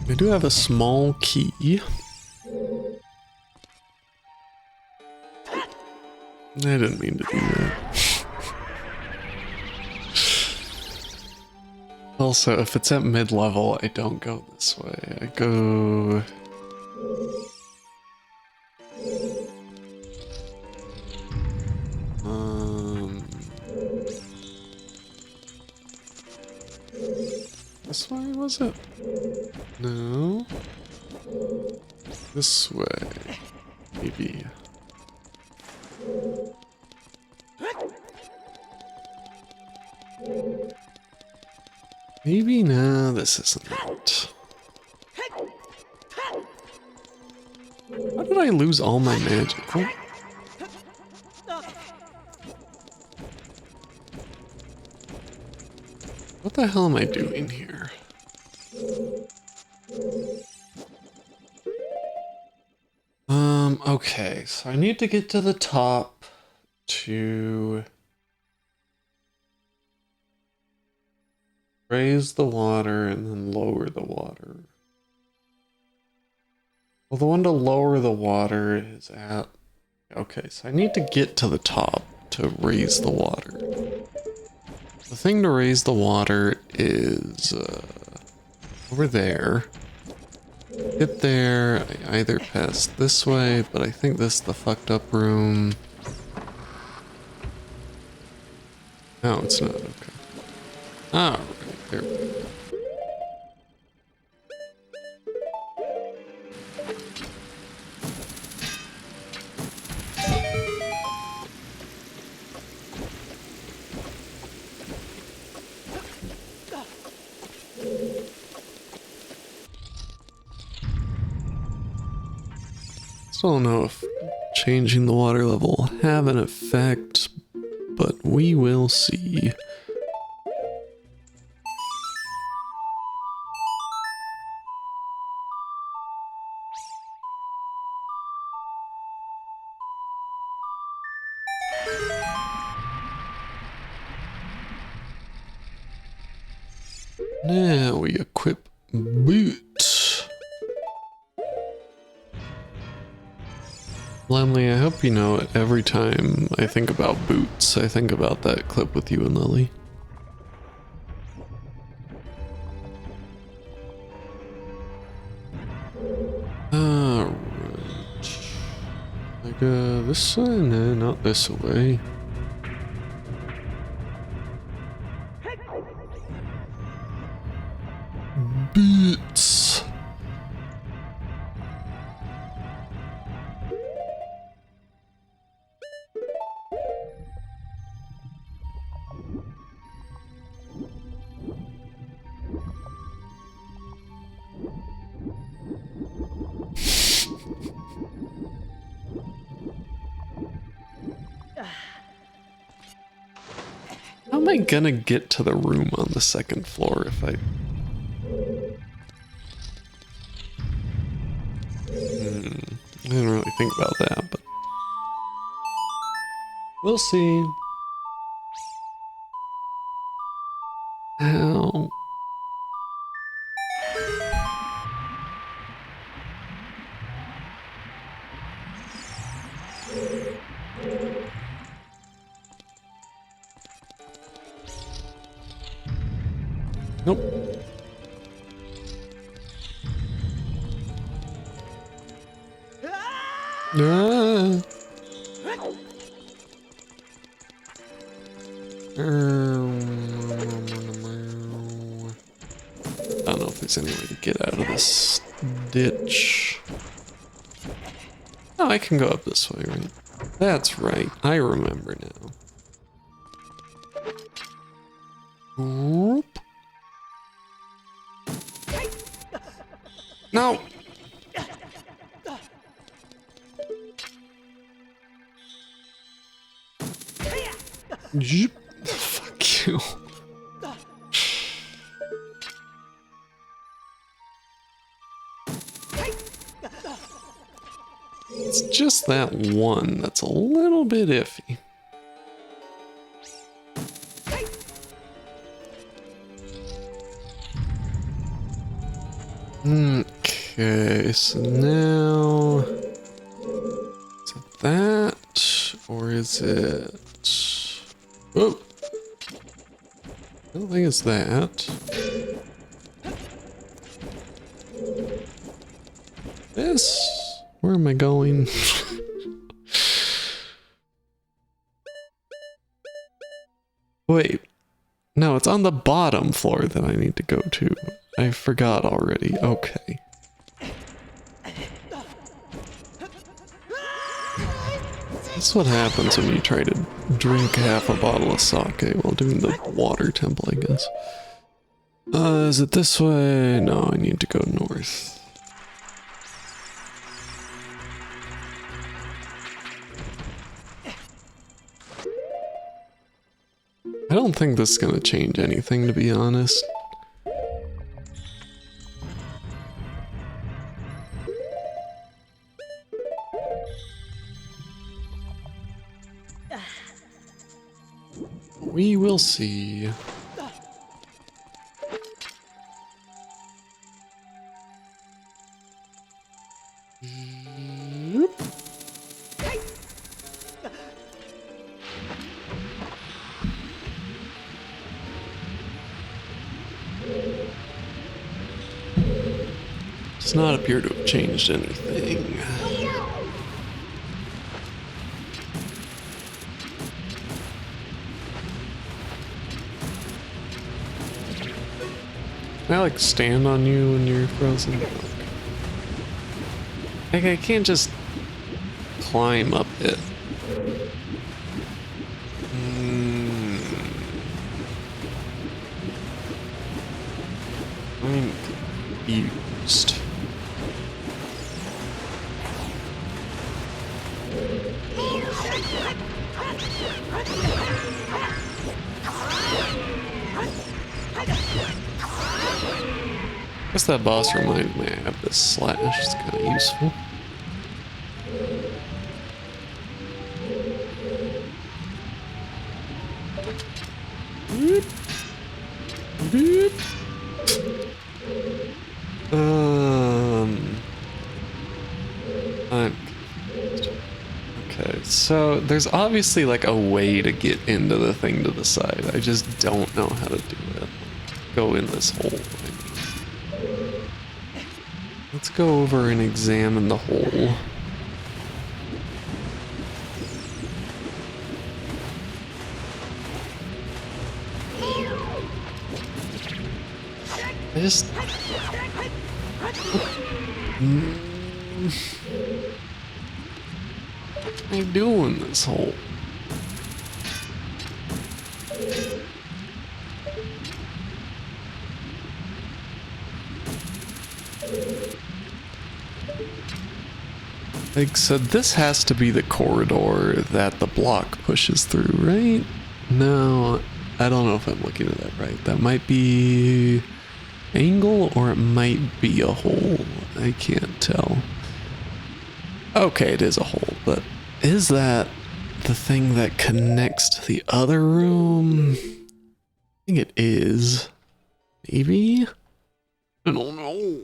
I do have a small key. I didn't mean to do that. Also, if it's at mid-level, I don't go this way. I go... This way, was it? No. This way. Maybe. Maybe no, this isn't it. How did I lose all my magic? Oh. What the hell am I doing here? Okay, so I need to get to the top to raise the water and then lower the water. Well, the one to lower the water is at... Okay, so I need to get to the top to raise the water. The thing to raise the water is over there. Get there, I either pass this way, but I think this is the fucked up room. No, it's not, okay. Alright, there we go. Still don't know if changing the water level will have an effect, but we will see. Now we equip boot. Lemley, I hope you know it. Every time I think about boots, I think about that clip with you and Lily. Alright. Like, this way? No, not this way. Boots. How am I gonna get to the room on the second floor if I... I didn't really think about that, but... We'll see. How? Nope. Ah. I don't know if there's any way to get out of this ditch. Oh, I can go up this way, right? That's right. I remember now. Whoop. No! Zip. Fuck you. It's just that one that's a little bit iffy. Okay, so now... Is it that? Or is it... Oh! I don't think it's that. This? Where am I going? Wait. No, it's on the bottom floor that I need to go to. I forgot already. Okay. That's what happens when you try to drink half a bottle of sake while doing the water temple, I guess. Is it this way? No, I need to go north. I don't think this is gonna change anything, to be honest. We will see. Does not appear to have changed anything. Can I like stand on you when you're frozen? Like I can't just climb up it. I'm confused. Guess that boss reminded me I have this slash, it's kind of useful. I'm confused. Okay, so there's obviously like a way to get into the thing to the side. I just don't know how to do it. Go in this hole. Let's go over and examine the hole. I just... What am I doing in this hole? Like, so this has to be the corridor that the block pushes through, right? No, I don't know if I'm looking at that right. That might be angle or it might be a hole. I can't tell. Okay, it is a hole, but is that the thing that connects to the other room? I think it is. Maybe? I don't know.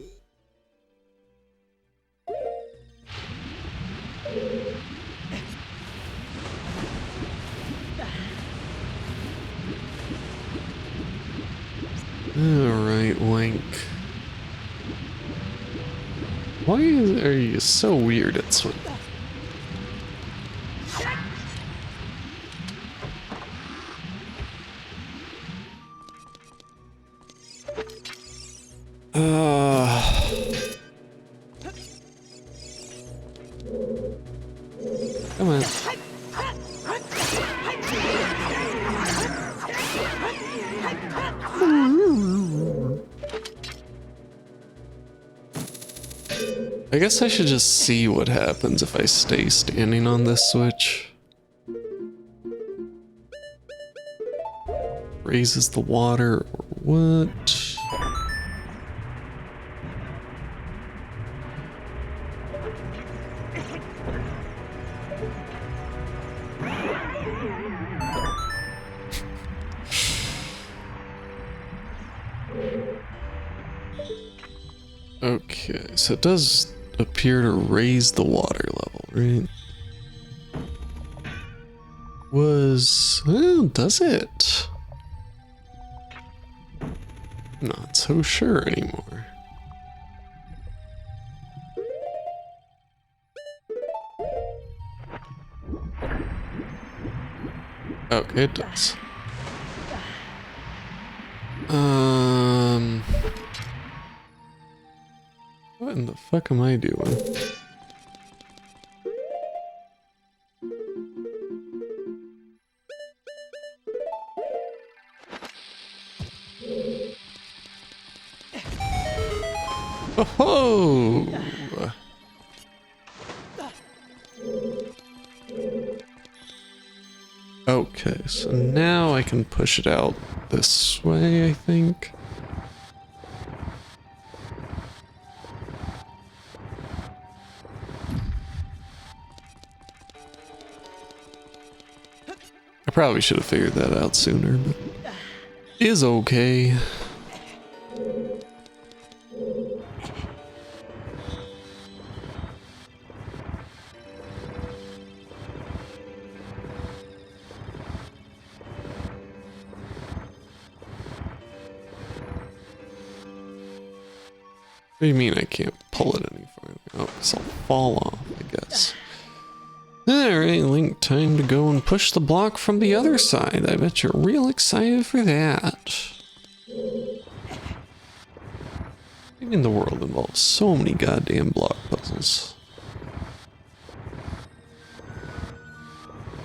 Alright, Link. Why are you so weird at swimming? Come on. I guess I should just see what happens if I stay standing on this switch. Raises the water or what? Okay, so it does appear to raise the water level, right? Well, does it? Not so sure anymore. Okay, it does. What in the fuck am I doing? Oh! Okay, so now I can push it out this way, I think. I probably should have figured that out sooner, but is okay. What do you mean I can't pull it any farther? Oh, this will fall off, I guess. Alright, Link, time to go and push the block from the other side. I bet you're real excited for that. In the world involves so many goddamn block puzzles.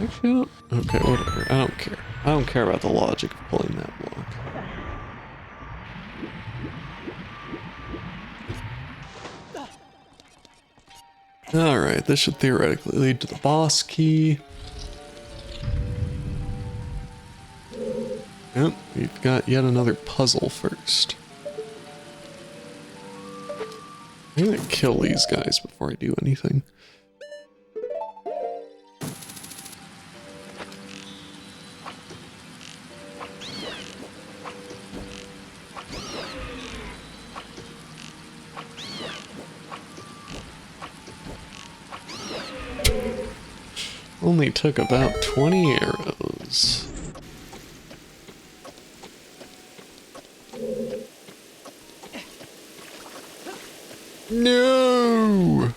Actually, I don't, okay, whatever. I don't care. I don't care about the logic of pulling that block. Alright, this should theoretically lead to the boss key. Yep, we've got yet another puzzle first. I'm gonna kill these guys before I do anything. Only took about 20 arrows. No!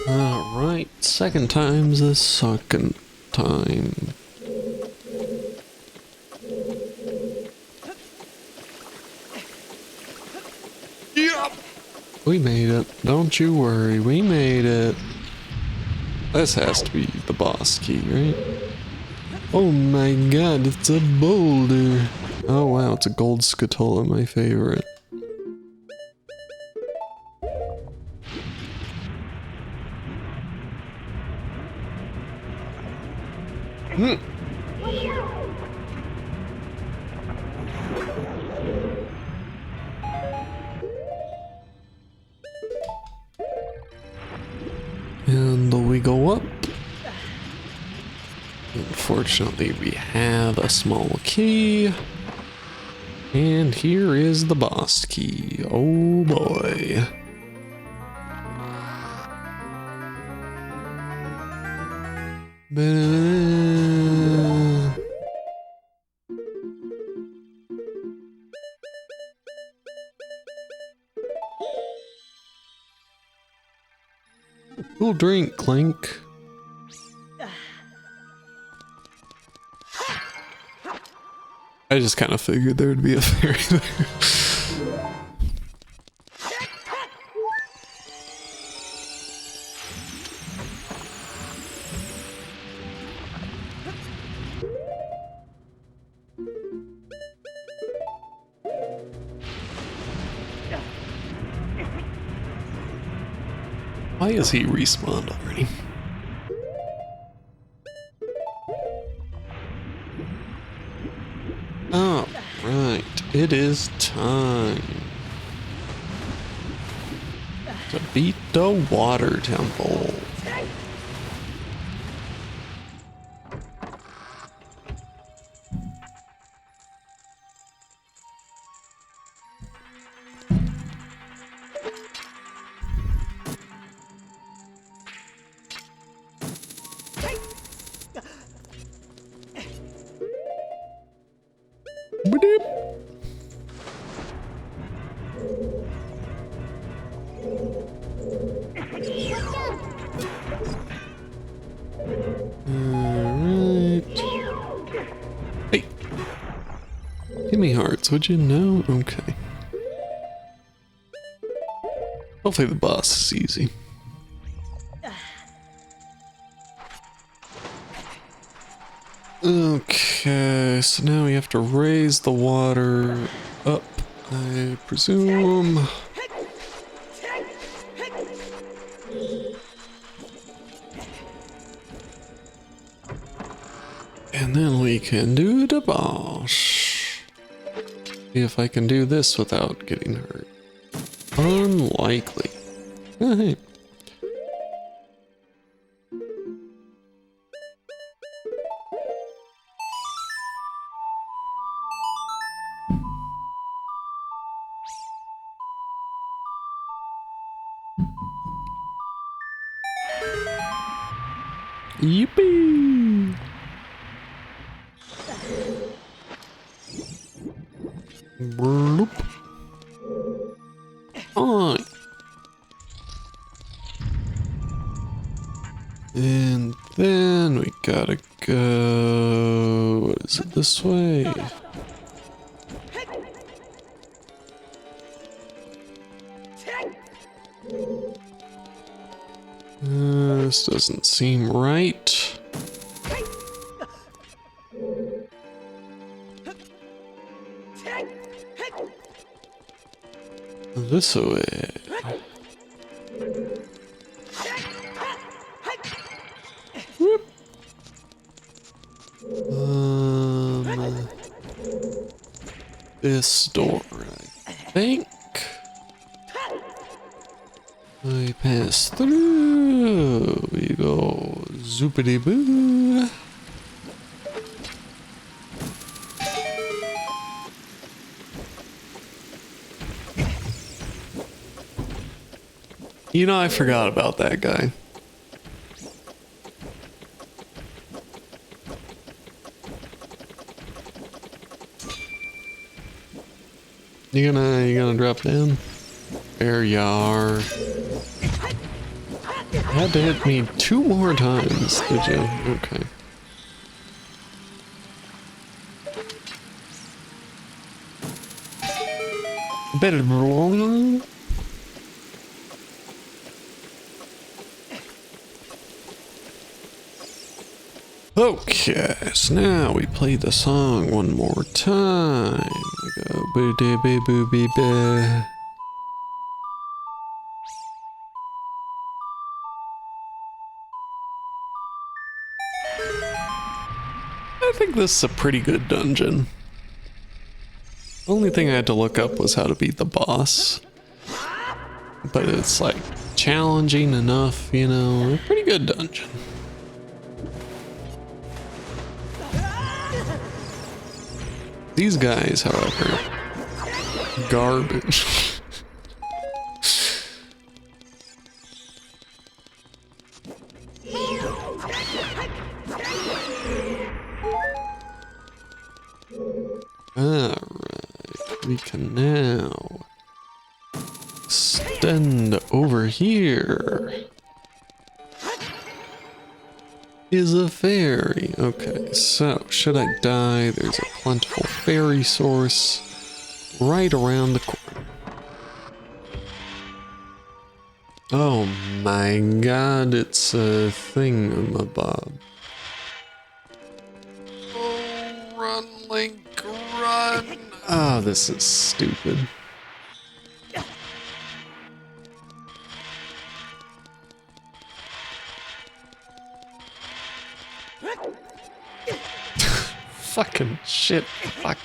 Alright, second time's the second time. Yep! We made it. Don't you worry, we made it. This has to be the boss key, right? Oh my god, it's a boulder. Oh wow, it's a gold scatola, my favorite. Hmm. And we go up. Unfortunately, we have a small key. And here is the boss key. Oh boy. Cool drink, Clank. I just kind of figured there would be a fairy there. Why is he respawned already? Oh, right. It is time to beat the water temple. Boop. Alright. Hey. Give me hearts, would you? No? Okay. Hopefully the boss is easy. Okay, so now we have to raise the water up, I presume. And then we can do the boss. See if I can do this without getting hurt. Unlikely. Oh, hey. Yippee! Bloop. Fine. And then we gotta go. What is it, this way? This doesn't seem right. This way. Whoop. This door, I think. I pass through. We go zoopity boo. You know, I forgot about that guy. You gonna drop down? There you are. Had to hit me 2 more times, did you? Okay. Better. Okay, so now we play the song one more time. We go boo dee boo boo bee boo. I think this is a pretty good dungeon. Only thing I had to look up was how to beat the boss. But it's like challenging enough, you know, a pretty good dungeon. These guys, however, garbage. Alright, we can now extend over here. Is a fairy. Okay, so should I die? There's a plentiful fairy source right around the corner. Oh my god, it's a thingamabob. Oh, run, Link, run! Oh, this is stupid. Fucking shit. Fuck.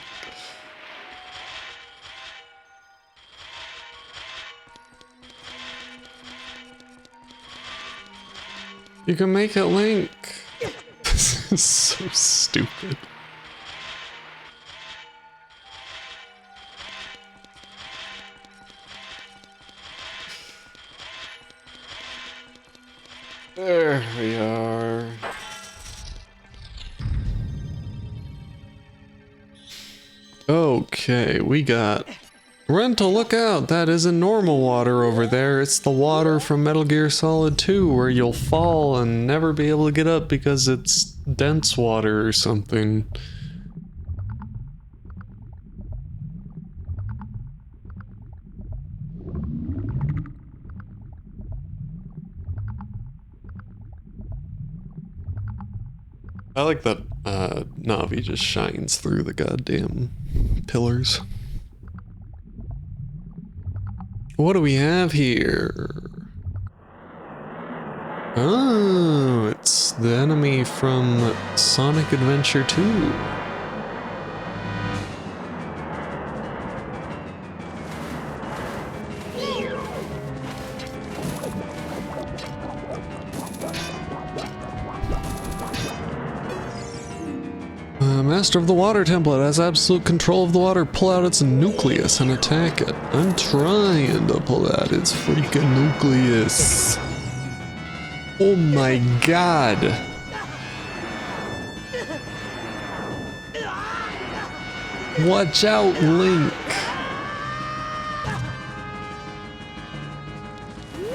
You can make it, Link. This is so stupid. There we are. Okay, we got Rental, look out! That isn't normal water over there. It's the water from Metal Gear Solid 2 where you'll fall and never be able to get up because it's dense water or something. I like that Navi just shines through the goddamn pillars. What do we have here? Oh, it's the enemy from Sonic Adventure 2. Master of the Water Temple has absolute control of the water. Pull out its nucleus and attack it. I'm trying to pull out its freaking nucleus. Oh my god. Watch out, Link.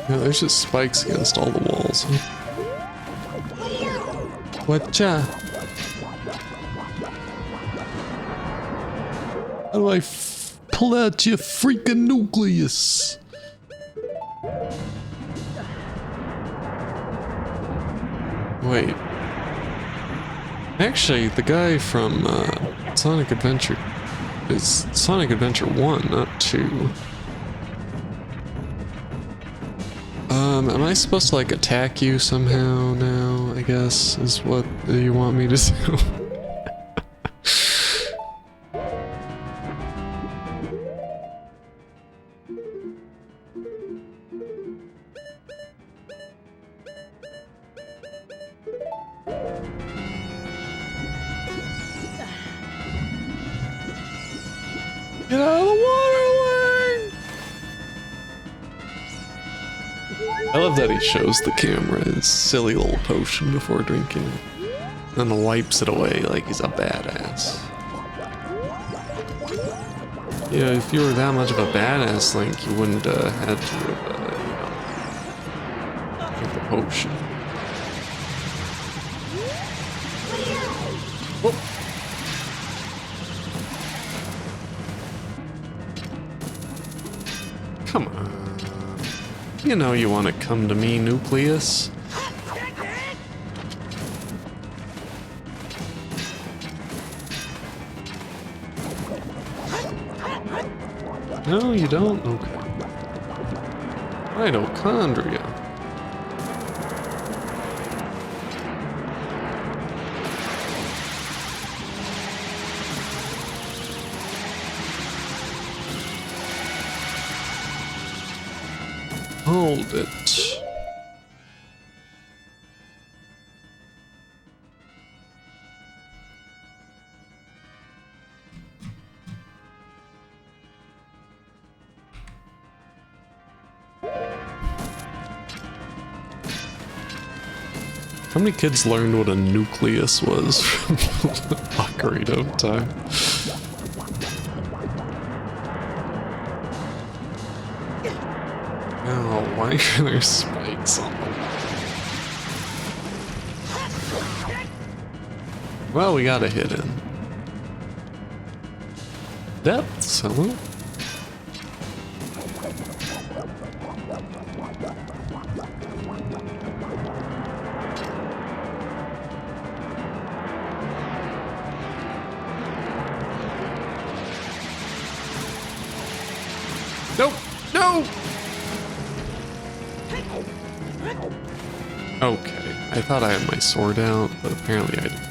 Yeah, there's just spikes against all the walls. Watch out. How do I pull out your freaking nucleus? Wait. Actually, the guy from Sonic Adventure is Sonic Adventure 1, not 2. Am I supposed to like attack you somehow now, I guess, is what you want me to do? Get out of the water, Link! I love that he shows the camera his silly little potion before drinking it. And wipes it away like he's a badass. Yeah, if you were that much of a badass, Link, you wouldn't had to have, drink the potion. Whoop. Come on. You know you want to come to me, Nucleus. No, you don't? Okay. Mitochondria. Hold it. How many kids learned what a nucleus was from Ocarina of Time? Oh, why are there spikes on them? Well, we got a hit in. Depths, hello? Nope! No! Okay, I thought I had my sword out, but apparently I did not.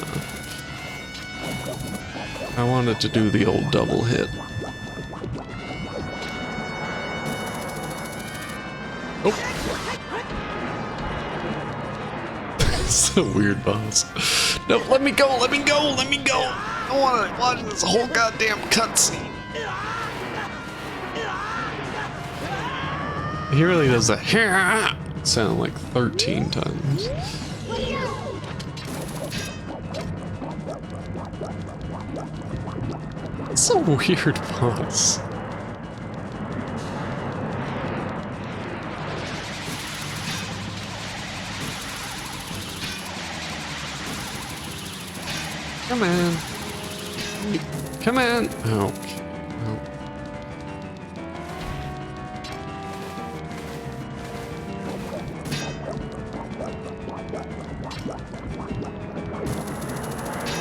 I wanted to do the old double hit. Oh! It's a weird boss. No, let me go, let me go, let me go! I wanna watch this whole goddamn cutscene. He really does that sound like 13 times. It's a weird boss. Come on. Come on. Okay.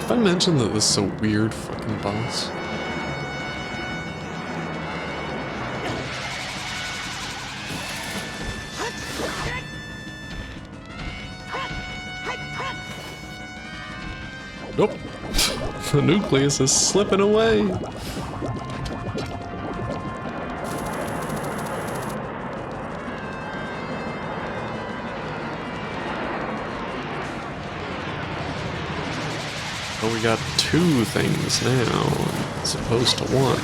Well. Have I mentioned that this is a weird fucking boss? Nope. The nucleus is slipping away. Oh, we got 2 things now, as opposed to 1.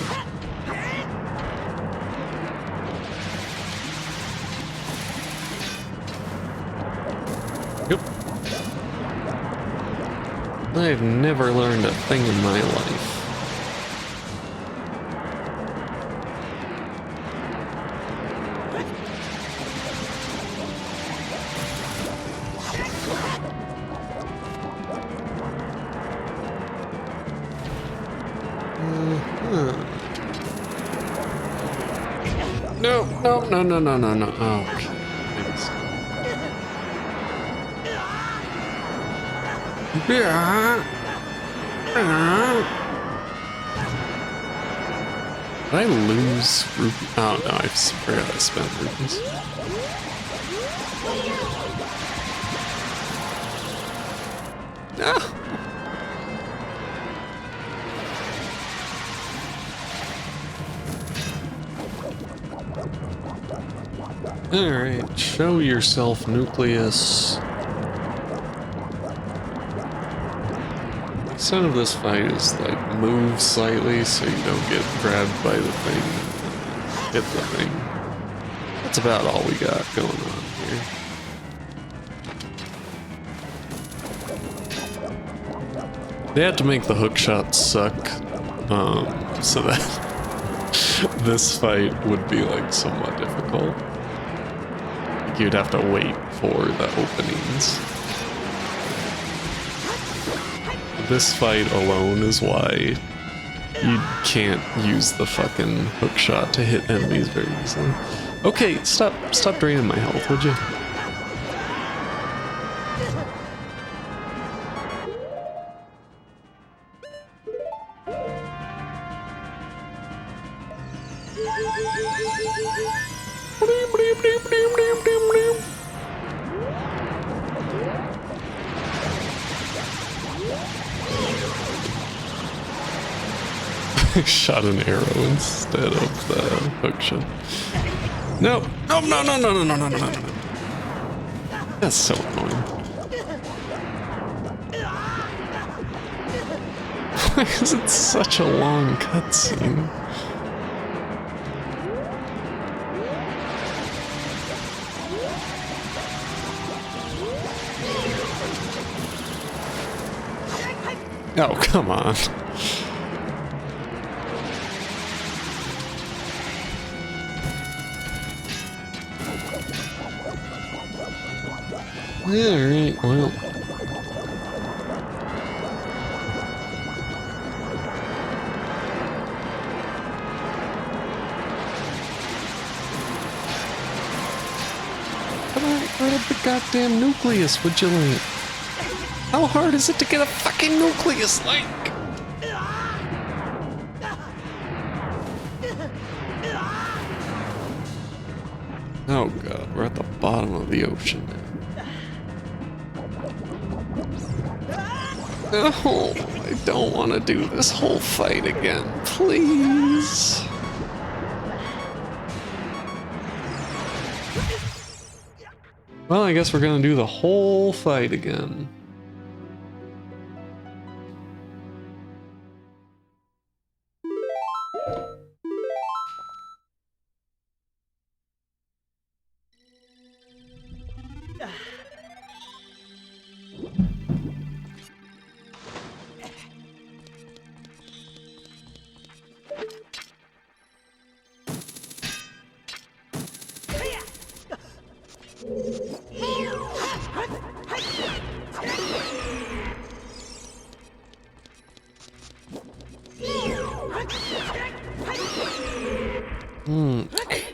Yep. I've never learned a thing in my life. No, no, no, no, no, no, no. Oh, okay. Did I lose rupees? Oh no, I forgot I spent rupees. Ah. Alright, show yourself, Nucleus. The sound of this fight is like move slightly so you don't get grabbed by the thing and hit the thing. That's about all we got going on here. They had to make the hook shots suck, so that this fight would be like somewhat difficult. Like you'd have to wait for the openings. This fight alone is why you can't use the fucking hook shot to hit enemies very easily. Okay, stop draining my health, would you? I shot an arrow instead of the hook shot. No, no, no, no, no, no, no, no, no, no, no. That's so annoying. Why is it such a long cutscene? Oh, come on. Alright, well. Come on, right up the goddamn nucleus, would you like? How hard is it to get a fucking nucleus, like? Oh god, we're at the bottom of the ocean now. Oh, I don't want to do this whole fight again, please. Well, I guess we're gonna do the whole fight again. Okay.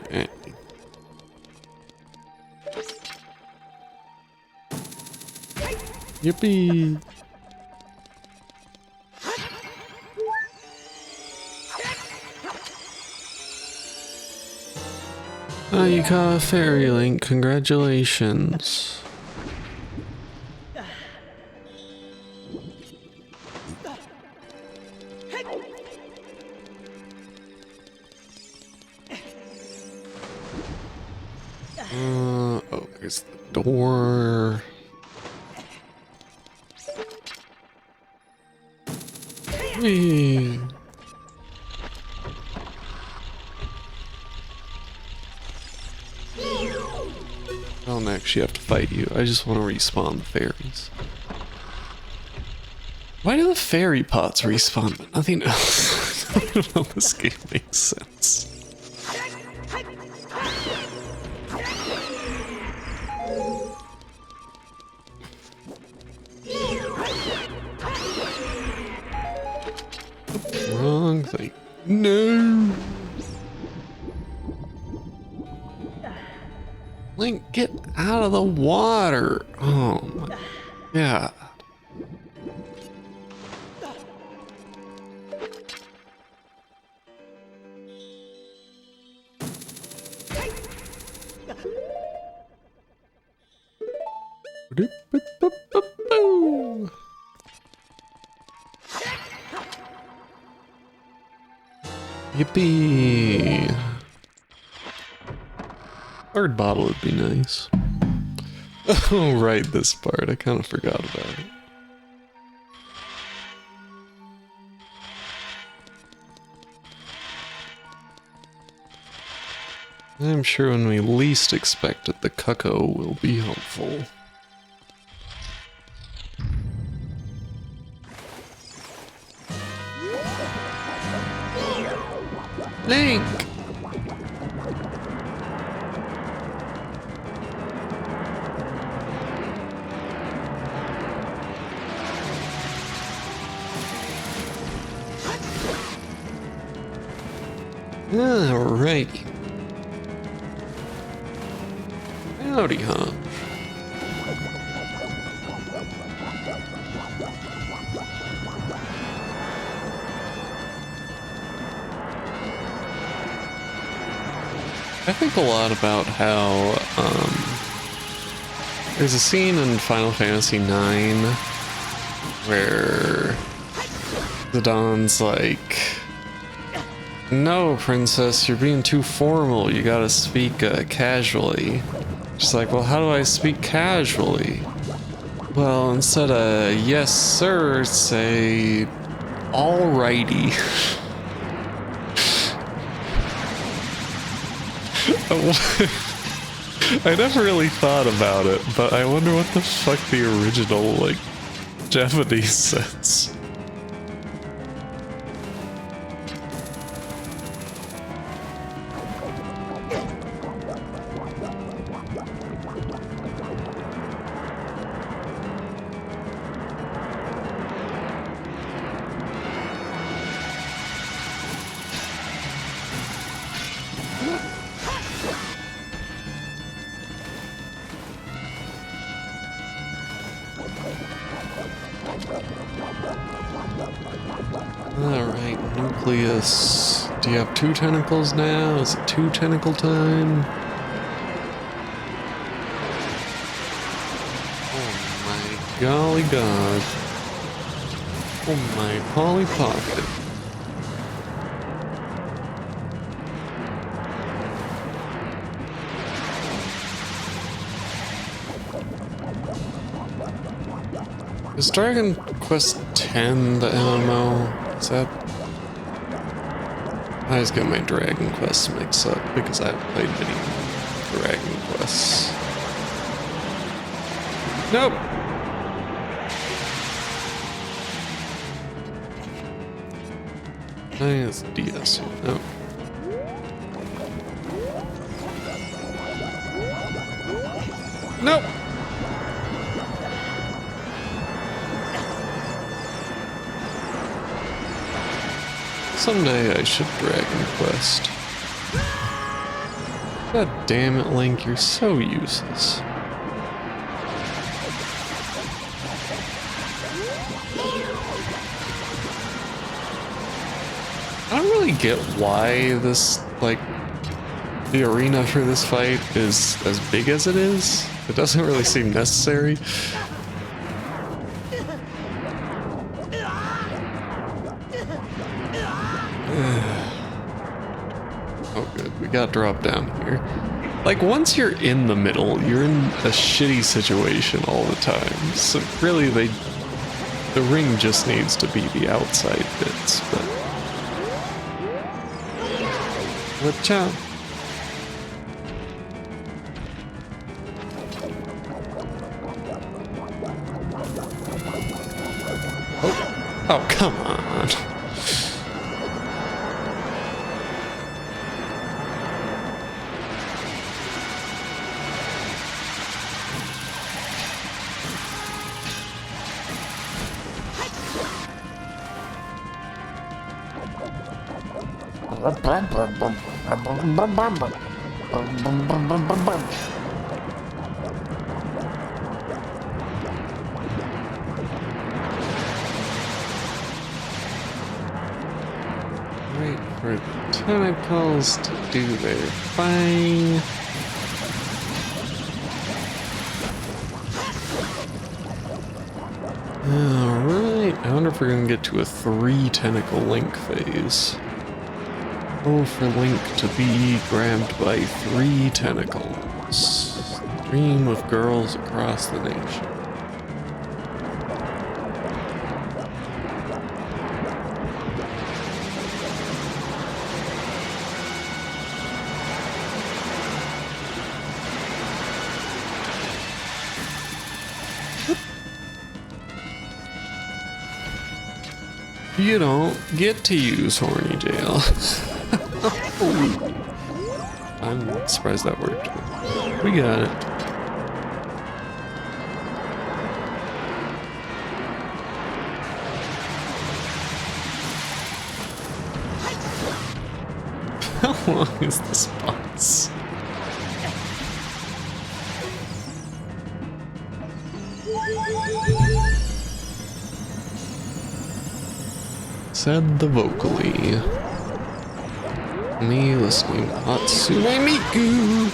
Yippee! Oh, you caught a fairy, Link. Congratulations. Oh, there's the door. Whee. I don't actually have to fight you. I just want to respawn the fairies. Why do the fairy pots respawn but nothing else? I don't know, this game makes sense. Wrong thing. No! Link, get out of the water! Oh my god. Yippee! Third bottle would be nice. Oh, right, this part. I kind of forgot about it. I'm sure when we least expect it, the cuckoo will be helpful. Link! Alrighty. Howdy, huh? I think a lot about how, there's a scene in Final Fantasy IX where the Dawn's like, no, princess, you're being too formal. You gotta speak casually. She's like, well, how do I speak casually? Well, instead of yes, sir, say alrighty. I never really thought about it, but I wonder what the fuck the original, like, Japanese says. Alright, Nucleus. Do you have 2 tentacles now? Is it 2 tentacle time? Oh my golly god. Oh my Polly Pocket. Is Dragon Quest X the MMO? Is that... I always get my Dragon Quest mixed up because I haven't played many Dragon Quests. Nope! I think it's DS. Nope. Nope! Someday I should Dragon Quest. God damn it, Link, you're so useless. I don't really get why this, like, the arena for this fight is as big as it is. It doesn't really seem necessary. Oh good, we got dropped down here. Like, once you're in the middle, you're in a shitty situation all the time. So really, the ring just needs to be the outside bits, but... Watch out. Oh, come on. Wait for the tentacles to do their thing. Alright, I wonder if we're gonna get to a 3 tentacle Link phase. Oh, for Link to be grabbed by 3 tentacles. Dream of girls across the nation. You don't get to use Horny Jail. I'm surprised that worked. We got it. How long is this boss? Said the vocally. Me listening to Hatsune Miku.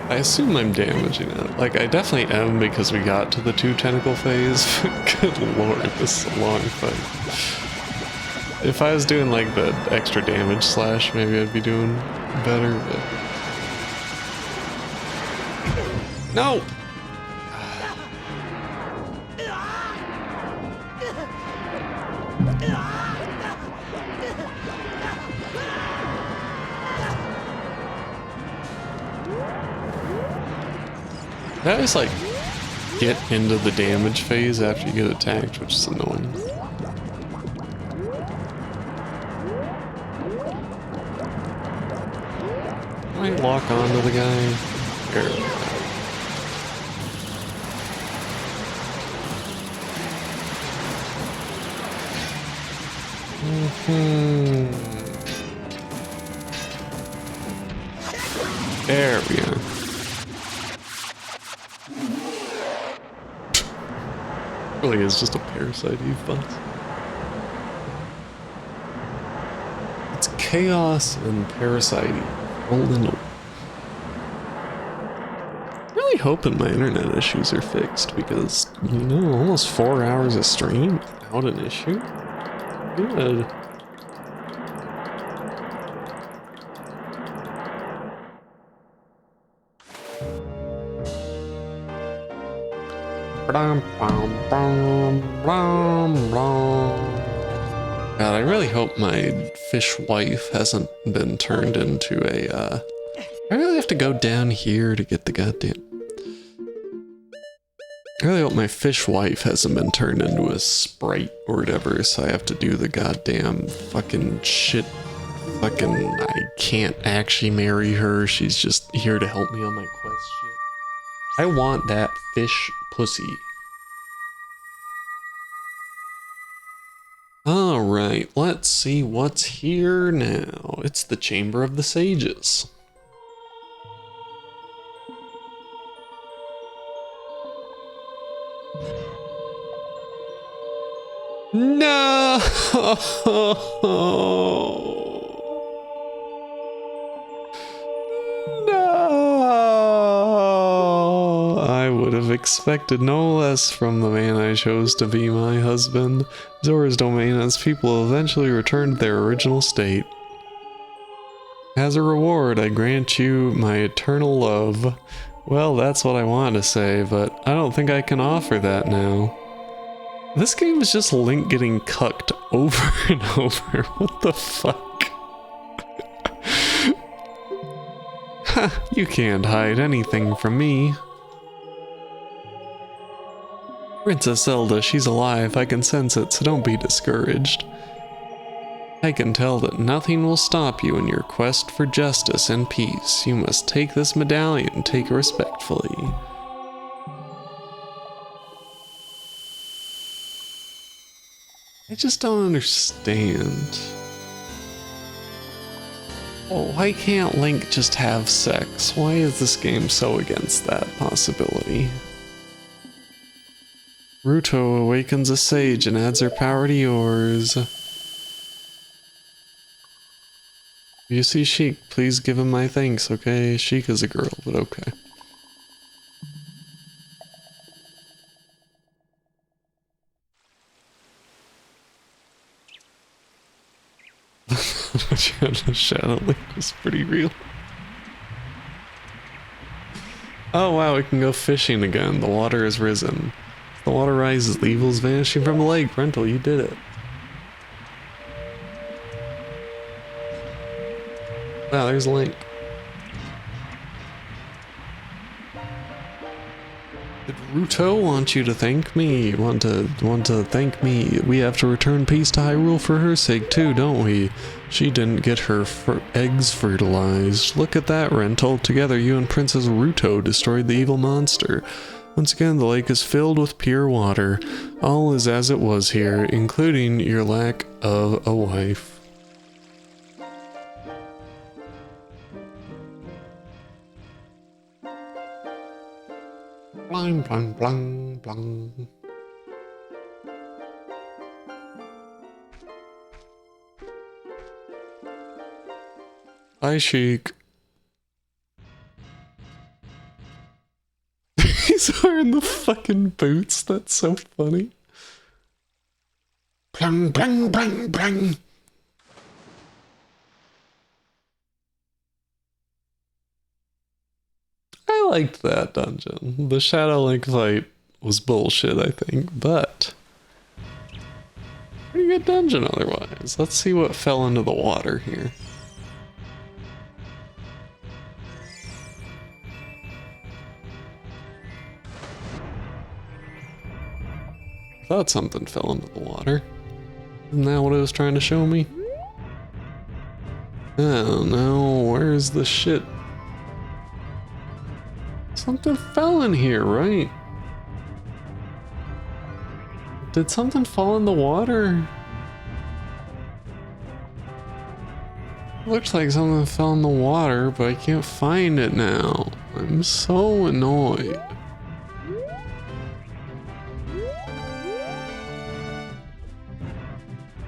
I assume I'm damaging it. Like, I definitely am because we got to the 2 tentacle phase. Good lord, this is a long fight. If I was doing like the extra damage slash, maybe I'd be doing better, but... No! That is like, get into the damage phase after you get attacked, which is annoying. Might lock onto the guy. There we go. There we are. Really is just a parasite, you butts. It's chaos and parasite. Really hoping my internet issues are fixed because, you know, almost 4 hours of stream without an issue. Good. God, I really hope my fish wife hasn't been turned into a, I really have to go down here to get the goddamn... I really hope my fish wife hasn't been turned into a sprite or whatever, so I have to do the goddamn fucking shit. Fucking, I can't actually marry her, she's just here to help me on my quest shit. I want that fish pussy. Alright, let's see what's here now. It's the Chamber of the Sages. No! No! I would have expected no less from the man I chose to be my husband. Zora's domain as people eventually returned to their original state. As a reward, I grant you my eternal love. Well, that's what I wanted to say, but I don't think I can offer that now. This game is just Link getting cucked over and over. What the fuck? Ha, you can't hide anything from me. Princess Zelda, she's alive. I can sense it, so don't be discouraged. I can tell that nothing will stop you in your quest for justice and peace. You must take this medallion, take it respectfully. I just don't understand. Oh, why can't Link just have sex? Why is this game so against that possibility? Ruto awakens a sage and adds her power to yours. If you see Sheik, please give him my thanks, okay? Sheik is a girl, but okay. The Shadow Link was pretty real. Oh wow, we can go fishing again. The water has risen. The water rises, the evil is vanishing from the lake. Rental, you did it. Wow, there's Link. Did Ruto want you to thank me? Want to thank me? We have to return peace to Hyrule for her sake too, don't we? She didn't get her eggs fertilized. Look at that, Rental. Together, you and Princess Ruto destroyed the evil monster. Once again, the lake is filled with pure water. All is as it was here, including your lack of a wife. Blang, blang, blang, blang. Bye, Sheik. He's wearing the fucking boots. That's so funny. Blang, blang, blang, blang. I liked that dungeon. The Shadow Link fight was bullshit, I think, but pretty good dungeon otherwise. Let's see what fell into the water here. I thought something fell into the water. Isn't that what it was trying to show me? Oh no, where's the shit? Something fell in here, right? Did something fall in the water? Looks like something fell in the water, but I can't find it now. I'm so annoyed.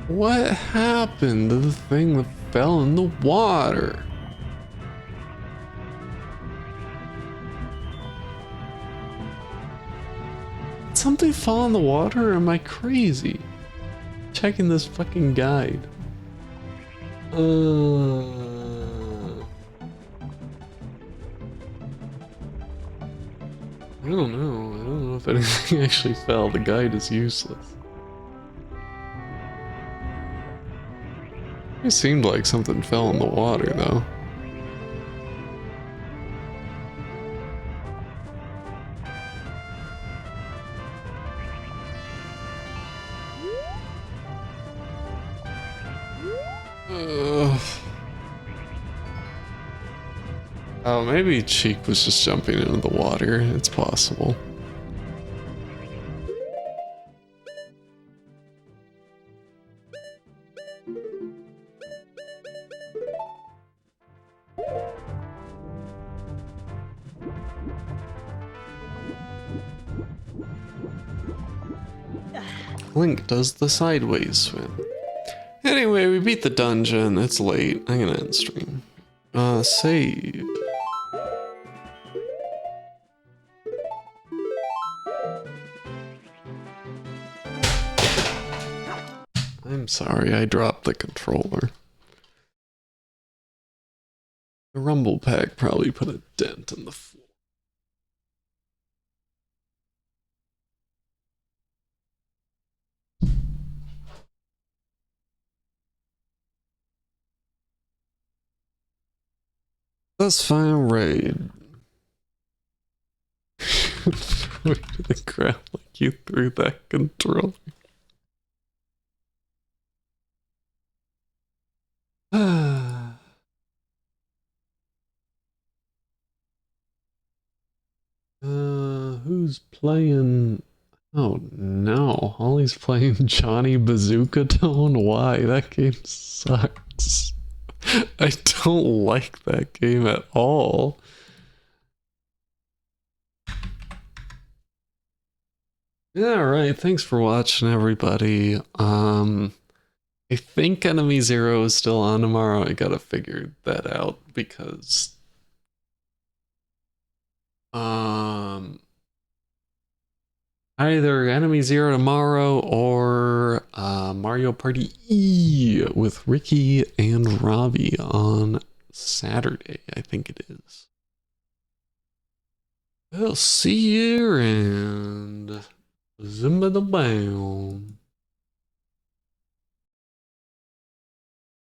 What happened to the thing that fell in the water? Did something fall in the water, or am I crazy? Checking this fucking guide. I don't know. I don't know if anything actually fell. The guide is useless. It seemed like something fell in the water, though. Oh, maybe Cheek was just jumping into the water. It's possible. Link does the sideways swim. Anyway, we beat the dungeon. It's late. I'm gonna end stream. Save. I'm sorry, I dropped the controller. The rumble pack probably put a dent in the floor. Let's find raid. Throw it to the ground like you threw that controller. Who's playing? Oh no, Holly's playing Johnny Bazooka Tone. Why? That game sucks. I don't like that game at all. Yeah, alright, thanks for watching, everybody. I think Enemy Zero is still on tomorrow. I gotta figure that out because either Enemy Zero tomorrow or Mario Party E with Ricky and Robbie on Saturday, I think it is. I'll see you and Zimba the Boom.